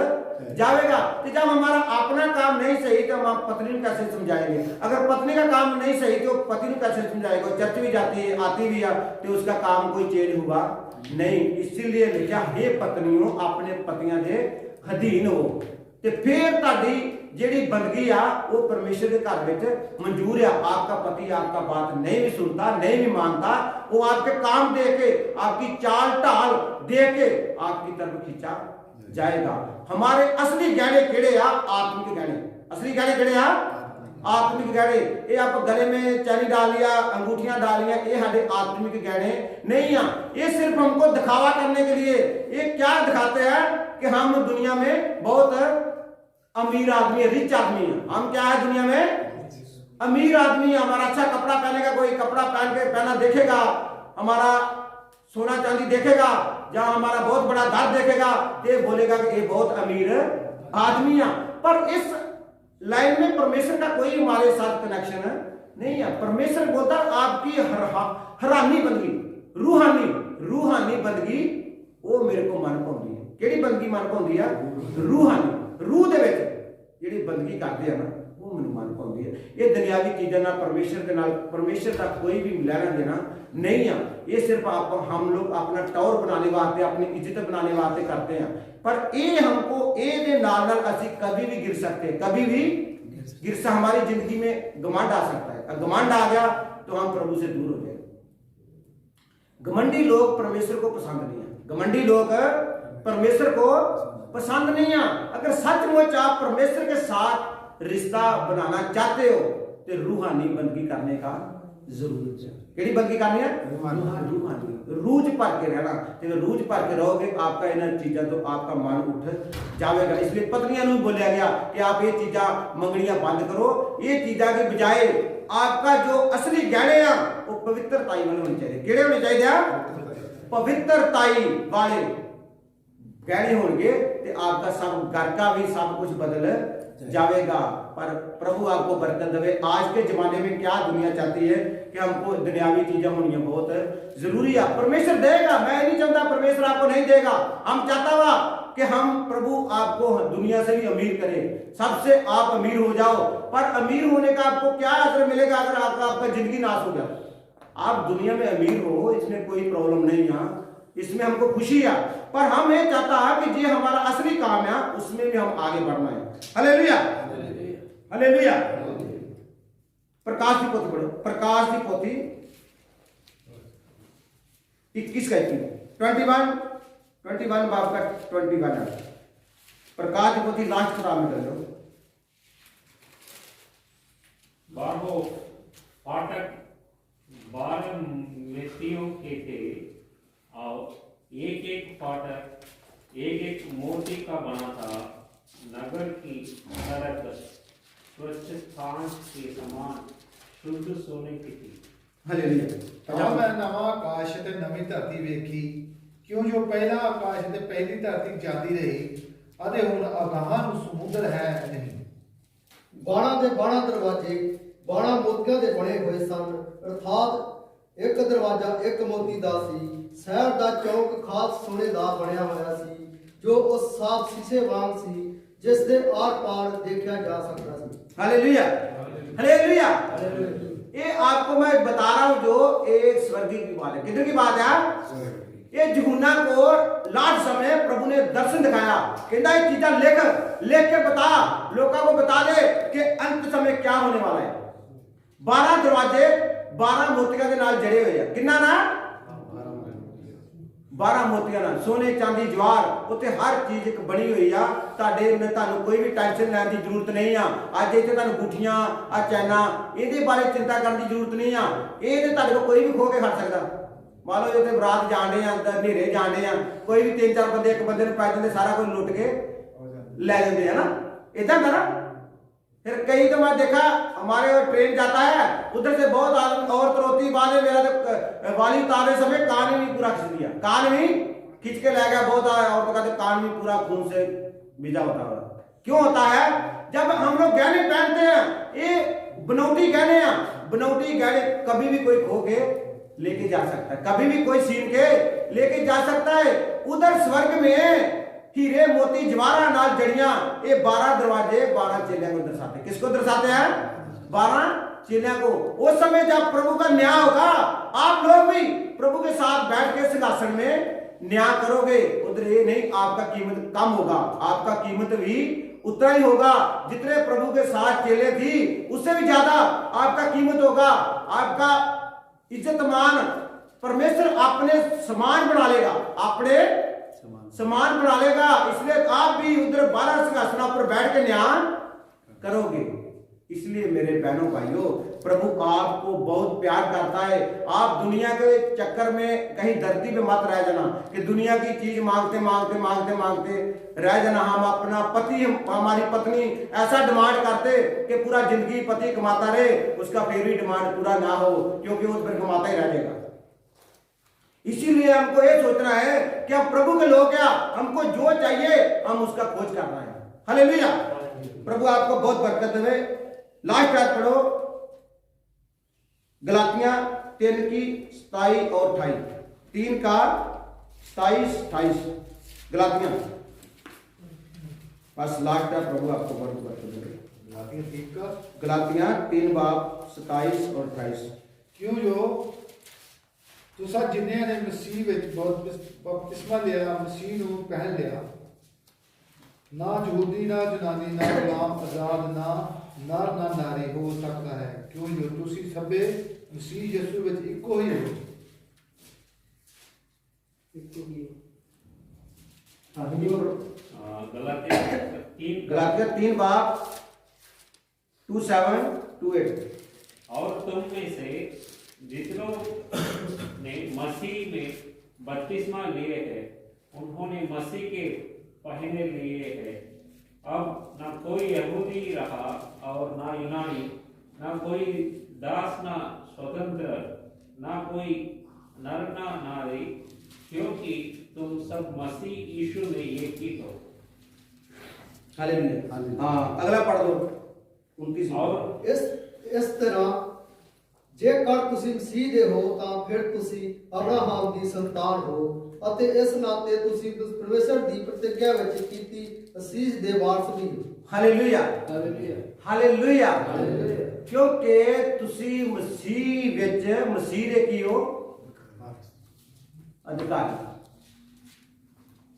जाएगा। तो जब हमारा अपना काम नहीं सही तो हम पत्नी को कैसे समझाएंगे? अगर पत्नी का काम नहीं सही तो पति को कैसे समझाएगा? चर्च भी जाती है आती भी है तो उसका काम कोई चेंज हुआ नहीं। इसीलिए लिखा हे पत्नियों अपने पतियां दे अधीन हो। तो फिर ताड़ी जेड़ी बंदगी आ वो परमेश्वर के घर में मंजूर है। आपका पति आपका बात नहीं भी सुनता नहीं भी मानता, वो आपके काम देख के आपकी चाल ढाल देख के आपकी तरफ खींचा जाएगा। हमारे असली गहने केड़े आ? आत्मिक गहने। असली गहने केड़े आ? आत्मिक गहने। ये आप गले में चैनी डाल लिया, अंगूठियां डाल लिया, ये हमारे आत्मिक गहने नहीं आ। ये सिर्फ हमको दिखावा करने के लिए। ये क्या दिखाते हैं कि हम दुनिया में बहुत अमीर आदमी है, रिच आदमी है। हम क्या है दुनिया में? अमीर आदमी है। हमारा अच्छा कपड़ा पहनेगा, कोई कपड़ा पहना देखेगा, हमारा सोना चांदी देखेगा, जहां हमारा बहुत बड़ा घर देखेगा, ये बोलेगा कि ये बहुत अमीर आदमी है। पर इस लाइन में परमेश्वर का कोई हमारे साथ कनेक्शन नहीं है। परमेश्वर बोलता आपकी हरानी बंदगी, रूहानी बंदगी वो मेरे को मन पाउंदी है। केड़ी बंदगी मन पाउंदी है? रूहानी। रूह दे विच जेड़ी बंदगी करदे आ ना वो मैनूं मन पाउंदी है। ये दुनियावी चीज़ां नाल परमेश्वर का कोई भी लेना देना नहीं है। ये सिर्फ हम लोग अपना टॉर बनाने वास्ते, अपनी इज्जत बनाने वास्ते करते हैं। पर ये हमको ये नाल असी कभी भी गिर सकते, कभी भी गिर सकते। हमारी जिंदगी में घमंड आ सकता है। अगर घमंड आ गया तो हम प्रभु से दूर हो जाए। घमंडी लोग परमेश्वर को पसंद नहीं है। घमंडी लोग परमेश्वर को पसंद नहीं है। अगर सचमुच आप परमेश्वर के साथ रिश्ता बनाना चाहते हो तो रूहानी बंदगी करने का जरूरत है। केड़ी बंदगी करनी है? रूहानी। रूज भर के रहना। जब रूज भर के रहोगे आपका इन चीज़ों तो आपका मन उठ जाएगा। इसलिए पत्नियां को बोलिया गया कि आप ये चीज़ा मंगनियां बंद करो। ये चीज़ों के बजाय आपका जो असली गहने आ वो पवित्रताई वाले होने चाहिए। केड़े होने चाहिए? पवित्रताई वाले गहने होंगे तो आपका सब घर का भी सब कुछ बदल जाएगा। पर प्रभु आपको बरकत देवे। आज के जमाने में क्या दुनिया चाहती है कि हमको दुनियावी चीजें होनी बहुत जरूरी है। परमेश्वर देगा, मैं नहीं चाहता परमेश्वर आपको नहीं देगा। हम चाहता हुआ कि हम प्रभु आपको दुनिया से भी अमीर करे, सबसे आप अमीर हो जाओ। पर अमीर होने का आपको क्या असर मिलेगा अगर आपका जिंदगी नाश हो जाए? आप दुनिया में अमीर हो, इसमें कोई प्रॉब्लम नहीं है, इसमें हमको खुशी है। पर हम ये चाहता है कि ये हमारा असली काम है, उसमें भी हम आगे बढ़ना है। Hallelujah, hallelujah. प्रकाश की पोथी पढ़ो, प्रकाश की पोथी 21 का 21 बाब का 21 है। प्रकाश की पोथी लास्ट खराब में कर लो।
12 फाटक 12 मेथियों के थे और एक एक फाटक एक एक मोती का बना था। नगर की सड़क स्वच्छ कांच के समान शुद्ध सोने की थी।
हालेलुया।
मैं नवा आकाश ते नवी धरती वेखी, क्यों जो पहला आकाश ते पहली धरती जाती रही अते हुण अगाह नूं समुद्र है नहीं।
12 ਦੇ 12 ਦਰਵਾਜ਼ੇ 12 ਮੋਤੀਆਂ ਦੇ ਬਣੇ ਹੋਏ ਸਨ, ਅਰਥਾਤ ਇੱਕ ਦਰਵਾਜ਼ਾ ਇੱਕ ਮੋਤੀ ਦਾ ਸੀ। ਸ਼ਹਿਰ ਦਾ ਚੌਕ ਖਾਸ ਸੋਨੇ ਦਾ ਬਣਿਆ ਹੋਇਆ ਸੀ, ਜੋ ਉਸ ਸਾਫ਼ ਸ਼ੀਸ਼ੇ ਵਾਂਗ ਸੀ, ਜਿਸ ਦੇ ਆਰ-ਪਾਰ देखा जा सकता ਸੀ।
Hallelujah, hallelujah. ये आपको मैं बता रहा हूं जो एक स्वर्गीय की बात है। किधर की बात है? ये यूहन्ना को लास्ट समय प्रभु ने दर्शन दिखाया, कहता है चीज़ा लेख के बता, लोगों को बता दे कि अंत समय क्या होने वाला है। 12 दरवाजे 12 मोतियां के नाल जड़े हुए हैं। कितना ना? 12 मोतियां नाल, सोने चांदी जवाहर, उत्ते हर चीज एक बनी हुई आ। ਤੁਹਾਨੂੰ ਕੋਈ ਵੀ ਟੈਨਸ਼ਨ ਲੈਣ ਦੀ ਜ਼ਰੂਰਤ ਨਹੀਂ ਆ। ਅੱਜ ਇੱਥੇ ਤੁਹਾਨੂੰ ਗੁੱਠੀਆਂ ਆ ਚੈਨਾ ਇਹਦੇ ਬਾਰੇ ਚਿੰਤਾ ਕਰਨ ਦੀ ਜ਼ਰੂਰਤ ਨਹੀਂ ਆ। ਇਹ ਤੇ ਤੁਹਾਡੇ ਕੋਲ ਕੋਈ ਵੀ ਖੋ ਕੇ ਖੜ ਸਕਦਾ। ਮੰਨ ਲਓ ਜਿੱਥੇ ਬਰਾਤ ਜਾਣਦੇ ਆ, ਅੰਦਰ ਹਨੇਰੇ ਜਾਣਦੇ ਆ, ਕੋਈ ਵੀ 3-4 ਬੰਦੇ ਇੱਕ ਬੰਦੇ ਨੂੰ ਪੈ ਜਾਂਦੇ, ਸਾਰਾ ਕੁਝ ਲੁੱਟ ਕੇ ਲੈ ਜਾਂਦੇ ਆ ना, इतना था ना। फिर कई तो मैं देखा हमारे ट्रेन जाता है, उधर से बहुत आदमी औरत रोती वाले मेरा तो वाली उतारने समय कान भी पूरा खींच दिया, कान भी खींच के ले गया। बहुत औरतों का तो कान भी पूरा खून से भिजा होता है। क्यों होता है? जब हम लोग गहने पहनते हैं, ये बनौटी गहने हैं, बनौटी गहने कभी भी कोई खो के लेके जा सकता है, कभी भी कोई छीन के लेके जा सकता है। उधर स्वर्ग में हीरे मोती जवाहरा नाल जड़ियां, ये 12 दरवाजे 12 चेलियों को दर्शाते हैं। किसको दर्शाते हैं? 12 चेलियों को। उस समय जब प्रभु का न्याय होगा, आप लोग भी प्रभु के साथ बैठ के सिंहासन में न्याय करोगे। उधर ये नहीं आपका कीमत कम होगा, आपका कीमत भी उतना ही होगा। जितने प्रभु के साथ चेले थी उससे भी ज्यादा आपका कीमत होगा। आपका इज्जत मान परमेश्वर अपने समान बना लेगा, अपने समान बना लेगा। इसलिए आप भी उधर 12 सिंहासनों पर बैठ के न्याय करोगे। इसलिए मेरे बहनों भाइयों, प्रभु आपको बहुत प्यार करता है। आप दुनिया के चक्कर में कहीं धरती पे मत रह जाना कि दुनिया की चीज मांगते मांगते मांगते मांगते रह जाना। हम अपना पति, हमारी पत्नी ऐसा डिमांड करते कि पूरा जिंदगी पति कमाता रहे, उसका फिर भी डिमांड पूरा ना हो, क्योंकि वो फिर कमाता ही रह जाएगा। इसीलिए हमको ये सोचना है कि हम प्रभु के लोग क्या, हमको जो चाहिए हम उसका खोज करना है। हालेलुया। प्रभु आपको बहुत बरकत देवे। लास्ट आयत पढ़ो, गलातियां 3 की 27 और 28, 3 का 27-28 गलातियां, बस लास्ट है। प्रभु आपको बहुत बरकत देवे। गलातियां 3 बाब 27 और 28।
क्यों जो तुसा जिन्हें ने मसीह विच बपतिस्मा लिया, मसीह नूं पहन लिया, ना यहूदी ना जनानी ना गुलाम आजाद ना नर ना नारी हो सकता है, क्यों जो तुसी सबे मसीह यीशु विच इको ही हो।
गलातिया
3 बाब 27-28।
और तुम में से जितनों ने मसीह में बपतिस्मा लिए है, उन्होंने मसीह के पहने लिए है। अब ना कोई यहूदी रहा और ना यूनानी, ना कोई दास ना स्वतंत्र, ना कोई नर ना नारी, क्योंकि तुम सब मसीह यीशु में एक ही हो।
हालेलुया। हाँ अगला पढ़ दो 29।
और
ਇਸ ਤਰ੍ਹਾਂ ਜੇਕਰ ਤੁਸੀਂ ਮਸੀਹ ਦੇ ਹੋ ਤਾਂ ਫਿਰ ਤੁਸੀਂ ਅਬਰਾਹਮ ਦੀ ਸੰਤਾਨ ਹੋ ਅਤੇ ਇਸ ਨਾਤੇ ਤੁਸੀਂ ਪਰਮੇਸ਼ਰ ਦੀ ਪ੍ਰਤਿੱਗਿਆ ਵਿੱਚ ਕੀਤੀ ਅਸੀਸ ਦੇ ਵਾਰਸ ਵੀ ਹੋ।
Hallelujah hallelujah.
ਹਾਲੇਲੂਇਆ।
क्योंकि तुसी मसीह विच मसीह दे की हो अधिकारी,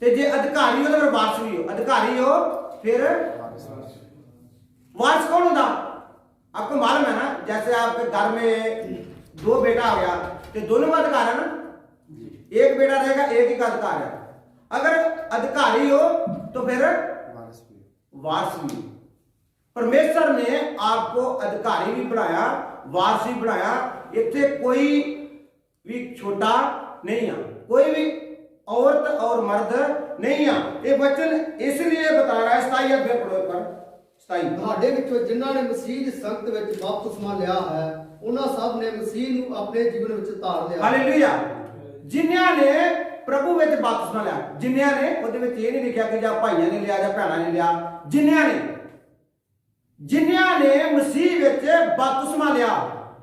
ते जे अधिकारी हो तो फिर वारस भी हो। अधिकारी हो फिर वारस कौन होता? आपको मालूम है ना, जैसे आपके घर में 2 बेटा हो गया तो दोनों का अधिकार है ना, एक बेटा रहेगा एक ही का अधिकार है। अगर अधिकारी हो तो फिर वारस भी। परमेश्वर ने आपको अधिकारी भी बनाया, वारस भी बनाया। इतने कोई भी छोटा नहीं है, कोई भी औरत और मर्द नहीं है। ये वचन इसलिए बता रहा है 27 अध्याय पढ़ो पर 27।
ਤੁਹਾਡੇ ਵਿੱਚੋਂ ਜਿਨ੍ਹਾਂ ਨੇ ਮਸੀਹ ਦੀ ਸੰਗਤ ਵਿੱਚ ਬਪਤਿਸਮਾ ਲਿਆ ਹੈ ਉਹਨਾਂ ਸਭ ਨੇ ਮਸੀਹ ਨੂੰ ਆਪਣੇ ਜੀਵਨ ਵਿੱਚ ਧਾਰ ਲਿਆ।
हालेलुया। जिन्हों ने प्रभु विच बपतिस्मा लिया, जिन्हों ने ਉਹਦੇ ਵਿੱਚ ਇਹ ਨਹੀਂ ਲਿਖਿਆ ਕਿ ਜਾਂ ਭਾਈਆਂ ਨੇ ਲਿਆ ਜਾਂ ਭੈਣਾਂ ਨੇ ਲਿਆ, ਜਿਨ੍ਹਾਂ ਨੇ ਮਸੀਹ ਵਿੱਚ ਬਪਤਿਸਮਾ ਲਿਆ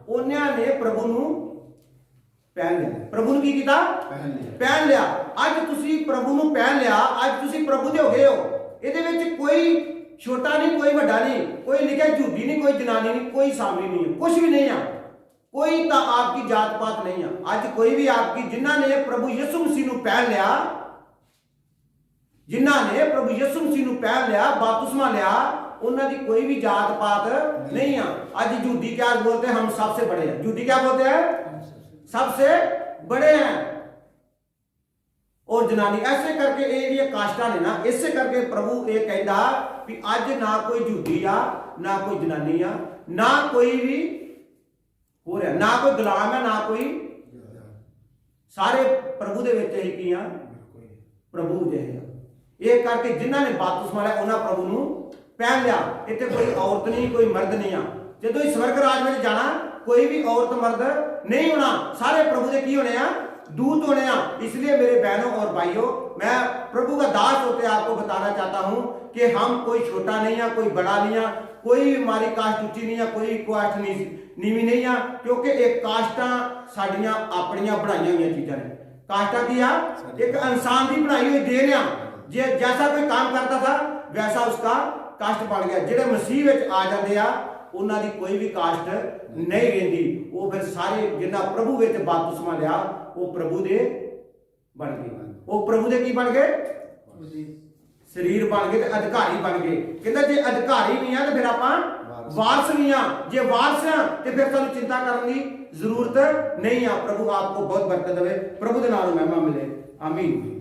ਉਹਨਾਂ ਨੇ ਪ੍ਰਭੂ ਨੂੰ ਪਹਿਨ ਲਿਆ। ਪ੍ਰਭੂ ਨੂੰ ਕੀ ਕੀਤਾ? ਪਹਿਨ ਲਿਆ। ਅੱਜ ਤੁਸੀਂ ਪ੍ਰਭੂ ਨੂੰ ਪਹਿਨ ਲਿਆ, ਅੱਜ ਤੁਸੀਂ ਪ੍ਰਭੂ ਦੇ ਹੋ ਗਏ ਹੋ। ਇਹਦੇ ਵਿੱਚ ਕੋਈ ਛੋਟਾ ਨਹੀਂ, ਕੋਈ ਵੱਡਾ ਨਹੀਂ, ਕੋਈ ਲਿਖਿਆ ਝੂਠੀ ਨਹੀਂ, ਕੋਈ ਜਨਾਨੀ नहीं, कोई सामरी नहीं है, कुछ भी नहीं है। कोई तो आपकी जात पात नहीं है। आज कोई भी आपकी जिन्होंने प्रभु यीशु मसीह ਨੂੰ ਪਹਿਨ ਲਿਆ, ਜਿਨ੍ਹਾਂ ਨੇ ਪ੍ਰਭੂ ਯਿਸੂ ਮਸੀਹ ਨੂੰ ਪਹਿਨ ਲਿਆ, बपतिस्मा लिया, उन्होंने कोई भी जात पात नहीं है। आज यहूदी क्या बोलते हैं? हम सबसे बड़े हैं। यहूदी क्या बोलते हैं? सबसे बड़े हैं। और जनानी ऐसे करके ये काष्टा ने ना, इससे करके प्रभु ये कहता कि अज ना कोई यहूदी आ, ना कोई जनानी आ, ना कोई भी हो रहा, ना कोई गुलाम है, ना कोई, सारे प्रभु दे विच ही की आ, प्रभु दे है। ये करके जिन्हों ने बपतिस्मा लिया उन्होंने प्रभु ਨੂੰ पहन लिया। इतने कोई औरत नहीं, कोई मर्द नहीं आ। जो स्वर्ग राज में जाना कोई भी औरत मर्द नहीं होना, सारे प्रभु के की होने आ? दूत होने आ। इसलिए मेरे बहनों और भाइयों, मैं प्रभु का दास होते आपको बताना चाहता हूं कि हम कोई छोटा नहीं है, कोई बड़ा नहीं है, कोई हमारी कास्ट ऊंची नहीं है, कोई कास्ट नीवी नहीं है। क्योंकि एक कास्टा साड़ियां अपनियां बनाई हुई चीज़ां ने। कास्टा की आ? एक इंसान की बनाई हुई देन आ। जे जैसा कोई काम करता था वैसा उसका कास्ट बन गया। ਜਿਹੜੇ ਮਸੀਹ ਵਿੱਚ ਆ ਜਾਂਦੇ ਆ ਉਹਨਾਂ ਦੀ ਕੋਈ ਵੀ ਕਾਸਟ ਨਹੀਂ ਰਹਿੰਦੀ। ਉਹ ਫਿਰ ਸਾਰੇ ਜਿਨ੍ਹਾਂ ਪ੍ਰਭੂ ਵਿੱਚ ਬਪਤਿਸਮਾ ਲਿਆ ਉਹ ਪ੍ਰਭੂ ਦੇ ਬਣ ਗਏ। ਉਹ ਪ੍ਰਭੂ ਦੇ ਕੀ ਬਣ ਗਏ? ਸਰੀਰ ਬਣ ਗਏ ਤੇ ਅਧਿਕਾਰੀ ਬਣ ਗਏ। ਕਹਿੰਦਾ ਜੇ ਅਧਿਕਾਰੀ ਨਹੀਂ ਆ ਤੇ ਫਿਰ ਆਪਾਂ ਵਾਰਸ ਨਹੀਂ ਆ। ਜੇ ਵਾਰਸ ਆ ਤੇ ਫਿਰ ਸਾਨੂੰ ਚਿੰਤਾ ਕਰਨ ਦੀ ਜ਼ਰੂਰਤ ਨਹੀਂ ਆ। ਪ੍ਰਭੂ ਆਪਕੋ ਬਹੁਤ ਬਰਕਤ ਦੇਵੇ। ਪ੍ਰਭੂ ਦੇ ਨਾਮ ਨੂੰ ਮਹਿਮਾ ਮਿਲੇ। ਆਮੀਨ।